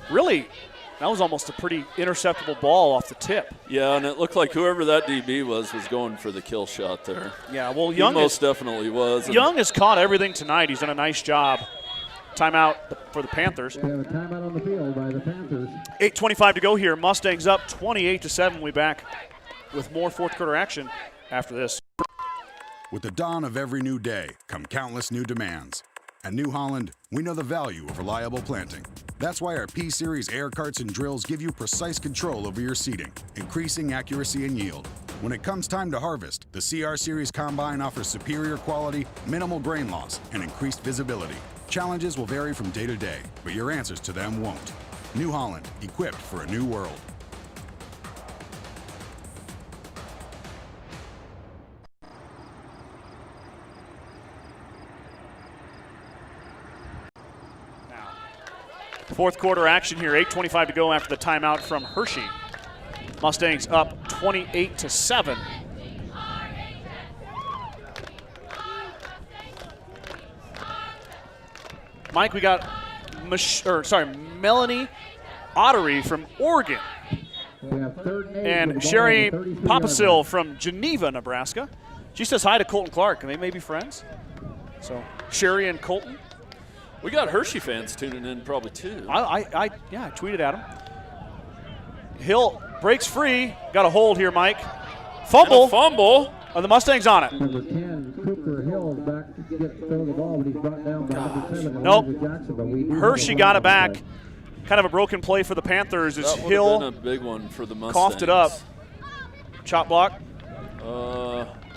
Really, that was almost a pretty interceptable ball off the tip. Yeah, and it looked like whoever that DB was going for the kill shot there. Yeah, well, Young most definitely was. Young has caught everything tonight. He's done a nice job. Timeout for the Panthers. We have a timeout on the field by the Panthers. 8:25 to go here. Mustangs up 28-7. We'll be back with more fourth quarter action after this. With the dawn of every new day come countless new demands. At New Holland, we know the value of reliable planting. That's why our P-Series air carts and drills give you precise control over your seeding, increasing accuracy and yield. When it comes time to harvest, the CR Series Combine offers superior quality, minimal grain loss, and increased visibility. Challenges will vary from day to day, but your answers to them won't. New Holland, equipped for a new world. Fourth quarter action here, 8:25 to go after the timeout from Hershey. Mustangs up 28-7. Mike, we got Melanie Ottery from Oregon. And Sherry Papasil from Geneva, Nebraska. She says hi to Colton Clark, and they may be friends. So Sherry and Colton. We got Hershey fans tuning in probably too. I tweeted at him. Hill breaks free. Got a hold here, Mike. Fumble. And the Mustangs on it. Number 10, Cooper Hill back to throw the ball, but he's brought down by number 7. Nope. Hershey got it back. Kind of a broken play for the Panthers as that Hill been a big one for the Mustangs. Coughed it up. Chop block.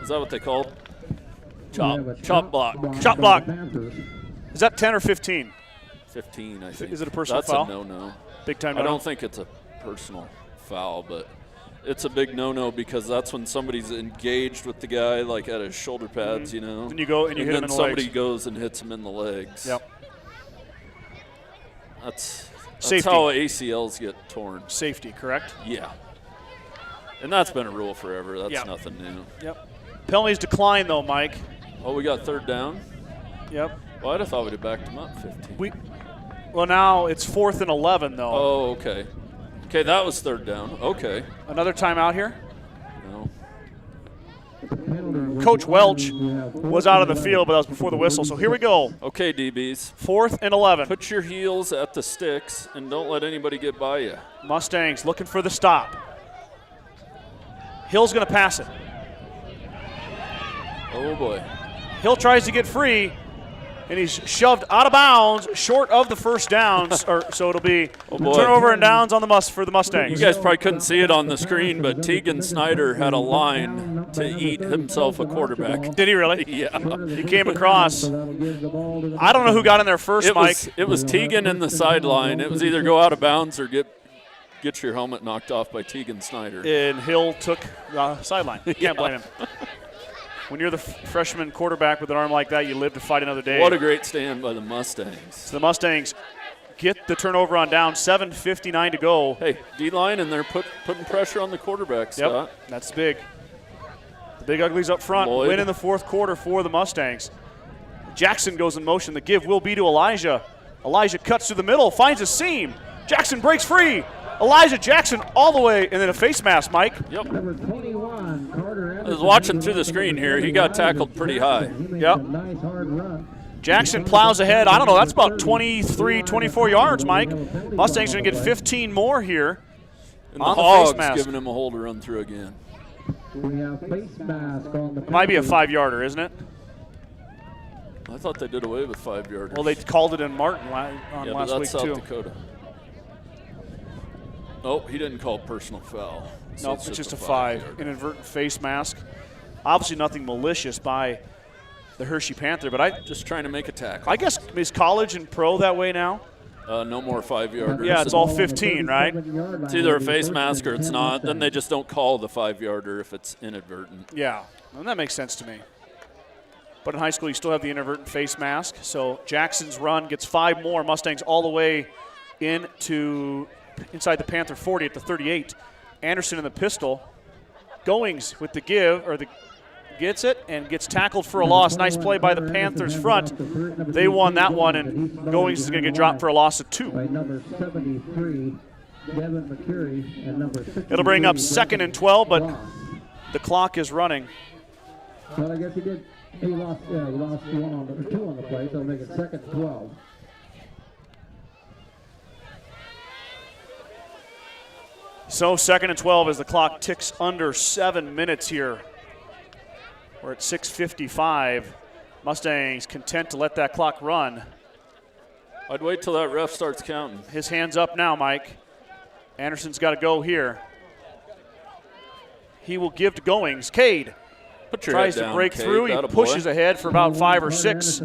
Is that what they call it? Chop block. Chop block. Is that 10 or 15? 15, I think. Is it a personal foul? That's a no-no. Big time no-no? I don't think it's a personal foul, but it's a big no-no because that's when somebody's engaged with the guy, like at his shoulder pads, you know. And you go and you hit him in the legs. And then somebody goes and hits him in the legs. Yep. That's Safety. how ACLs get torn. Safety, correct? Yeah. And that's been a rule forever. That's nothing new. Yep. Penalties decline, though, Mike. Oh, we got third down? Yep. Well, I'd have thought we'd have backed him up 15. Well, now it's 4th and 11, though. Oh, okay. Okay, that was third down. Okay. Another timeout here? No. Coach Welch was out of the field, but that was before the whistle. So here we go. Okay, DBs. 4th and 11. Put your heels at the sticks and don't let anybody get by you. Mustangs looking for the stop. Hill's going to pass it. Oh, boy. Hill tries to get free, and he's shoved out of bounds, short of the first downs. So it'll be turnover and downs on for the Mustangs. You guys probably couldn't see it on the screen, but Tegan Snyder had a line to eat himself a quarterback. Did he really? Yeah. He came across. I don't know who got in there first, Mike. It was Tegan in the sideline. It was either go out of bounds or get your helmet knocked off by Tegan Snyder. And Hill took sideline. Can't blame him. When you're the freshman quarterback with an arm like that, you live to fight another day. What a great stand by the Mustangs. So the Mustangs get the turnover on down, 7:59 to go. Hey, D-line, and they're putting pressure on the quarterback, Scott. Yep, that's big. The Big Uglies up front win in the fourth quarter for the Mustangs. Jackson goes in motion. The give will be to Elijah. Elijah cuts through the middle, finds a seam. Jackson breaks free. Elijah Jackson all the way, and then a face mask, Mike. Yep. I was watching through the screen here. He got tackled pretty high. Yep. Jackson plows ahead. I don't know. That's about 23, 24 yards, Mike. Mustangs going to get 15 more here. And the Hogs giving him a hole to run through again. We have face mask on the. It might be a 5-yarder, isn't it? I thought they did away with 5-yarders. Well, they called it in Martin last week, South too. Dakota. Nope, he didn't call personal foul. So nope, it's just a 5. Inadvertent face mask. Obviously nothing malicious by the Hershey Panther, but just trying to make a tackle. I guess is college and pro that way now? No more 5-yarders. Yeah, it's all 15, right? It's either a face mask or it's not. Then they just don't call the 5-yarder if it's inadvertent. Yeah, and that makes sense to me. But in high school, you still have the inadvertent face mask. So Jackson's run gets 5 more. Mustangs all the way inside the Panther 40 at the 38. Anderson in the pistol. Goings with the give, or gets it and gets tackled for a loss. Nice play by the Panthers front. They won that one, and Goings is going to get dropped for a loss of 2. It'll bring up 2nd and 12, but the clock is running. Well, I guess he did. He lost 2 on the play, so it'll make it 2nd and 12. So 2nd and 12 as the clock ticks under 7 minutes here. We're at 6:55. Mustangs content to let that clock run. I'd wait till that ref starts counting. His hand's up now, Mike. Anderson's got to go here. He will give to Goings. Cade tries to break through. He pushes ahead for about 5 or 6.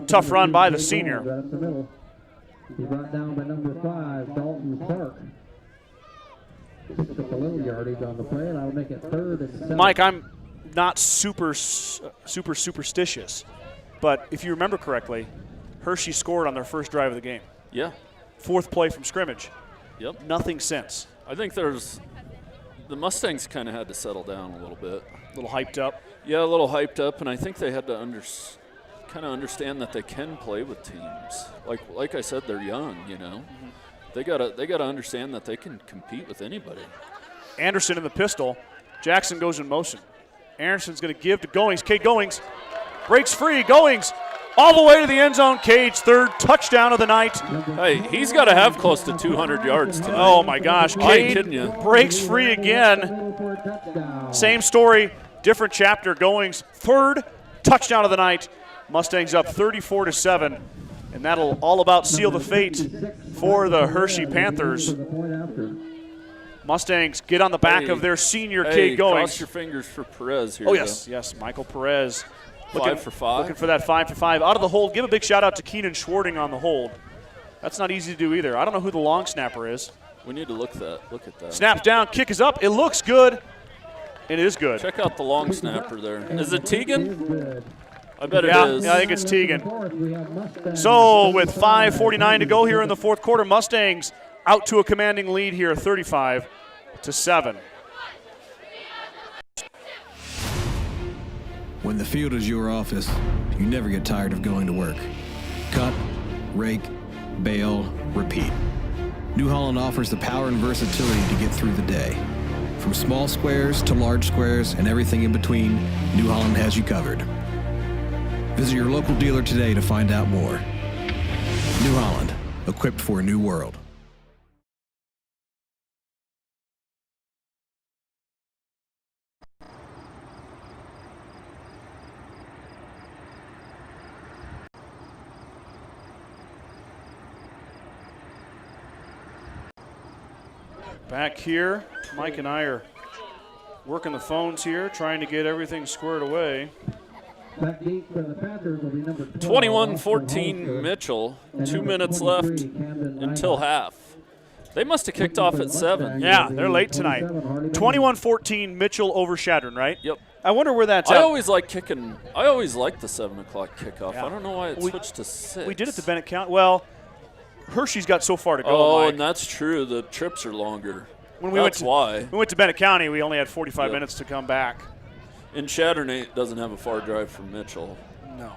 Tough run by the senior. He's brought down by number 5, Dalton Clark. Picked up a little yardage on the play, and I'll make it 3rd and 7. Mike, I'm not super superstitious, but if you remember correctly, Hershey scored on their first drive of the game. Yeah. 4th play from scrimmage. Yep. Nothing since. I think the Mustangs kind of had to settle down a little bit. A little hyped up. Yeah, a little hyped up, and I think they had to kind of understand that they can play with teams. Like I said, they're young, you know. Mm-hmm. They gotta understand that they can compete with anybody. Anderson in the pistol. Jackson goes in motion. Anderson's going to give to Goings. Cade Goings breaks free. Goings all the way to the end zone. Cade's 3rd touchdown of the night. Hey, he's got to have close to 200 yards tonight. Oh, my gosh. Cade breaks free again. Same story, different chapter. Goings' 3rd touchdown of the night. Mustangs up 34-7, and that'll all about seal the fate for the Hershey Panthers. Mustangs get on the back of their senior Cade Goings. Cross your fingers for Perez here. Oh, yes, Michael Perez. 5 for 5. Looking for that 5 for 5. Out of the hold, give a big shout out to Keenan Schwarting on the hold. That's not easy to do either. I don't know who the long snapper is. We need to look at that. Snaps down, kick is up. It looks good. It is good. Check out the long snapper there. Is it Teagan? I bet it is. Yeah, I think it's Teagan. So with 5:49 to go here in the 4th quarter, Mustangs out to a commanding lead here, 35-7. When the field is your office, you never get tired of going to work. Cut, rake, bale, repeat. New Holland offers the power and versatility to get through the day. From small squares to large squares and everything in between, New Holland has you covered. Visit your local dealer today to find out more. New Holland, equipped for a new world. Back here, Mike and I are working the phones here, trying to get everything squared away. 21-14 Mitchell, 2 minutes left until half. They must have kicked off at 7. Yeah, they're late tonight. 21-14 Mitchell over Shadron, right? Yep. I wonder where that's at. I always like the 7 o'clock kickoff. Yeah. I don't know why it switched to 6. We did it to Bennett County. Well, Hershey's got so far to go. Oh, Mike. And that's true. The trips are longer. That's why. We went to Bennett County, we only had 45 minutes to come back. And Chadron doesn't have a far drive from Mitchell. No.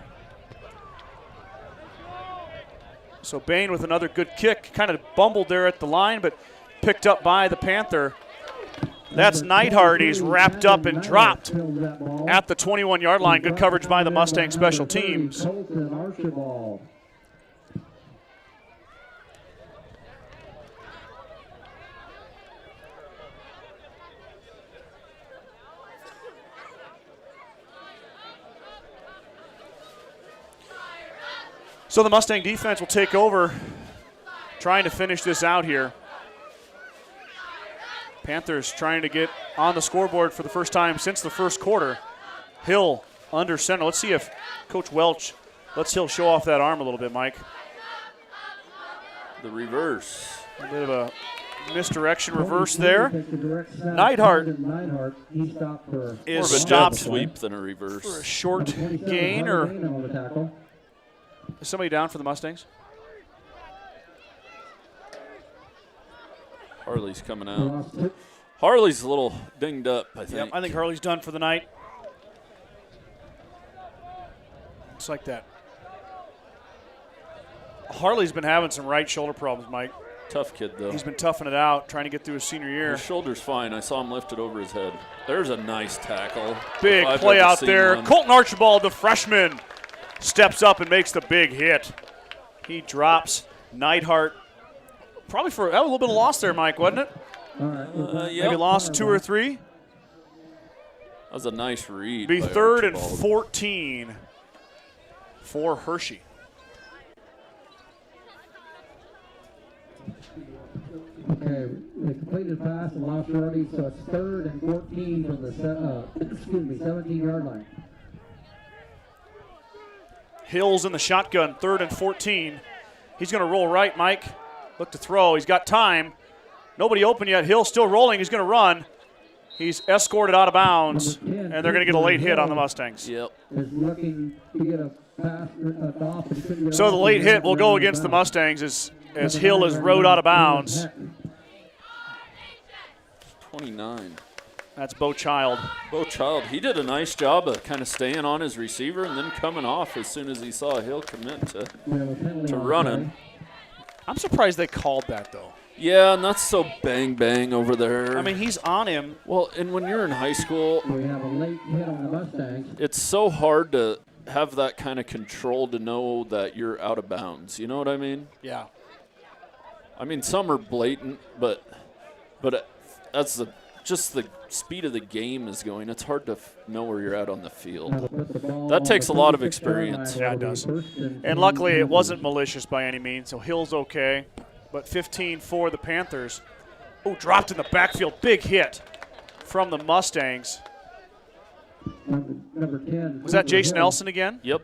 So Bain with another good kick. Kind of bumbled there at the line, but picked up by the Panther. That's Neidhart. He's wrapped up and dropped at the 21-yard line. Good coverage by the Mustang special teams. So the Mustang defense will take over, trying to finish this out here. Panthers trying to get on the scoreboard for the first time since the first quarter. Hill under center. Let's see if Coach Welch lets Hill show off that arm a little bit, Mike. The reverse. A bit of a misdirection reverse there. Neidhart is stopped sweep than a reverse. For a short gain, or is somebody down for the Mustangs? Harley's coming out. Harley's a little dinged up, I think. Yep, I think Harley's done for the night. It's like that. Harley's been having some right shoulder problems, Mike. Tough kid, though. He's been toughing it out, trying to get through his senior year. His shoulder's fine. I saw him lift it over his head. There's a nice tackle. Big play out there. One. Colton Archibald, the freshman, steps up and makes the big hit. He drops Neidhart. Probably for a little bit of loss there, Mike, wasn't it? Yeah. Maybe lost 2 or 3. That was a nice read. Be by 3rd and Archibald. 14 for Hershey. Okay, they completed pass and lost yardage, so it's 3rd and 14 from the 17-yard line. Hill's in the shotgun, 3rd and 14. He's going to roll right, Mike. Look to throw. He's got time. Nobody open yet. Hill still rolling. He's going to run. He's escorted out of bounds, and they're going to get a late hit on the Mustangs. Yep. Is looking to get a pass off, but he couldn't get So off. the late hit will go against the Mustangs as Hill is rode out of bounds. 29. That's Bo Child. Bo Child, he did a nice job of kind of staying on his receiver and then coming off as soon as he saw Hill commit to running. I'm surprised they called that, though. Yeah, and that's so bang over there. I mean, he's on him. Well, and when you're in high school, We have a late hit on the Mustangs. it's so hard to have that kind of control to know that you're out of bounds. You know what I mean? Yeah. I mean, some are blatant, but that's just the speed of the game is going. It's hard to know where you're at on the field. That takes a lot of experience. Yeah, it does. And luckily, it wasn't malicious by any means, so Hill's okay. But 15 for the Panthers. Oh, dropped in the backfield. Big hit from the Mustangs. Number 10. Was that Jason Nelson again? Yep.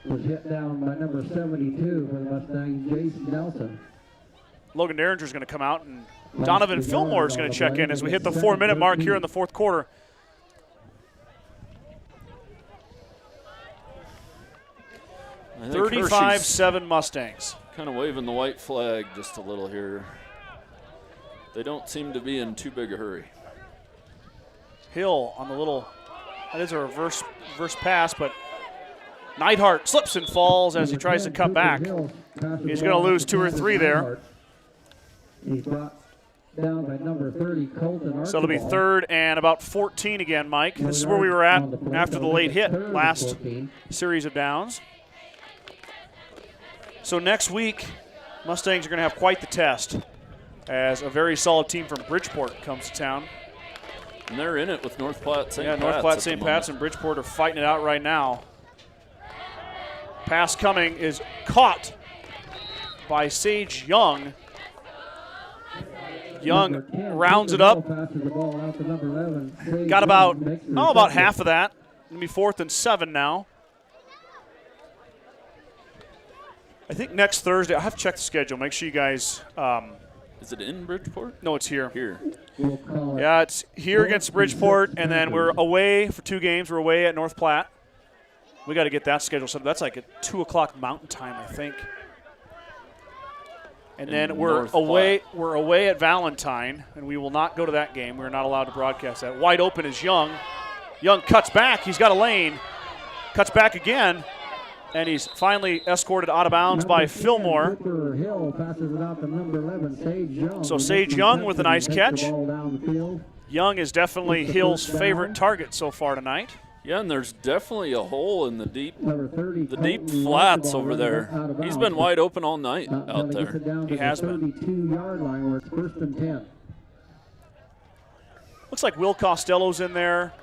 Was hit down by number 72 for the Mustangs, Jason Nelson. Logan Derringer's going to come out, and Donovan Fillmore is going to check in as we hit the 4-minute mark here in the fourth quarter. I think 35-7 Mustangs. Kind of waving the white flag just a little here. They don't seem to be in too big a hurry. Hill on the little, that is a reverse pass, but Neidhart slips and falls as he tries to cut back. He's going to lose 2 or 3 there. He's brought down by number 30, Colton Archibald. So it'll be 3rd and about 14 again, Mike. This is where we were at after the late hit, last series of downs. So next week, Mustangs are going to have quite the test as a very solid team from Bridgeport comes to town. And they're in it with North Platte St. Yeah, Pat's. North Platte St. Pat's and Bridgeport are fighting it out right now. Pass coming is caught by Sage Young. Young rounds it up. Got about half of that. It'll be 4th and 7 now. I think next Thursday, I'll have to check the schedule. Make sure you guys. Is it in Bridgeport? No, it's here. Here. Yeah, it's here against Bridgeport, and then we're away for 2 games. We're away at North Platte. We got to get that scheduled. So that's like at 2 o'clock Mountain Time, I think. And then we're away at Valentine, and we will not go to that game. We're not allowed to broadcast that. Wide open is Young. Young cuts back. He's got a lane. Cuts back again. And he's finally escorted out of bounds by Fillmore. So Sage Young with a nice catch. Young is definitely Hill's favorite target so far tonight. Yeah, and there's definitely a hole in the deep flats over there. He's been wide open all night out there. He has been. 32-yard line where it's 1st and 10. Looks like Will Costello's in there.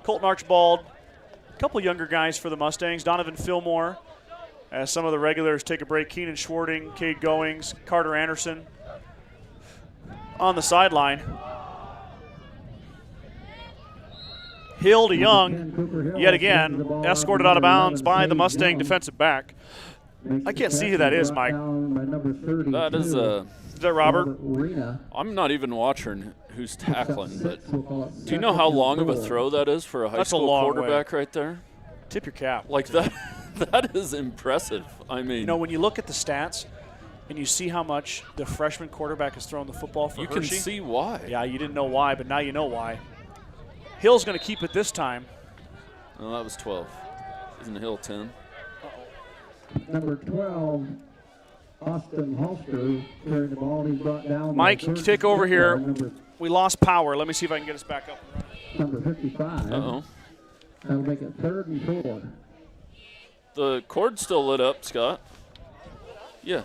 Colton Archibald. A couple younger guys for the Mustangs. Donovan Fillmore, as some of the regulars take a break. Keenan Schwarting, Cade Goings, Carter Anderson on the sideline. Hill to Young, yet again, escorted out of bounds by the Mustang defensive back. I can't see who that is, Mike. That is that Robert? I'm not even watching who's tackling, but do you know how long of a throw that is for a high school quarterback right there? Tip your cap. Like that, that is impressive. I mean, you know, when you look at the stats and you see how much the freshman quarterback has thrown the football for you Hershey. can see why. Yeah, you didn't know why, but now you know why. Hill's going to keep it this time. Oh, that was 12. Isn't Hill 10? Number 12, Austin Holster, carrying the ball. He's brought down. Mike, take over here. We lost power. Let me see if I can get us back up. Number 55. Uh-oh. That'll make it 3rd and 4. The cord's still lit up, Scott. Yeah.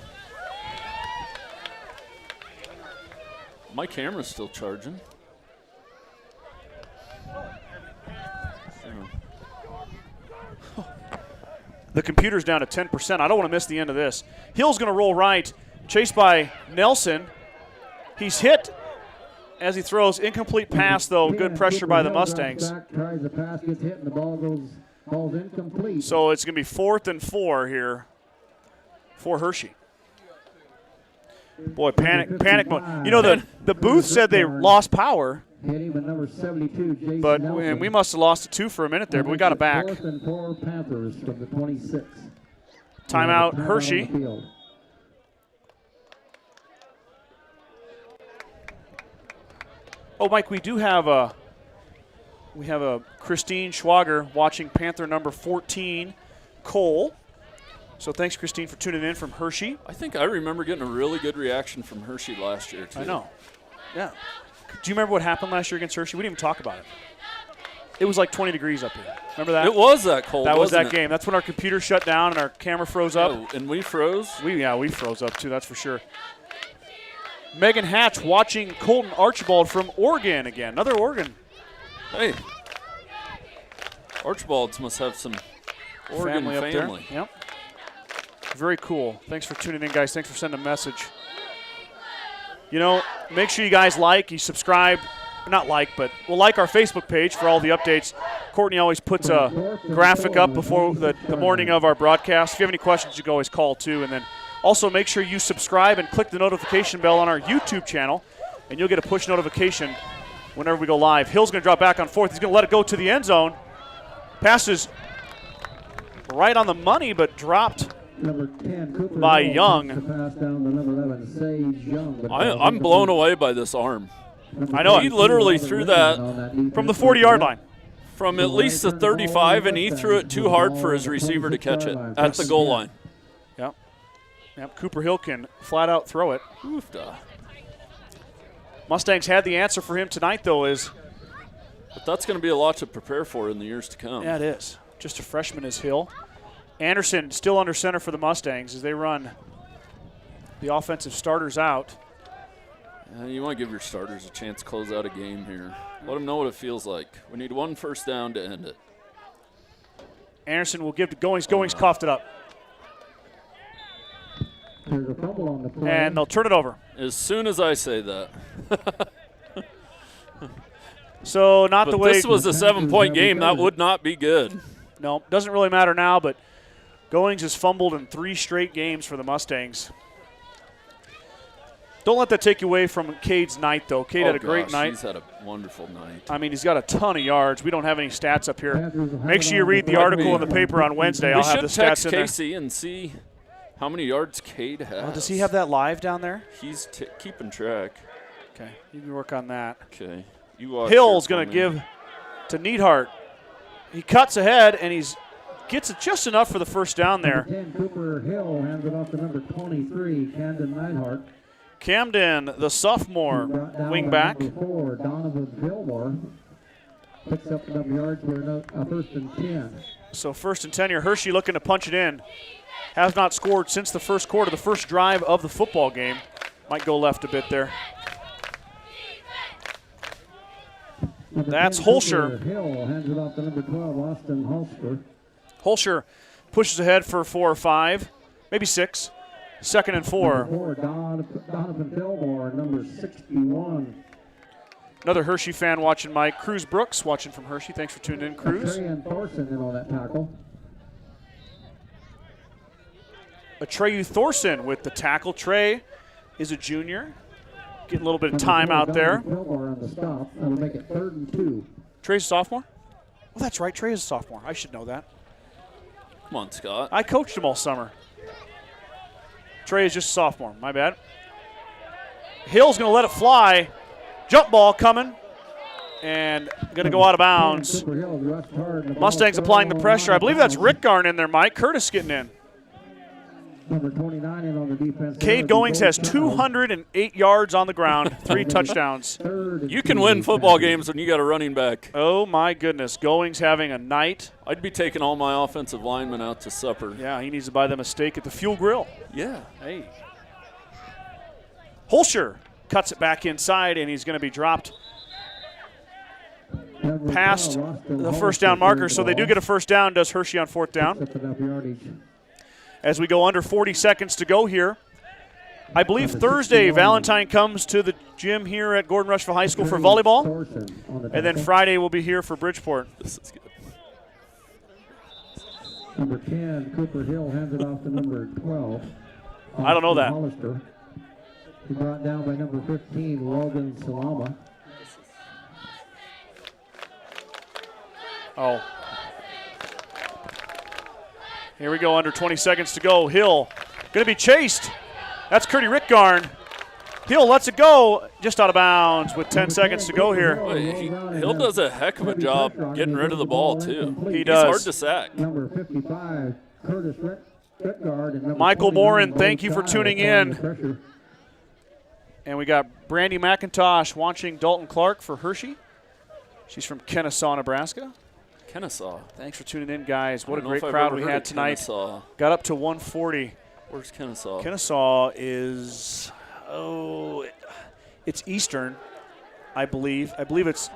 My camera's still charging. The computer's down to 10%. I don't want to miss the end of this. Hill's going to roll right, chased by Nelson. He's hit as he throws. Incomplete pass, though. Good pressure by the Mustangs. Tries the pass, gets hit, and the ball's incomplete. So it's going to be 4th and 4 here for Hershey. Boy, panic mode. You know, the booth said they lost power. Number 72, Jason But Nelson. we must have lost it 2 for a minute there, but we got it back. 4th and 4 Panthers from the 26. Timeout, Hershey. Oh, Mike, we have a Christine Schwager watching Panther number 14, Cole. So thanks, Christine, for tuning in from Hershey. I think I remember getting a really good reaction from Hershey last year, too. I know. Yeah. Do you remember what happened last year against Hershey? We didn't even talk about it. It was like 20 degrees up here. Remember that? It was that cold, That was that wasn't game. That's when our computer shut down and our camera froze up. Yeah, and we froze? We froze up, too, that's for sure. Megan Hatch watching Colton Archibald from Oregon again. Another Oregon. Hey. Archibalds must have some Oregon family. Up there. Yep. Very cool. Thanks for tuning in, guys. Thanks for sending a message. You know, make sure you guys you subscribe. Not but we'll like our Facebook page for all the updates. Courtney always puts a graphic up before the morning of our broadcast. If you have any questions, you can always call, too. And then also make sure you subscribe and click the notification bell on our YouTube channel, and you'll get a push notification whenever we go live. Hill's going to drop back on 4th. He's going to let it go to the end zone. Passes right on the money, but dropped Number 10, Cooper by Hill Young. takes the pass down to number 11, Sage Young. I'm blown away by this arm. I know. He literally threw that from the 40-yard line. From at least the 35, and he threw it too hard for his receiver to catch it at the goal line. Yep. Cooper Hill can flat out throw it. Oofda. Mustangs had the answer for him tonight, though, But that's going to be a lot to prepare for in the years to come. Yeah, it is. Just a freshman is Hill. Anderson still under center for the Mustangs as they run the offensive starters out. You want to give your starters a chance to close out a game here. Let them know what it feels like. We need 1 first down to end it. Anderson will give to Goings. Goings coughed it up. There's a fumble on the play. And they'll turn it over. As soon as I say that. So not the way. This was a 7-point game. That would not be good. No, doesn't really matter now, but Goings has fumbled in 3 straight games for the Mustangs. Don't let that take you away from Cade's night, though. Cade had a great night. He's had a wonderful night. I mean, he's got a ton of yards. We don't have any stats up here. Make sure you read the article in the paper on Wednesday. I'll have the stats in there. We should text Casey and see how many yards Cade has. Oh, does he have that live down there? He's keeping track. Okay, you can work on that. Okay. You watch. Hill's going to give to Neidhart. He cuts ahead, and he's gets it just enough for the first down there. Number 10, Cooper Hill hands it off to number 23, Camden Neidhart. Camden, the sophomore wingback. Number 4, Donovan Fillmore picks up enough yards for a 1st and 10. So 1st and 10 here. Hershey looking to punch it in. Has not scored since the first quarter, the first drive of the football game. Might go left a bit there. That's Holscher. Hill hands it off to number 12, Austin Holster. Holscher pushes ahead for 4 or 5, maybe 6. 2nd and 4. Number 4, Donovan Fillmore, number 61. Another Hershey fan watching, Mike. Cruz Brooks watching from Hershey. Thanks for tuning in, Cruz. Trey and Thorson in on that tackle. Atreyu Thorson with the tackle. Trey is a junior. Getting a little bit of time out there. On the stop. That'll make it 3rd and 2. Trey's a sophomore? Well, that's right. Trey is a sophomore. I should know that. Come on, Scott. I coached him all summer. Trey is just a sophomore. My bad. Hill's going to let it fly. Jump ball coming. And going to go out of bounds. Mustangs applying the pressure. I believe that's Rick Garn in there, Mike. Curtis getting in. Number 29 in on the defense. Cade Goings has 208 yards on the ground, 3 touchdowns. You can win football games when you got a running back. Oh, my goodness. Goings having a night. I'd be taking all my offensive linemen out to supper. Yeah, he needs to buy them a steak at the Fuel Grill. Yeah. Hey. Holscher cuts it back inside, and he's going to be dropped past the first down marker. So they do get a first down, does Hershey on 4th down. As we go under 40 seconds to go here. I believe Thursday, Valentine comes to the gym here at Gordon-Rushville High School for volleyball. And then Friday we'll be here for Bridgeport. This is good. Number 10, Cooper Hill hands it off to number 12. I don't know that. Hollister. He brought down by number 15, Logan Salama. Oh. Here we go, under 20 seconds to go. Hill going to be chased. That's Curdy Rickgarn. Hill lets it go, just out of bounds with 10 seconds to go here. Hill does a heck of a job getting rid of the ball, too. He does. He's hard to sack. Number 55, Curtis Rickgard. And Michael Morin, thank you for tuning in. And we got Brandy McIntosh watching Dalton Clark for Hershey. She's from Kennesaw, Nebraska. Kennesaw. Thanks for tuning in, guys. What a great crowd we had tonight. Kennesaw. Got up to 140. Where's Kennesaw? Kennesaw is, it's eastern, I believe. I believe it's,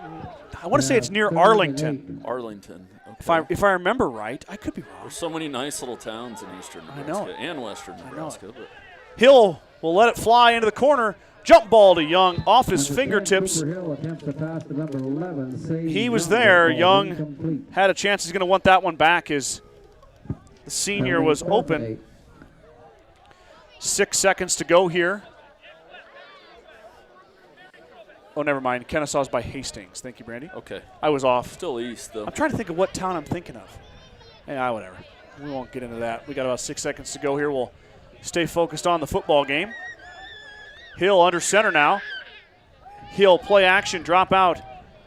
I want to say it's near Arlington. Arlington. Okay. If I remember right. I could be wrong. There's so many nice little towns in eastern Nebraska and western Nebraska. But Hill will let it fly into the corner. Jump ball to Young off his fingertips. He was there. Young had a chance. He's going to want that one back as the senior was open. 6 seconds to go here. Oh, never mind. Kennesaw's by Hastings. Thank you, Brandy. Okay. I was off. Still east, though. I'm trying to think of what town I'm thinking of. Yeah, whatever. We won't get into that. We got about 6 seconds to go here. We'll stay focused on the football game. Hill under center now. Hill play action, drop out.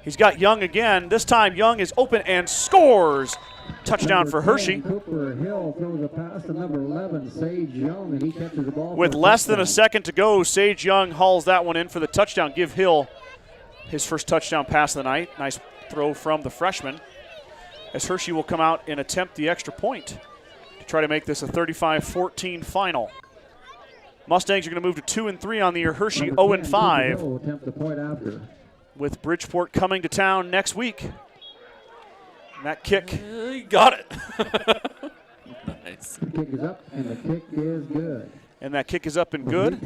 He's got Young again. This time Young is open and scores. Touchdown for Hershey. Cooper Hill throws a pass to number 11, Sage Young, and he catches the ball. With less than a second to go, Sage Young hauls that one in for the touchdown. Give Hill his first touchdown pass of the night. Nice throw from the freshman. As Hershey will come out and attempt the extra point to try to make this a 35-14 final. Mustangs are going to move to 2-3 on the year. Hershey 0-5. With Bridgeport coming to town next week. And that kick. He got it. Nice. The kick is up, and the kick is good. And that kick is up and good.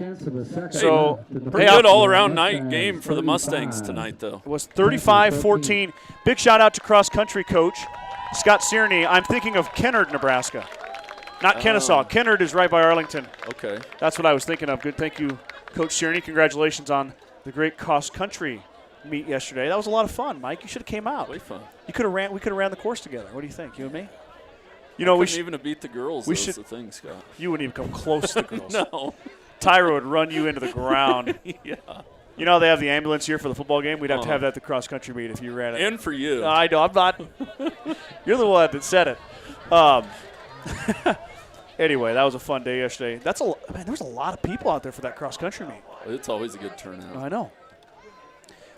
So, pretty good all-around night game for the Mustangs tonight, though. It was 35-14. Big shout-out to cross-country coach Scott Sierney. I'm thinking of Kennard, Nebraska. Not Kennesaw. Kennard is right by Arlington. Okay. That's what I was thinking of. Good. Thank you, Coach Sierney. Congratulations on the great cross-country meet yesterday. That was a lot of fun, Mike. You should have came out. Way fun. We could have ran the course together. What do you think, you and me? You know, we shouldn't even have beat the girls. We should. The thing, Scott. You wouldn't even come close to the girls. No. Tyra would run you into the ground. Yeah. You know they have the ambulance here for the football game. We'd have to have that at the cross-country meet if you ran it. And for you. I know. I'm not. You're the one that said it. Anyway, that was a fun day yesterday. There was a lot of people out there for that cross-country meet. It's always a good turnout. I know.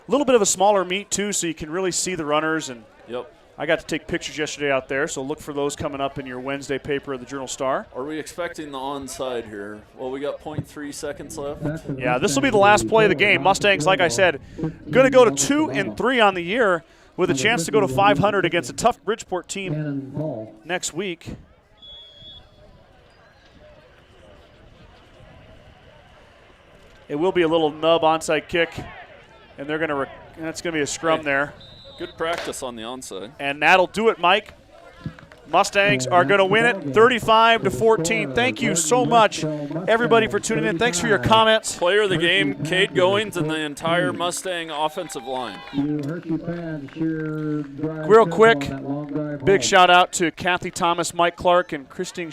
A little bit of a smaller meet, too, so you can really see the runners. And yep. I got to take pictures yesterday out there, so look for those coming up in your Wednesday paper of the Journal-Star. Are we expecting the onside here? Well, we got 0.3 seconds left. Yeah, this will be the last play of the game. Mustangs, like I said, going to go to 2-3 on the year with a chance to go to 500 against a tough Bridgeport team next week. It will be a little nub onside kick, and they're going to that's going to be a scrum there. Good practice on the onside. And that'll do it, Mike. Mustangs are going to win it 35-14. Thank you so much, everybody, for tuning in. Thanks for your comments. Player of the game, Cade Goings, and the entire Mustang offensive line. Real quick, big shout out to Kathy Thomas, Mike Clark, and Christine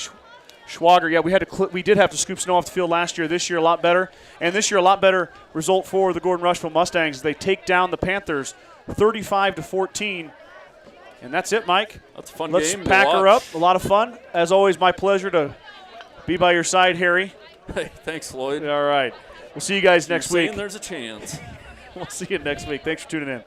Schwager. Yeah, we did have to scoop snow off the field last year. This year, a lot better. And this year, a lot better result for the Gordon-Rushville Mustangs. They take down the Panthers 35-14. And that's it, Mike. That's a fun Let's game. Let's pack her up. A lot of fun. As always, my pleasure to be by your side, Harry. Hey, thanks, Lloyd. All right. We'll see you guys next week. There's a chance. We'll see you next week. Thanks for tuning in.